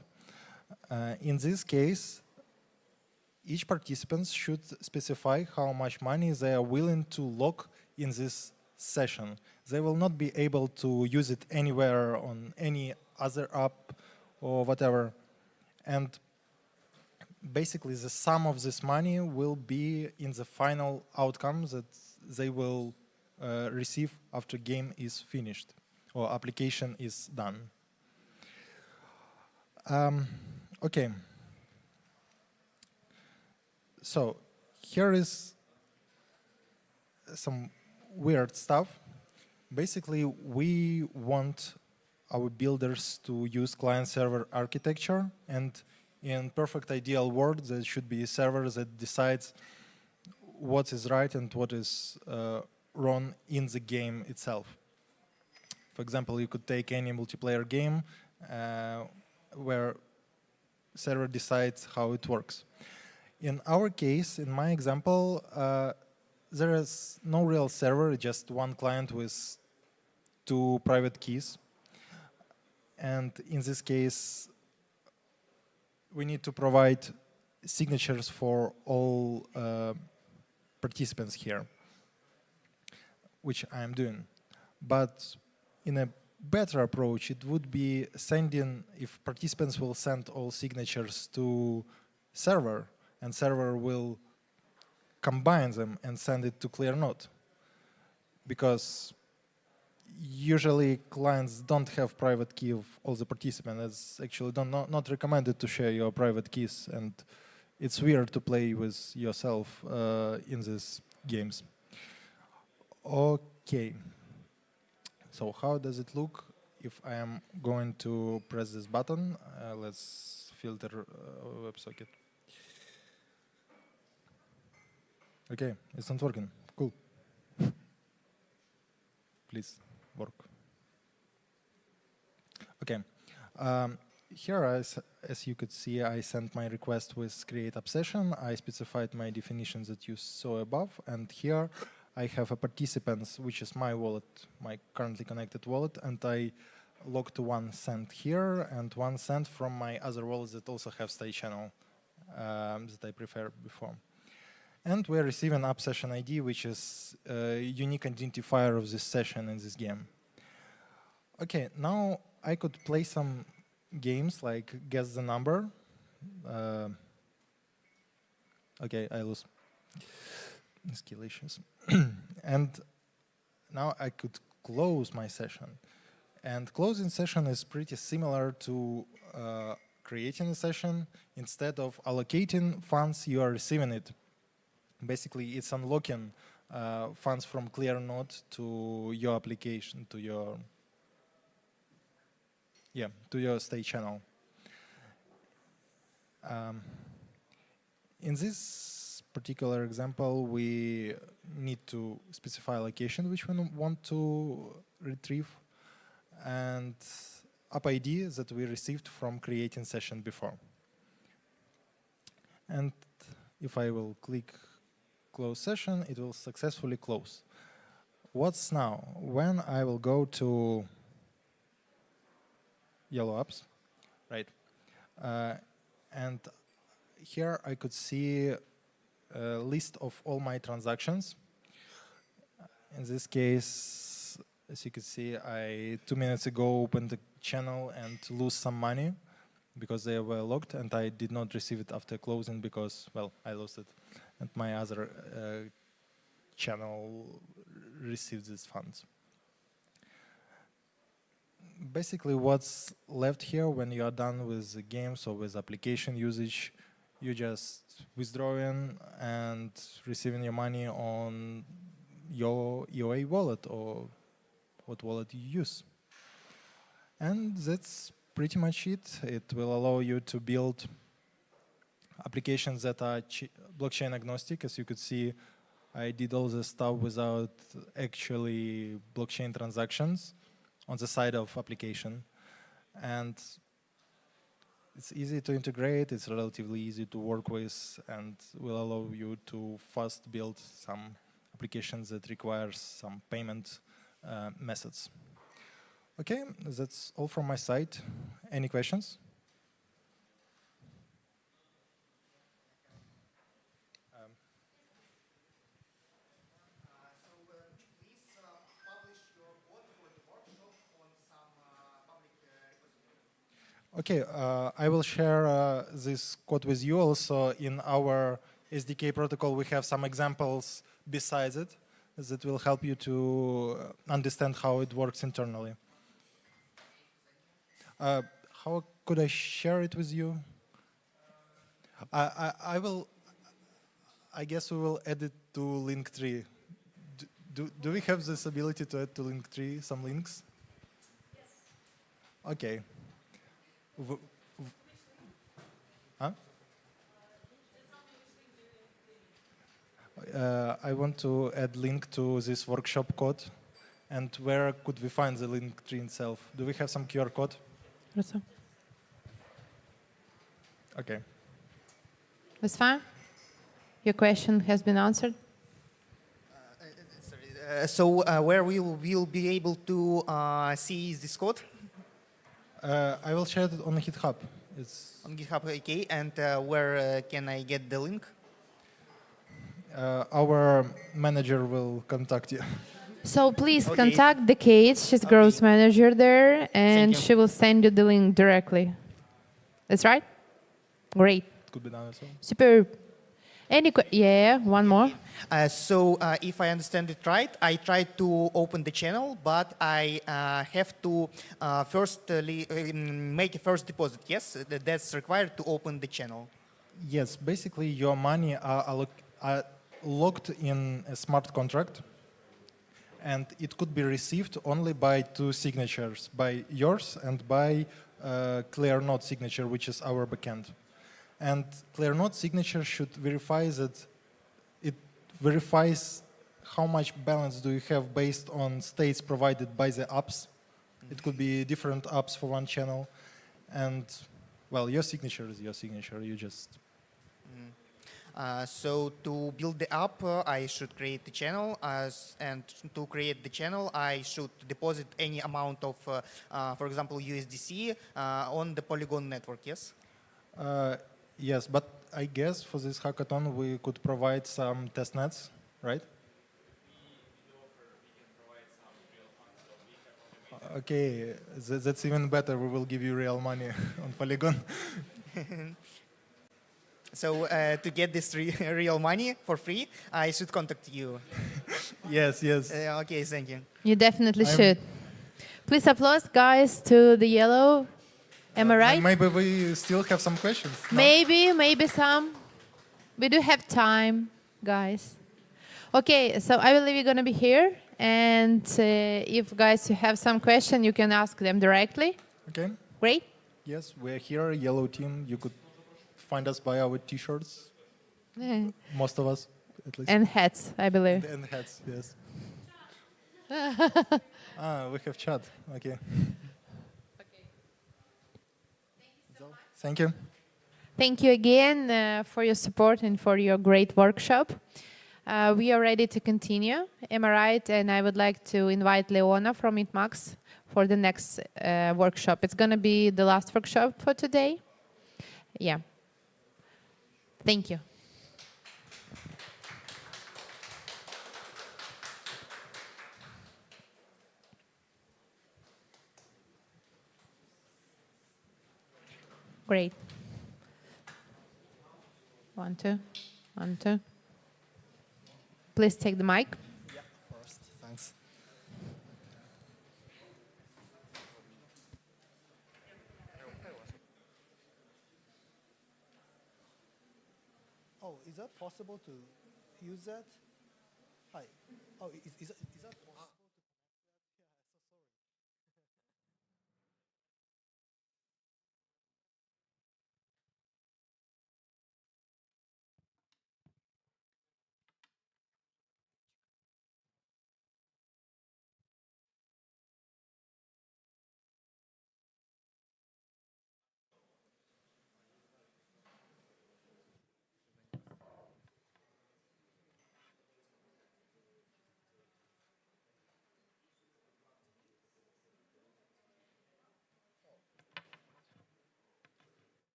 In this case, each participant should specify how much money they are willing to lock in this session. they will not be able to use it anywhere on any other app or whatever. And basically the sum of this money will be in the final outcome that they will receive after game is finished or application is done. Okay. So here is some weird stuff. Basically, we want our builders to use client-server architecture, and in perfect ideal world, there should be a server that decides what is right and what is wrong in the game itself. For example, you could take any multiplayer game where server decides how it works. In our case, in my example, there is no real server, just one client with 2 private keys. And in this case, we need to provide signatures for all participants here, which I'm doing. But in a better approach, it would be sending, if participants will send all signatures to server, and server will combine them and send it to ClearNode. Because usually clients don't have private key of all the participants. It's actually not recommended to share your private keys, and it's weird to play with yourself in these games. Okay. So how does it look if I am going to press this button? Let's filter WebSocket. Okay, it's not working. Cool. Please work. Okay. Here, as you could see, I sent my request with create app session. I specified my definitions that you saw above, and here I have a participants, which is my wallet, my currently connected wallet, and I logged 1 cent here and 1 cent from my other wallets that also have state channel that I preferred before. And we're receiving app session ID, which is a unique identifier of this session in this game. Okay, now I could play some games like guess the number. Okay, I lose. Escalations. And now I could close my session. And closing session is pretty similar to creating a session. Instead of allocating funds, you are receiving it. Basically, it's unlocking funds from ClearNode to your application, to your state channel. In this particular example, we need to specify location which we want to retrieve, and app ID that we received from creating session before. And if I will click close session, it will successfully close. What's now? When I will go to yellow apps, right? And here I could see a list of all my transactions. In this case, as you can see, I 2 minutes ago opened the channel and lose some money because they were locked, and I did not receive it after closing because, well, I lost it. And my other channel received these funds. Basically, what's left here when you are done with the games or with application usage, you just withdrawing and receiving your money on your EOA wallet or what wallet you use. And that's pretty much it. It will allow you to build applications that are blockchain agnostic. As you could see, I did all this stuff without actually blockchain transactions on the side of application. And it's easy to integrate, it's relatively easy to work with, and will allow you to fast build some applications that require some payment methods. Okay, that's all from my side. Any questions? Please publish your Okay, I will share this code with you. Also, in our SDK protocol, we have some examples besides it that will help you to understand how it works internally. How could I share it with you? I will. I guess we will add it to Linktree. Do we have this ability to add to Linktree some links? Yes. Okay. Huh? I want to add link to this workshop code. And where could we find the Linktree itself? Do we have some QR code? Okay. That's fine. Your question has been answered. So where we will be able to see this code? I will share it on GitHub. It's on GitHub, okay. And where can I get the link? Our manager will contact you. So please contact the Kate. She's growth manager there, and she will send you the link directly. That's right? Great. Could be done as well. Superb. Yeah, one more. So if I understand it right, I tried to open the channel, but I have to first make a first deposit. Yes, that's required to open the channel. Yes, basically your money are locked in a smart contract, and it could be received only by two signatures, by yours and by ClearNode signature, which is our backend. And ClearNode signature should verify that it verifies how much balance do you have based on states provided by the apps. It could be different apps for one channel. And, well, your signature is your signature. You just... So to build the app, I should create the channel. And to create the channel, I should deposit any amount of, for example, USDC on the Polygon network, yes? Yes, but I guess for this hackathon we could provide some testnets, right? Okay, that's even better. We will give you real money on Polygon. So to get this real money for free, I should contact you. Yes, yes. Okay, thank you. You definitely should. Please applause, guys, to the yellow. Am I right? Maybe we still have some questions. No? Maybe some. We do have time, guys. Okay, so I believe you're going to be here. And if, guys, you have some question, you can ask them directly. Okay. Great. Yes, we're here, yellow team. You could find us by our T-shirts. Most of us, at least. And hats, I believe. And hats, yes. We have chat. Okay. Thank you. Thank you again for your support and for your great workshop. We are ready to continue. Am I right? And I would like to invite Leona from INTMAX for the next workshop. It's going to be the last workshop for today. Yeah. Thank you. Great. 1, 2, 1, 2. Please take the mic. Yeah, first, thanks. Oh, is that possible to use that? Hi. Oh, is that possible?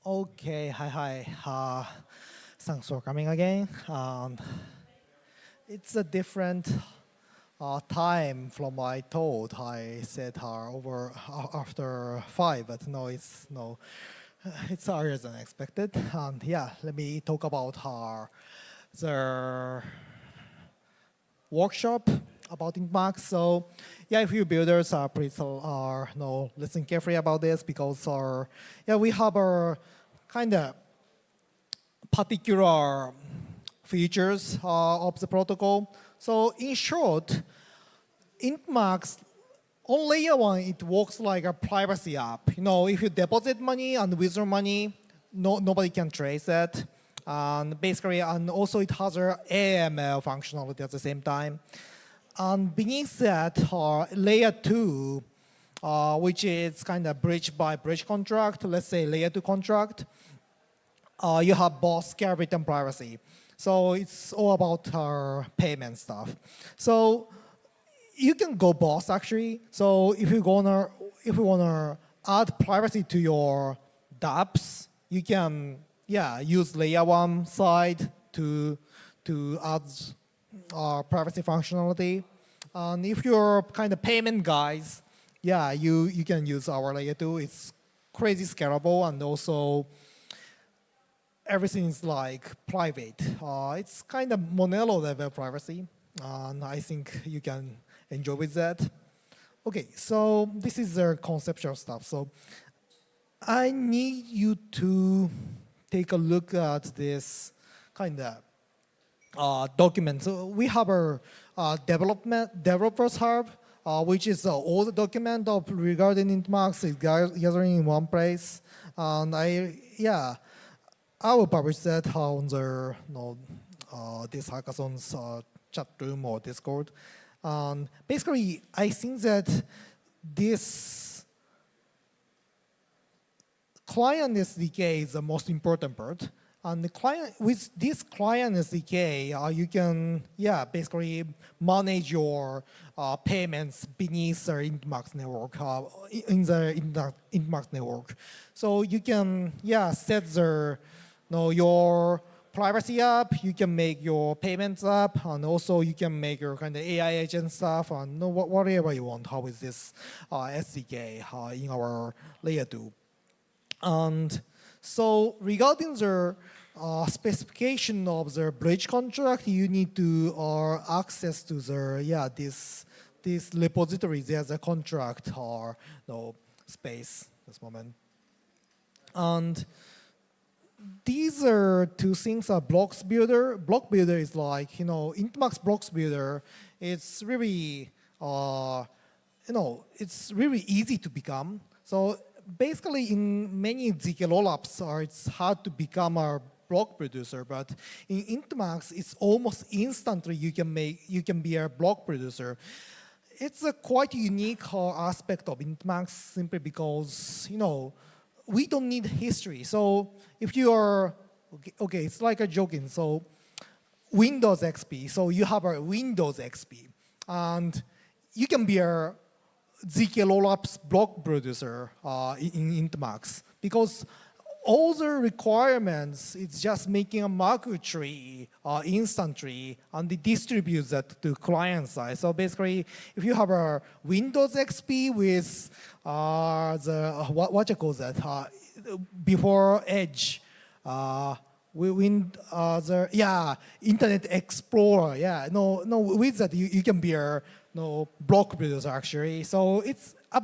Okay, hi. Thanks for coming again. It's a different time from I thought. I said over after 5, but no, it's earlier than expected. And yeah, let me talk about the workshop about INTMAX. So yeah, if you builders are listen carefully about this, because we have our kind of particular features of the protocol. So in short, INTMAX on layer 1, it works like a privacy app. If you deposit money and withdraw money, nobody can trace it. And basically, and also it has a AML functionality at the same time. And beneath that, layer 2, which is kind of bridge by bridge contract, let's say layer 2 contract, you have both scalability and privacy. So it's all about our payment stuff. So you can go both actually. So if you wanna add privacy to your dApps, you can use layer 1 side to add privacy functionality. And if you're kind of payment guys, you can use our layer 2. It's crazy scalable, and also everything is like private. It's kind of Monero level privacy, and I think you can enjoy with that. Okay, so this is the conceptual stuff. So I need you to take a look at this kind of document. So we have our developers hub, which is all the document regarding INTMAX is gathering in one place. And I will publish that on the this hackathon's chat room or Discord. Basically, I think that this client SDK is the most important part. And with this client SDK, you can basically manage your payments beneath the INTMAX network, in the INTMAX network. So you can set your privacy app, you can make your payments app, and also you can make your kind of AI agent stuff, and whatever you want with this SDK in our layer 2. And so regarding the specification of the bridge contract, you need to access to the this repository. There's a contract or space this moment. And these are two things. Blocks builder. Block builder is like INTMAX blocks builder. It's really it's really easy to become. So basically, in many ZK rollups, it's hard to become a block producer. But in INTMAX, it's almost instantly you can be a block producer. It's a quite unique aspect of INTMAX, simply because we don't need history. So if you are okay, it's like a joking. So Windows XP. So you have a Windows XP, and you can be a ZK rollups block producer in INTMAX, because all the requirements, it's just making a market tree, instant tree, and it distributes that to client side. So basically, if you have a Windows XP with what you call that, before Edge, Internet Explorer, with that you can be a block producer actually. So it's a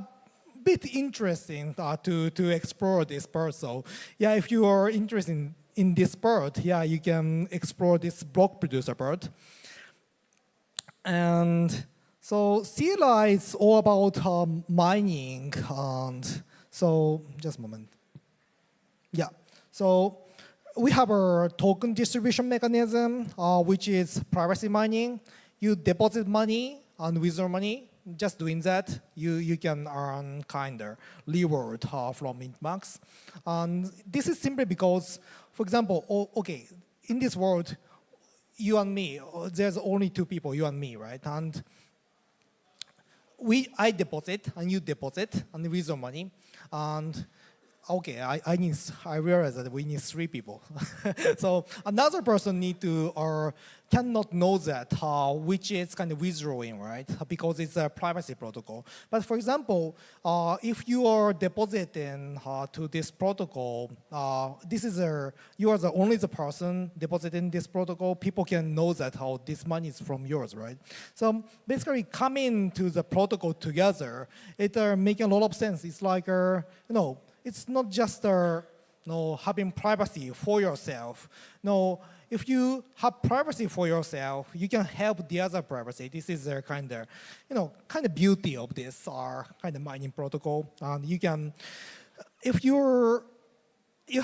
bit interesting to explore this part. So if you are interested in this part, you can explore this block producer part. And so CLI is all about mining, and so just a moment. So we have a token distribution mechanism, which is privacy mining. You deposit money and withdraw money. Just doing that, you can earn kind of reward from INTMAX. And this is simply because, for example, in this world, you and me, there's only two people, you and me, right? And I deposit and you deposit and we withdraw money. And okay, I realize that we need 3 people. So another person need to or cannot know that which is kind of withdrawing, right? Because it's a privacy protocol. But for example, if you are depositing to this protocol, you are the only person depositing this protocol. People can know that this money is from yours, right? So basically, coming to the protocol together, it making a lot of sense. It's like it's not just having privacy for yourself. No, if you have privacy for yourself, you can help the other privacy. This is the kind of beauty of this kind of mining protocol. And you can, if you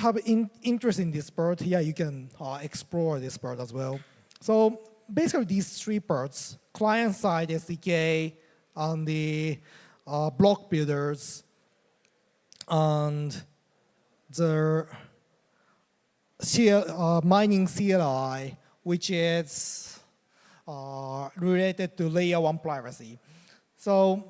have interest in this part, yeah, you can explore this part as well. So basically, these 3 parts: client-side SDK, and the block builders, and the mining CLI, which is related to layer 1 privacy. So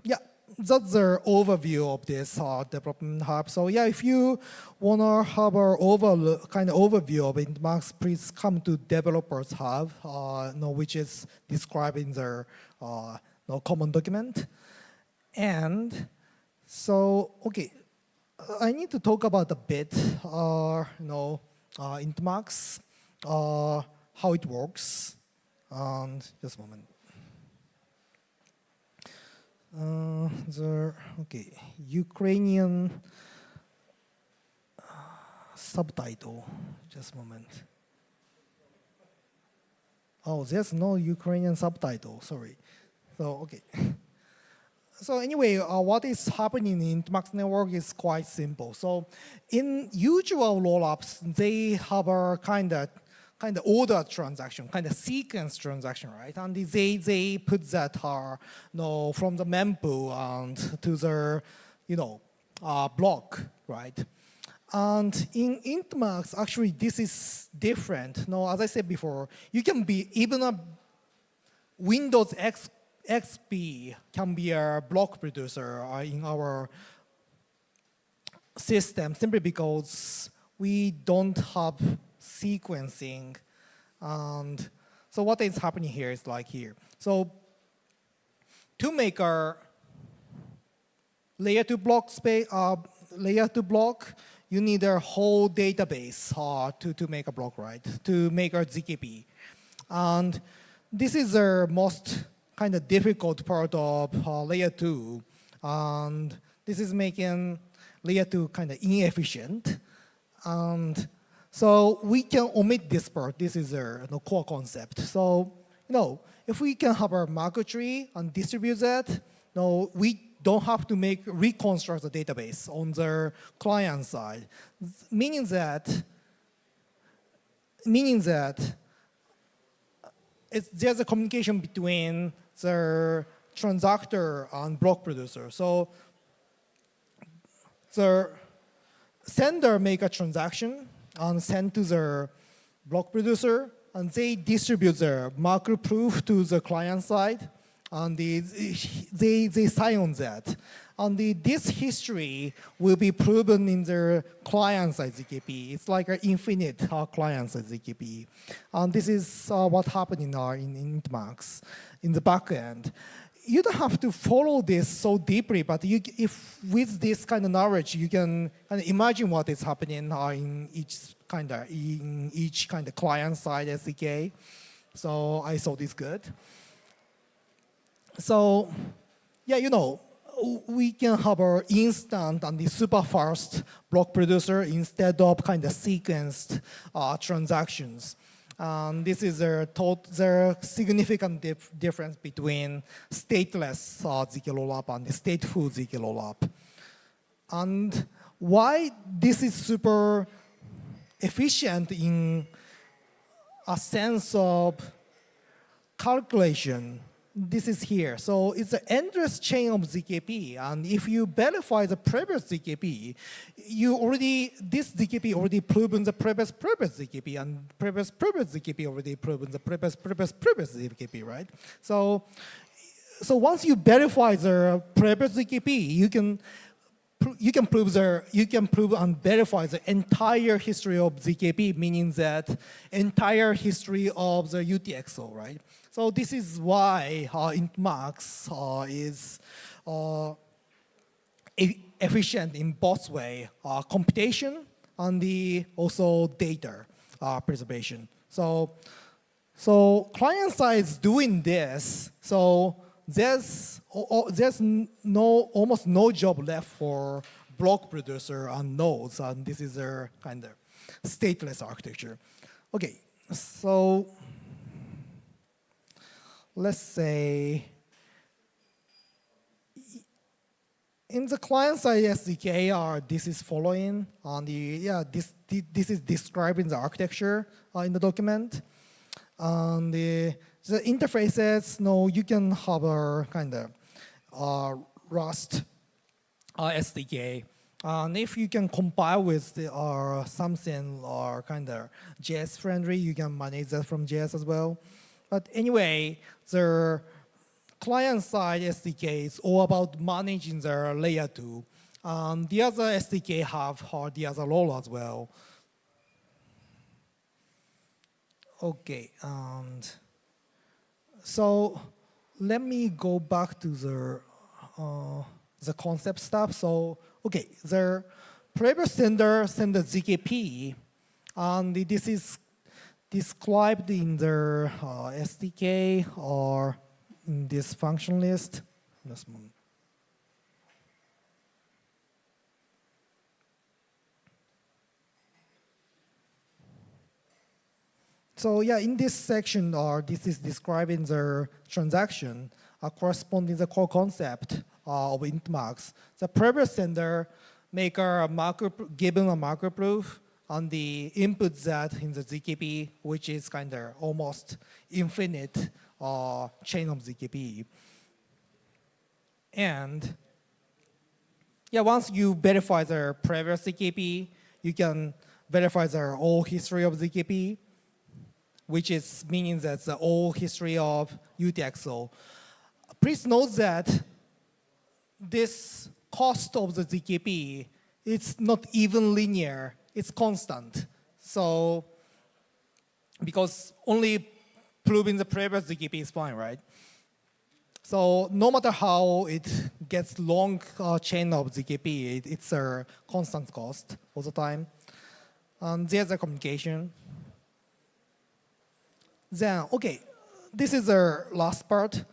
yeah, that's the overview of this development hub. So yeah, if you want to have an overview of INTMAX, please come to Developers Hub, which is described in the common document. And so, okay, I need to talk about a bit, INTMAX, how it works. And just a moment. Ukrainian subtitle. Just a moment. Oh, there's no Ukrainian subtitle. Sorry. So okay. So anyway, what is happening in INTMAX network is quite simple. So in usual rollups, they have a kind of order transaction, kind of sequence transaction, right? And they put that from the mempool and to the block, right? And in INTMAX, actually, this is different. As I said before, you can be even a Windows XP can be a block producer in our system simply because we don't have sequencing. And so what is happening here is like here. So to make our layer 2 block you need a whole database to make a block, right? To make our ZKP. And this is the most kind of difficult part of layer 2. And this is making layer 2 kind of inefficient. And so we can omit this part. This is the core concept. So, if we can have our market tree and distribute that, we don't have to reconstruct the database on the client side. Meaning that there's a communication between the transactor and block producer. So the sender make a transaction and send to the block producer, and they distribute the marker proof to the client side, and they sign on that. And this history will be proven in the client-side ZKP. It's like an infinite client-side ZKP. And this is what happened in INTMAX in the back end. You don't have to follow this so deeply, but if with this kind of knowledge, you can kind of imagine what is happening in each kind of client-side SDK. So I thought it's good. So yeah, we can have an instant and the super fast block producer instead of kind of sequenced transactions. This is the significant difference between stateless ZK rollup and the stateful ZK rollup. And why this is super efficient in a sense of calculation, this is here. So it's an endless chain of ZKP, and if you verify the previous ZKP, this ZKP already proven the previous ZKP, and previous ZKP already proven the previous ZKP, right? So once you verify the previous ZKP, you can prove and verify the entire history of ZKP, meaning that entire history of the UTXO, right? So this is why INTMAX is efficient in both way, computation and also data preservation. So client side is doing this. So there's almost no job left for block producer and nodes, and this is a kind of stateless architecture. Okay, so let's say in the client side SDK, this is following on this is describing the architecture in the document. And the interfaces, you can have a kind of Rust SDK. And if you can compile with something or kind of JS friendly, you can manage that from JS as well. But anyway, the client-side SDK is all about managing the layer 2. The other SDK have the other role as well. Okay, and so let me go back to the concept stuff. So, okay, the previous sender sent the ZKP, and this is described in the SDK or in this function list. So yeah, in this section, this is describing the transaction corresponding to the core concept of INTMAX. The previous sender make given a marker proof on the input that in the ZKP, which is kind of almost infinite chain of ZKP. And yeah, once you verify the previous ZKP, you can verify the whole history of ZKP, which is meaning that the whole history of UTXO. Please note that this cost of the ZKP, it's not even linear, it's constant. So, because only proving the previous ZKP is fine, right? So no matter how it gets long chain of ZKP, it's a constant cost all the time. And there's a communication. Then, okay, this is the last part.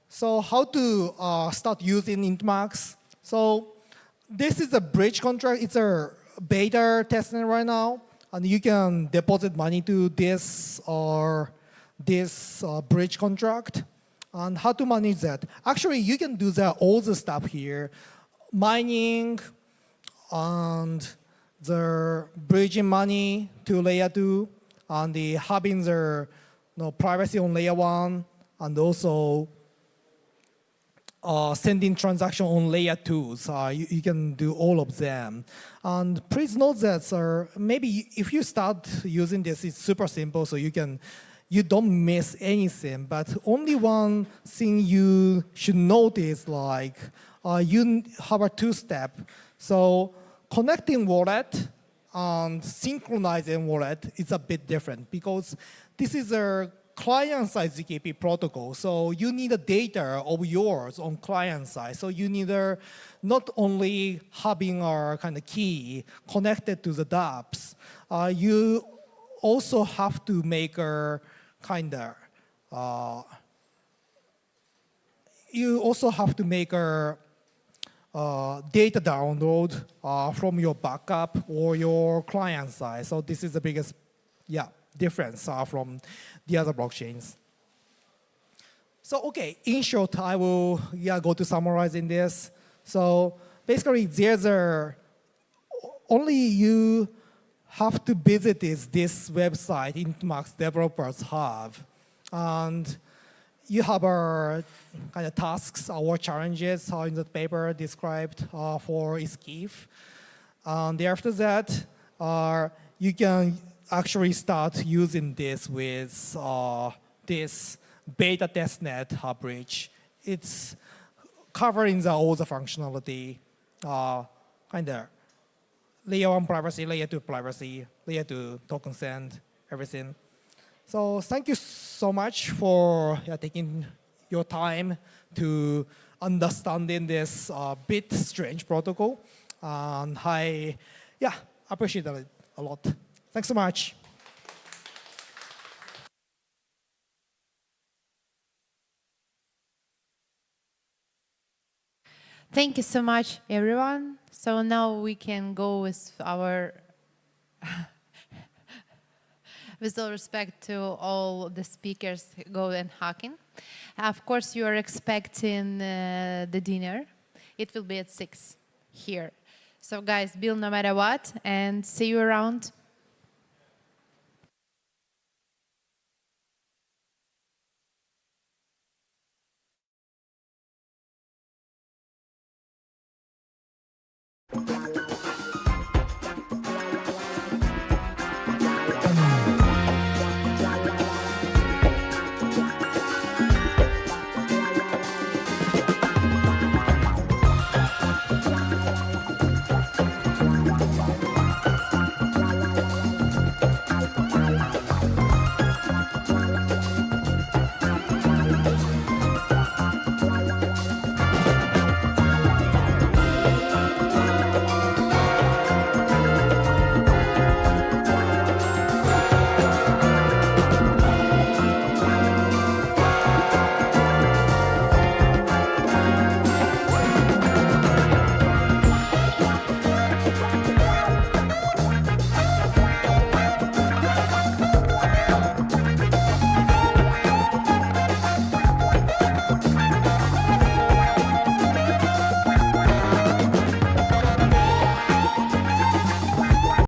So how to start using INTMAX? So this is a bridge contract. It's a beta testing right now. And you can deposit money to this or this bridge contract. And how to manage that? Actually, you can do all the stuff here. Mining and the bridging money to layer 2. And having the privacy on layer 1, and also sending transaction on layer 2. So you can do all of them. And please note that maybe if you start using this, it's super simple, so you don't miss anything. But only one thing you should notice, like you have a two-step. So connecting wallet and synchronizing wallet is a bit different because this is a client-side ZKP protocol. So you need the data of yours on client side. So you need not only having a kind of key connected to the dApps, you also have to make a kind of, you also have to make a data download from your backup or your client side. So this is the biggest difference from the other blockchains. So okay, in short, I will go to summarizing this. So basically, there's only you have to visit this website INTMAX developers have, and you have kind of tasks or challenges in the paper described for ETHKyiv. And after that, you can actually start using this with this beta testnet bridge. It's covering all the functionality. kind of layer 1 privacy, layer 2 privacy, layer 2 token send, everything. So thank you so much for taking your time to understanding this bit strange protocol. And I appreciate it a lot. Thanks so much. Thank you so much, everyone. So now we can go with our, with all respect to all the speakers, go and hacking. Of course, you are expecting the dinner. It will be at 6 here. So guys, build no matter what, and see you around.